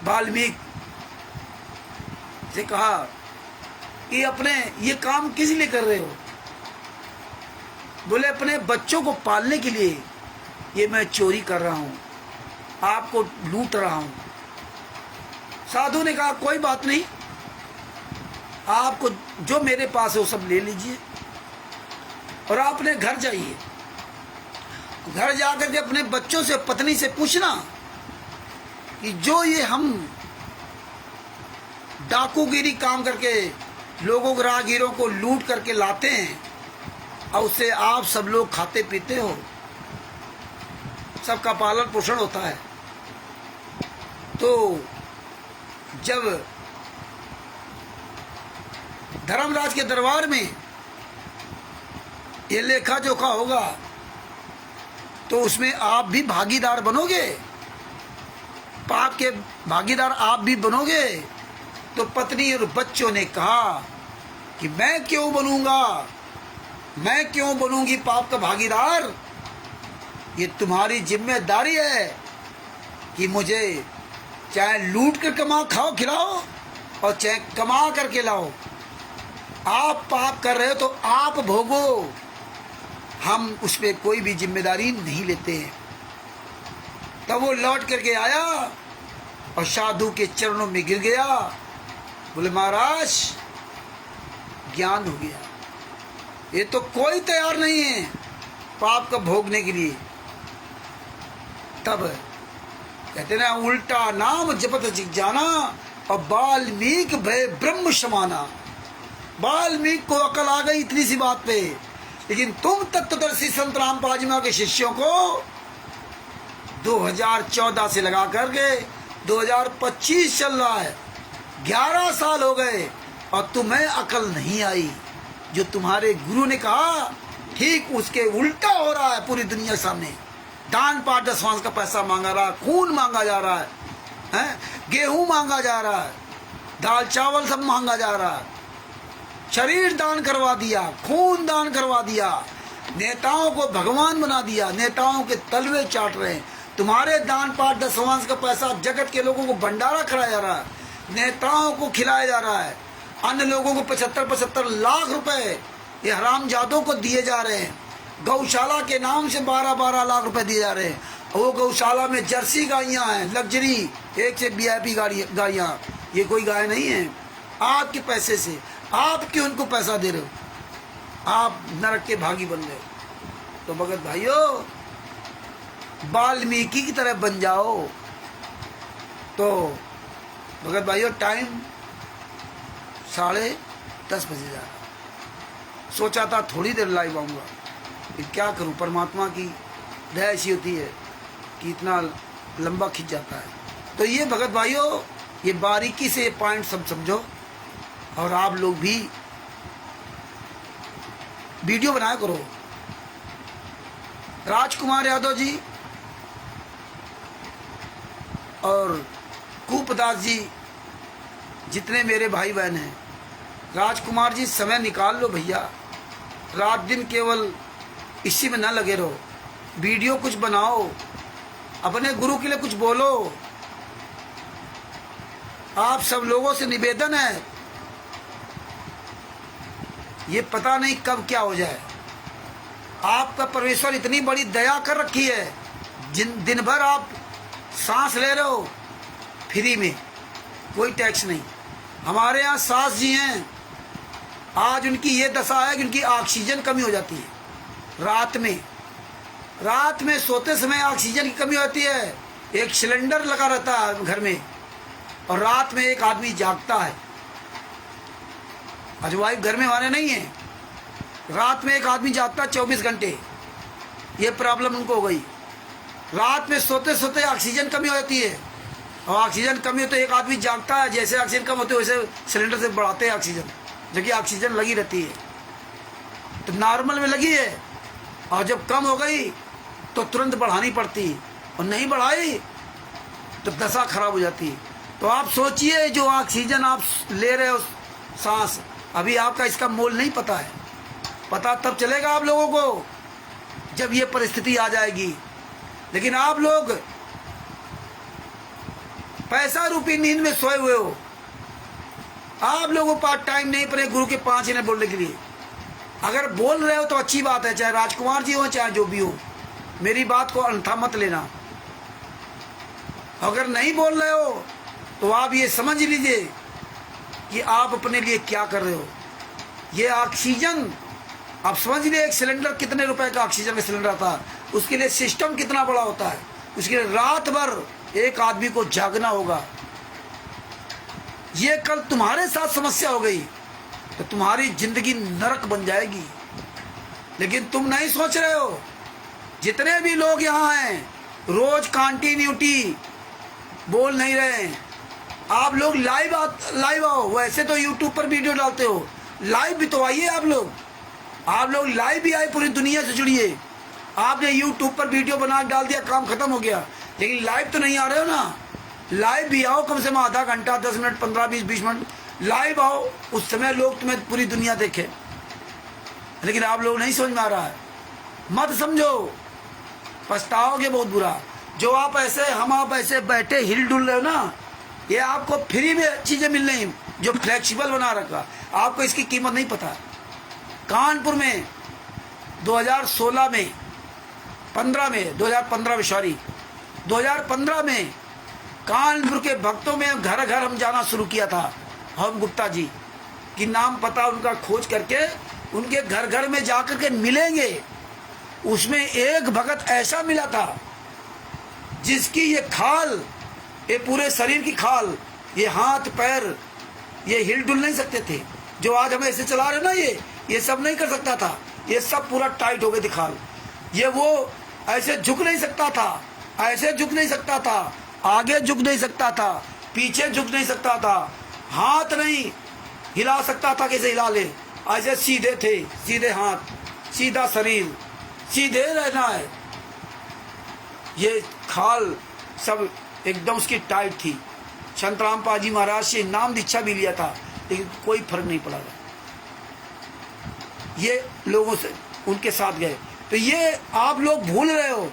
वाल्मीकि से कहा कि अपने ये काम किस लिए कर रहे हो? बोले अपने बच्चों को पालने के लिए ये मैं चोरी कर रहा हूं, आपको लूट रहा हूं। साधु ने कहा कोई बात नहीं, आपको जो मेरे पास है वो सब ले लीजिए और आप अपने घर जाइए। घर जाकर के अपने बच्चों से, पत्नी से पूछना कि जो ये हम डाकूगिरी काम करके लोगों को, राहगीरों को लूट करके लाते हैं और उससे आप सब लोग खाते पीते हो, सबका पालन पोषण होता है। तो जब धर्मराज के दरबार में ये लेखा जोखा होगा तो उसमें आप भी भागीदार बनोगे, पाप के भागीदार आप भी बनोगे। तो पत्नी और बच्चों ने कहा कि मैं क्यों बनूंगा, मैं क्यों बनूंगी पाप का भागीदार? ये तुम्हारी जिम्मेदारी है कि मुझे चाहे लूट कर कमा खाओ खिलाओ और चाहे कमा करके लाओ। आप पाप कर रहे हो तो आप भोगो, हम उस पर कोई भी जिम्मेदारी नहीं लेते हैं। तब वो लौट करके आया और साधु के चरणों में गिर गया। बोले महाराज ज्ञान हो गया, ये तो कोई तैयार नहीं है पाप का भोगने के लिए। तब कहते ना उल्टा नाम जपत जाना और वाल्मीकि भय ब्रह्म समाना। वाल्मीकि को अकल आ गई इतनी सी बात पे, लेकिन तुम तत्वदर्शी संत रामपाल जी के शिष्यों को 2014 से लगा करके 2025 चल रहा है, 11 साल हो गए और तुम्हें अकल नहीं आई। जो तुम्हारे गुरु ने कहा ठीक उसके उल्टा हो रहा है पूरी दुनिया के सामने। दान पाठ दसवांश का पैसा मांगा रहा है, खून मांगा जा रहा है। हैं? गेहूं महंगा जा रहा है, दाल चावल सब महंगा जा रहा है, शरीर दान करवा दिया, खून दान करवा दिया, नेताओं को भगवान बना दिया, नेताओं के तलवे चाट रहे हैं। तुम्हारे दान पाठ दशवांश का पैसा जगत के लोगों को भंडारा कराया जा रहा है, नेताओं को खिलाया जा रहा है, अन्य लोगों को 75-75 लाख रुपए ये हरामजादों को दिए जा रहे हैं। गौशाला के नाम से 12-12 लाख रुपए दिए जा रहे हैं। वो गौशाला में जर्सी गायियाँ हैं, लग्जरी, एक से VIP गायियाँ, ये कोई गाय नहीं है। आपके पैसे से आप क्यों उनको पैसा दे रहे हो? आप नरक के भागी बन रहे हो। तो भगत भाइयों, वाल्मीकि की तरह बन जाओ। तो भगत भाइयों, टाइम 10:30 बजे जा रहा। सोचा था थोड़ी देर लाइव आऊँगा, फिर क्या करूँ, परमात्मा की दया ऐसी होती है कि इतना लंबा खिंच जाता है। तो ये भगत भाइयों, ये बारीकी से पॉइंट सब समझो, और आप लोग भी वीडियो बनाया करो। राजकुमार यादव जी और कूपदास जी, जितने मेरे भाई बहन हैं, राजकुमार जी समय निकाल लो भैया, रात दिन केवल इसी में ना लगे रहो, वीडियो कुछ बनाओ, अपने गुरु के लिए कुछ बोलो। आप सब लोगों से निवेदन है, ये पता नहीं कब क्या हो जाए। आपका परमेश्वर इतनी बड़ी दया कर रखी है, दिन भर आप सांस ले रहे हो फ्री में, कोई टैक्स नहीं। हमारे यहाँ सास जी हैं, आज उनकी ये दशा है कि उनकी ऑक्सीजन कमी हो जाती है। रात में सोते समय ऑक्सीजन की कमी होती है। एक सिलेंडर लगा रहता है घर में, और रात में एक आदमी जागता है। आज वाइफ घर में हमारे नहीं है, रात में एक आदमी जागता है 24 घंटे। ये प्रॉब्लम उनको हो गई। रात में सोते सोते ऑक्सीजन कमी हो जाती है, और ऑक्सीजन कमी होते एक आदमी जागता है, जैसे ऑक्सीजन कम होते वैसे सिलेंडर से बढ़ाते हैं ऑक्सीजन, जबकि ऑक्सीजन लगी रहती है। तो नॉर्मल में लगी है, और जब कम हो गई तो तुरंत बढ़ानी पड़ती, और नहीं बढ़ाई तो दशा खराब हो जाती। तो आप सोचिए, जो ऑक्सीजन आप ले रहे हो सांस, अभी आपका इसका मोल नहीं पता है। पता तब चलेगा आप लोगों को जब ये परिस्थिति आ जाएगी। लेकिन आप लोग पैसा रूपी नींद में सोए हुए हो। आप लोगों के पास टाइम नहीं पड़े गुरु के 5 मिनट बोलने के लिए। अगर बोल रहे हो तो अच्छी बात है, चाहे राजकुमार जी हो चाहे जो भी हो, मेरी बात को अनथा मत लेना। अगर नहीं बोल रहे हो तो आप ये समझ लीजिए कि आप अपने लिए क्या कर रहे हो। ये ऑक्सीजन आप समझ लीजिए, एक सिलेंडर कितने रुपए का ऑक्सीजन का सिलेंडर आता है, उसके लिए सिस्टम कितना बड़ा होता है। उसके लिए रात भर एक आदमी को जागना होगा। ये कल तुम्हारे साथ समस्या हो गई तो तुम्हारी जिंदगी नरक बन जाएगी। लेकिन तुम नहीं सोच रहे हो। जितने भी लोग यहाँ हैं, रोज कंटिन्यूटी बोल नहीं रहे हैं। आप लोग लाइव आओ। वैसे तो यूट्यूब पर वीडियो डालते हो, लाइव भी तो आइए। आप लोग लाइव भी आए, पूरी दुनिया से जुड़िए। आपने यूट्यूब पर वीडियो बना डाल दिया, काम खत्म हो गया। लेकिन लाइव तो नहीं आ रहे हो ना। लाइव भी आओ, कम से कम आधा घंटा, 10 मिनट, 15, 20 मिनट लाइव आओ। उस समय लोग तुम्हें पूरी दुनिया देखे। लेकिन आप लोग नहीं समझ में आ रहा है। मत समझो, पछताओगे बहुत बुरा। जो आप ऐसे बैठे हिल डुल रहे हो ना, ये आपको फ्री में चीजें मिल रही, जो फ्लेक्सिबल बना रखा। आपको इसकी कीमत नहीं पता। कानपुर में 2015 में कानपुर के भक्तों में घर घर हम जाना शुरू किया था। हम गुप्ता जी की नाम पता उनका खोज करके उनके घर घर में जाकर के मिलेंगे। उसमें एक भगत ऐसा मिला था जिसकी ये खाल, ये पूरे शरीर की खाल, ये हाथ पैर, ये हिल डुल नहीं सकते थे। जो आज हम ऐसे चला रहे ना, ये सब नहीं कर सकता था। ये सब पूरा टाइट हो गए थी खाल। ये वो ऐसे झुक नहीं सकता था, ऐसे झुक नहीं सकता था, आगे झुक नहीं सकता था, पीछे झुक नहीं सकता था, हाथ नहीं हिला सकता था। कैसे हिला ले, ऐसे सीधे थे, सीधे हाथ, सीधा शरीर, सीधे रहना है। ये खाल सब एकदम उसकी टाइट थी। संतराम पाजी महाराज से नाम दीक्षा भी लिया था, लेकिन कोई फर्क नहीं पड़ा। ये लोगों से उनके साथ गए। तो ये आप लोग भूल रहे हो।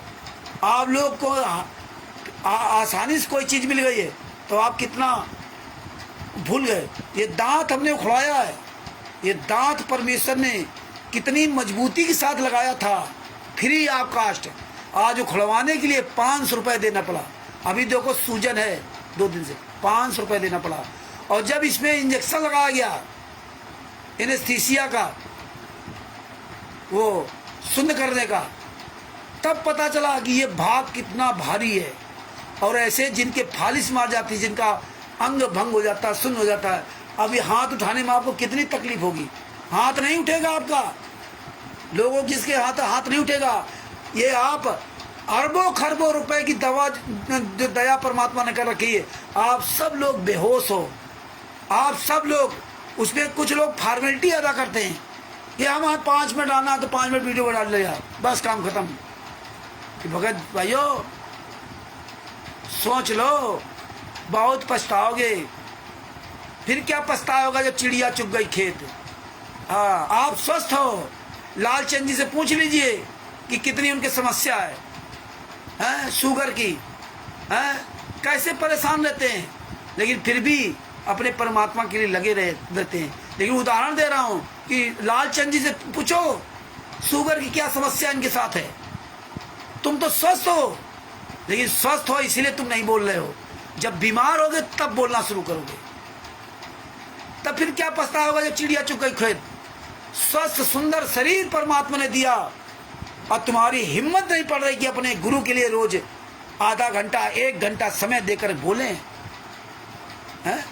आप लोग को आसानी से कोई चीज़ मिल गई है तो आप कितना भूल गए। ये दांत हमने उखड़ाया है, ये दांत परमेश्वर ने कितनी मजबूती के साथ लगाया था, फ्री ऑफ कास्ट। आज उखड़वाने के लिए 500 रुपये देना पड़ा। अभी देखो सूजन है 2 दिन से, 500 रुपये देना पड़ा। और जब इसमें इंजेक्शन लगाया गया एनेस्थीसिया का, वो सुन्न करने का, तब पता चला कि ये भाग कितना भारी है। और ऐसे जिनके फालिश मार जाती, जिनका अंग भंग हो जाता है, सुन्न हो जाता है, अभी हाथ उठाने में आपको कितनी तकलीफ होगी। हाथ नहीं उठेगा आपका, लोगों जिसके हाथ नहीं उठेगा। ये आप अरबों खरबों रुपए की दवा जो दया परमात्मा ने कर रखी है, आप सब लोग बेहोश हो। आप सब लोग उसमें, कुछ लोग फॉर्मेलिटी अदा करते हैं कि हम आज 5 मिनट आना तो 5 मिनट वीडियो बना ले यार, बस काम खत्म। कि भगत भाइयों सोच लो, बहुत पछताओगे। फिर क्या पछताओगे जब चिड़िया चुग गई खेत। हाँ, आप स्वस्थ हो। लालचंद जी से पूछ लीजिए कि कितनी उनकी समस्या है शुगर की, कैसे परेशान रहते हैं, लेकिन फिर भी अपने परमात्मा के लिए लगे रहते हैं। लेकिन उदाहरण दे रहा हूं कि लालचंद जी से पूछो शुगर की क्या समस्या इनके साथ है। तुम तो स्वस्थ हो, लेकिन स्वस्थ हो इसीलिए तुम नहीं बोल रहे हो। जब बीमार होगे तब बोलना शुरू करोगे, तब फिर क्या पछतावा होगा जब चिड़िया चुग गई खेत। स्वस्थ सुंदर शरीर परमात्मा ने दिया और तुम्हारी हिम्मत नहीं पड़ रही कि अपने गुरु के लिए रोज आधा घंटा 1 घंटा समय देकर बोलें। हैं?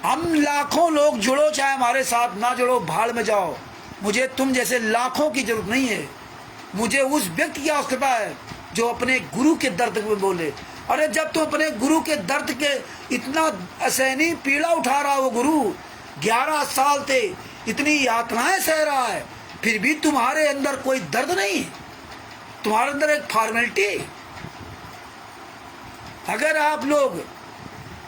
हम लाखों लोग जुड़ो, चाहे हमारे साथ ना जुड़ो, भाड़ में जाओ। मुझे तुम जैसे लाखों की जरूरत नहीं है। मुझे उस व्यक्ति की आवश्यकता है जो अपने गुरु के दर्द में बोले। अरे जब तुम अपने गुरु के दर्द के इतना असहनीय पीड़ा उठा रहा हो, गुरु 11 साल से इतनी यातनाएं सह रहा है, फिर भी तुम्हारे अंदर कोई दर्द नहीं, तुम्हारे अंदर एक फॉर्मेलिटी। अगर आप लोग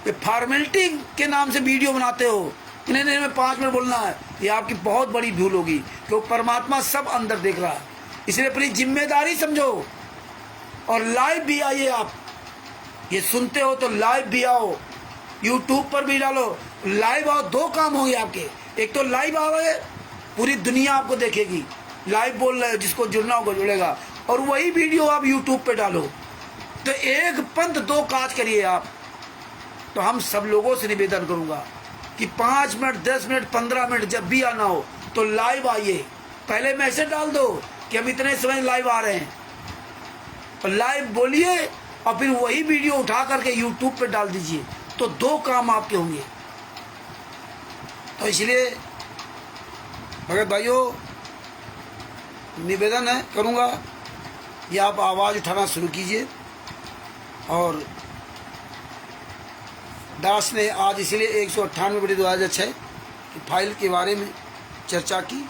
ये फॉर्मेलिटी के नाम से वीडियो बनाते हो, नहीं नहीं मैं 5 मिनट बोलना है, ये आपकी बहुत बड़ी भूल होगी, क्योंकि परमात्मा सब अंदर देख रहा है। इसलिए अपनी जिम्मेदारी समझो और लाइव भी आइए। आप ये सुनते हो तो लाइव भी आओ, यूट्यूब पर भी डालो। लाइव आओ, 2 काम होंगे आपके। एक तो लाइव आओगे, पूरी दुनिया आपको देखेगी, लाइव बोल रहे हो, जिसको जुड़ना होगा जुड़ेगा। और वही वीडियो आप यूट्यूब पे डालो, तो एक पंथ 2 काज करिए आप। तो हम सब लोगों से निवेदन करूंगा कि 5 मिनट 10 मिनट 15 मिनट जब भी आना हो तो लाइव आइए। पहले मैसेज डाल दो कि हम इतने समय लाइव आ रहे हैं, और लाइव बोलिए, और फिर वही वीडियो उठा करके यूट्यूब पे डाल दीजिए। तो 2 काम आपके होंगे। तो इसलिए भगत भाइयों निवेदन है करूंगा कि आप आवाज़ उठाना शुरू कीजिए। और दास ने आज इसलिए 198/2006 की फाइल के बारे में चर्चा की।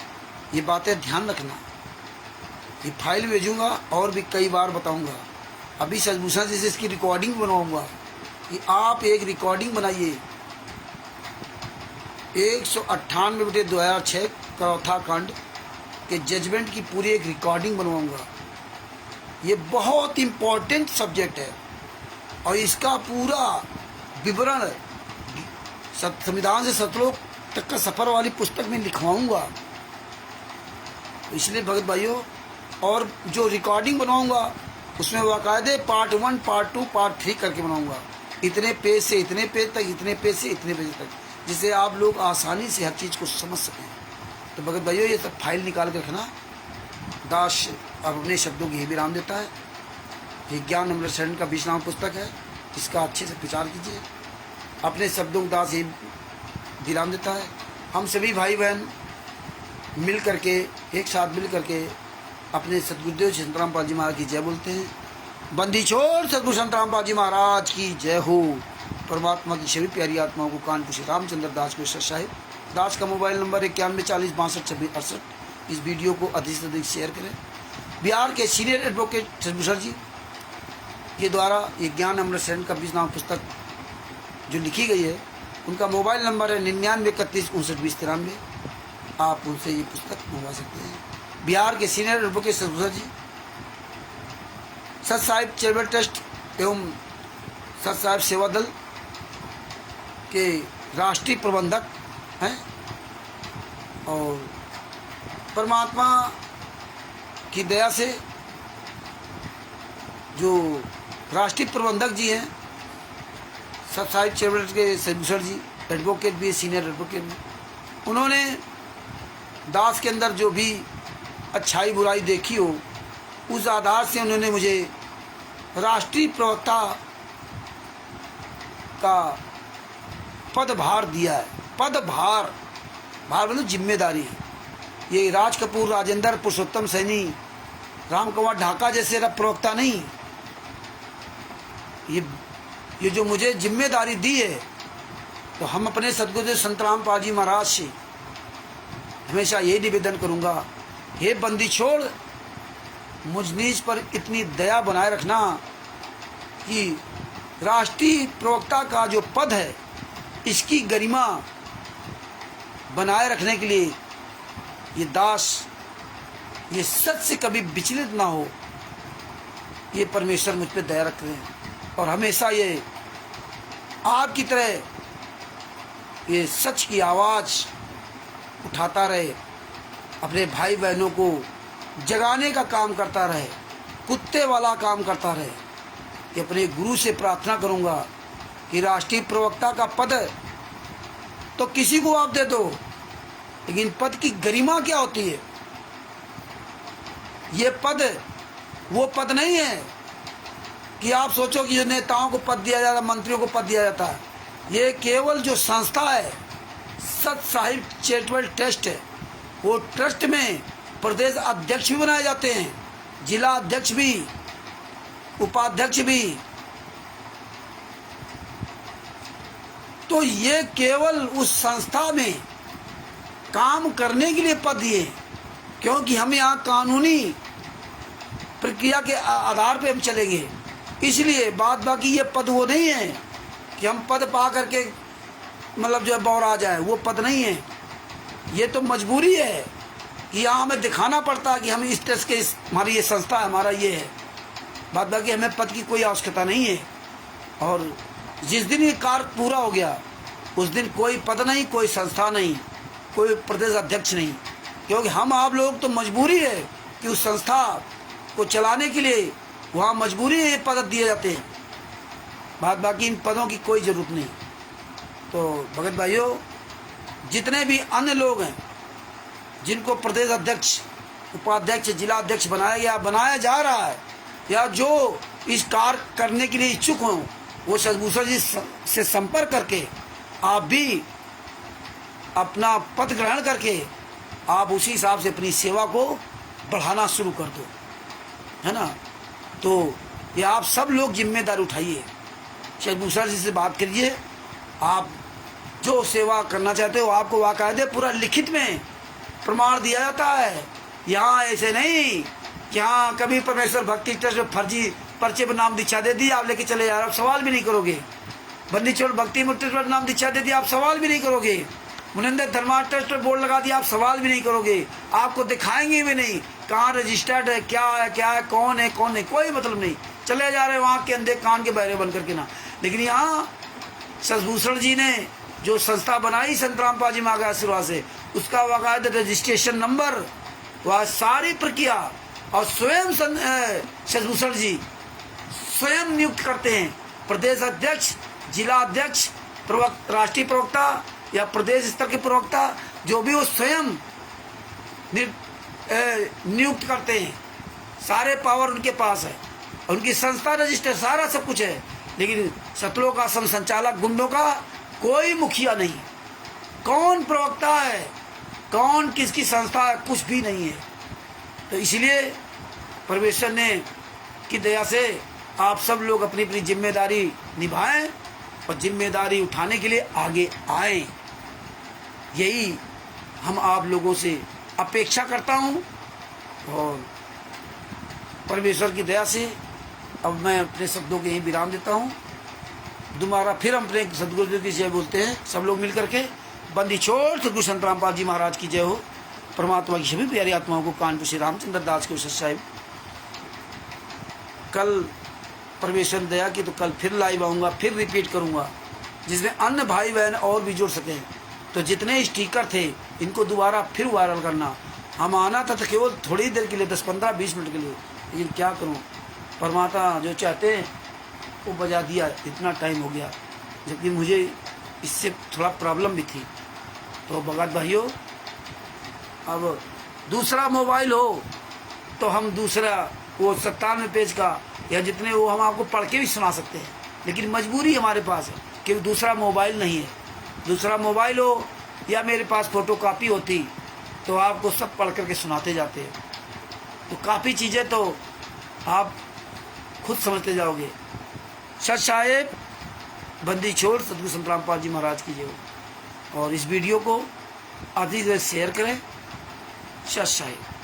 ये बातें ध्यान रखना, ये फाइल भेजूंगा और भी कई बार बताऊंगा। अभी सजभूषण जी से इसकी रिकॉर्डिंग बनवाऊंगा कि आप एक रिकॉर्डिंग बनाइए। 198/2006 चौथा खंड के जजमेंट की पूरी एक रिकॉर्डिंग बनवाऊंगा। ये बहुत इम्पोर्टेंट सब्जेक्ट है और इसका पूरा विवरण संविधान से सतलोक तक का सफ़र वाली पुस्तक में लिखवाऊंगा। इसलिए भगत भाइयों, और जो रिकॉर्डिंग बनाऊंगा उसमें बाकायदे पार्ट 1 पार्ट 2 पार्ट 3 करके बनाऊंगा। इतने पेज से इतने पेज तक, इतने पेज से इतने पेज तक, जिससे आप लोग आसानी से हर चीज़ को समझ सकें। तो भगत भाइयों ये सब फाइल निकाल के रखना। दास अपने शब्दों की विराम देता है। ये ज्ञान अमृत शरण का 20 नाम पुस्तक है, इसका अच्छे से प्रचार कीजिए। अपने शब्दों का दास ये विराम देता है। हम सभी भाई बहन मिल करके, एक साथ मिल करके अपने सतगुरुदेव संतराम पाल जी महाराज की जय बोलते हैं। बंदी छोड़ सतगुरु संतराम पाल जी महाराज की जय हो। परमात्मा की सभी प्यारी आत्माओं को कानपुर से रामचंद्र दास को साहिब। दास का मोबाइल नंबर 9140626268। इस वीडियो को अधिक से अधिक शेयर करें। बिहार के सीनियर एडवोकेट सतभूषण जी के द्वारा ये ज्ञान अमृत शरण कबीर नाम पुस्तक जो लिखी गई है, उनका मोबाइल नंबर है 9931592093। आप उनसे ये पुस्तक मंगवा सकते हैं। बिहार के सीनियर एडवोकेट सतभूषण जी, सत साहिब चैरिटेबल ट्रस्ट एवं सत साहिब सेवा दल के राष्ट्रीय प्रबंधक हैं और परमात्मा की दया से जो राष्ट्रीय प्रबंधक जी हैं सत साहिब चैरिटेबल ट्रस्ट के सतभूषण जी, एडवोकेट भी, सीनियर एडवोकेट भी, उन्होंने दास के अंदर जो भी अच्छाई बुराई देखी हो, उस आधार से उन्होंने मुझे राष्ट्रीय प्रवक्ता का पदभार दिया है। पदभार, भार मतलब जिम्मेदारी। ये राज कपूर, राजेंद्र, पुरुषोत्तम सैनी, राम कुमार ढाका जैसे प्रवक्ता नहीं, ये जो मुझे जिम्मेदारी दी है, तो हम अपने सदगुरुदेव संत रामपाल जी महाराज से हमेशा यही निवेदन करूंगा, हे बंदी छोड़, मुझ नीच पर इतनी दया बनाए रखना कि राष्ट्रीय प्रवक्ता का जो पद है, इसकी गरिमा बनाए रखने के लिए ये दास ये सच से कभी विचलित ना हो, ये परमेश्वर मुझ पे दया रख रहे हैं। और हमेशा ये आपकी तरह ये सच की आवाज़ उठाता रहे, अपने भाई बहनों को जगाने का काम करता रहे, कुत्ते वाला काम करता रहे। कि अपने गुरु से प्रार्थना करूंगा कि राष्ट्रीय प्रवक्ता का पद तो किसी को आप दे दो, लेकिन पद की गरिमा क्या होती है? ये पद वो पद नहीं है कि आप सोचो कि जो नेताओं को पद दिया जाता, मंत्रियों को पद दिया जाता है। ये केवल जो संस्था है, सत साहिब चैरिटेबल ट्रस्ट है, वो ट्रस्ट में प्रदेश अध्यक्ष भी बनाए जाते हैं, जिला अध्यक्ष भी, उपाध्यक्ष भी। तो ये केवल उस संस्था में काम करने के लिए पद दिए, क्योंकि हम यहाँ कानूनी प्रक्रिया के आधार पे हम चलेंगे। इसलिए बाकी ये पद वो नहीं है कि हम पद पा करके मतलब जो है बौरा जाए, वो पद नहीं है। ये तो मजबूरी है कि यहाँ हमें दिखाना पड़ता है कि हम इस ट्रस्ट के हमारी ये संस्था है, हमारा ये है। बाकी हमें पद की कोई आवश्यकता नहीं है। और जिस दिन ये कार्य पूरा हो गया, उस दिन कोई पद नहीं, कोई संस्था नहीं, कोई प्रदेश अध्यक्ष नहीं, क्योंकि हम आप लोग तो मजबूरी है कि उस संस्था को चलाने के लिए वहाँ मजबूरी है, ये पद दिए जाते हैं। बाकी इन पदों की कोई ज़रूरत नहीं। तो भगत भाइयों, जितने भी अन्य लोग हैं जिनको प्रदेश अध्यक्ष, उपाध्यक्ष, जिला अध्यक्ष बनाया जा रहा है, या जो इस कार्य करने के लिए इच्छुक हों, वो सतभूषण जी से संपर्क करके आप भी अपना पद ग्रहण करके आप उसी हिसाब से अपनी सेवा को बढ़ाना शुरू कर दो, है ना। तो ये आप सब लोग जिम्मेदारी उठाइए, सतभूषण जी से बात करिए। आप जो सेवा करना चाहते हो, आपको बाकायदे पूरा लिखित में प्रमाण दिया जाता है। यहाँ ऐसे नहीं कि हाँ कभी परमेश्वर भक्ति ट्रस्ट में फर्जी पर्चे पर नाम दीक्षा दे दी, आप लेके चले जा रहे, आप सवाल भी नहीं करोगे। बंदी छोड़ भक्ति मुक्ति ट्रस्ट पर नाम दीक्षा दे दी, आप सवाल भी नहीं करोगे। मुनिंदर धर्मार्थ ट्रस्ट पर बोर्ड लगा दिया, आप सवाल भी नहीं करोगे। आपको दिखाएंगे भी नहीं कहाँ रजिस्टर्ड है, क्या है, कौन है कौन नहीं, कोई मतलब नहीं। चले जा रहे वहाँ के अंधे कान के बहरे बन करके ना। लेकिन यहाँ सतभूषण जी ने जो संस्था बनाई संत रामपाल जी महाराज आशीर्वाद से, उसका बाकायदा रजिस्ट्रेशन नंबर, वह सारी प्रक्रिया, और स्वयं सतभूषण जी स्वयं नियुक्त करते हैं प्रदेश अध्यक्ष, जिला अध्यक्ष, राष्ट्रीय प्रवक्ता या प्रदेश स्तर के प्रवक्ता, जो भी वो स्वयं नियुक्त करते हैं। सारे पावर उनके पास है, उनकी संस्था रजिस्टर, सारा सब कुछ है। लेकिन सतलोक आश्रम संचालक गुंडों का कोई मुखिया नहीं, कौन प्रवक्ता है, कौन किसकी संस्था है, कुछ भी नहीं है। तो इसलिए परमेश्वर ने की दया से आप सब लोग अपनी अपनी जिम्मेदारी निभाएं और जिम्मेदारी उठाने के लिए आगे आएं। यही हम आप लोगों से अपेक्षा करता हूं, और परमेश्वर की दया से अब मैं अपने शब्दों के यहीं विराम देता हूँ। दोबारा फिर हम अपने सदगुरुदेव की जय बोलते हैं सब लोग मिल करके। बंदी छोड़ सदगुरु संत रामपाल जी महाराज की जय हो। परमात्मा की सभी प्यारी आत्माओं को कानपुर श्री रामचंद्र दास के उस्ताद साहिब। कल परमेश्वर दया की तो कल फिर लाइव आऊँगा, फिर रिपीट करूँगा, जिसमें अन्य भाई बहन और भी जुड़ सकें। तो जितने स्टिकर थे इनको दोबारा फिर वायरल करना। हम आना था तो केवल थोड़ी देर के लिए, 10, 15, 20 मिनट के लिए, लेकिन क्या करूँ, परमात्मा जो चाहते हैं वो बजा दिया। इतना टाइम हो गया, जबकि मुझे इससे थोड़ा प्रॉब्लम भी थी। तो भगत भाइयों, अब दूसरा मोबाइल हो तो हम दूसरा वो 97 पेज का या जितने वो हम आपको पढ़ के भी सुना सकते हैं, लेकिन मजबूरी हमारे पास है कि दूसरा मोबाइल नहीं है। दूसरा मोबाइल हो या मेरे पास फ़ोटो कापी होती तो आपको सब पढ़ करके सुनाते जाते हैं। तो काफ़ी चीज़ें तो आप खुद समझते जाओगे। सत साहेब, बंदी छोड़ सदगुरु संत रामपाल जी महाराज की जय हो। और इस वीडियो को अधिक से शेयर करें। सत साहेब।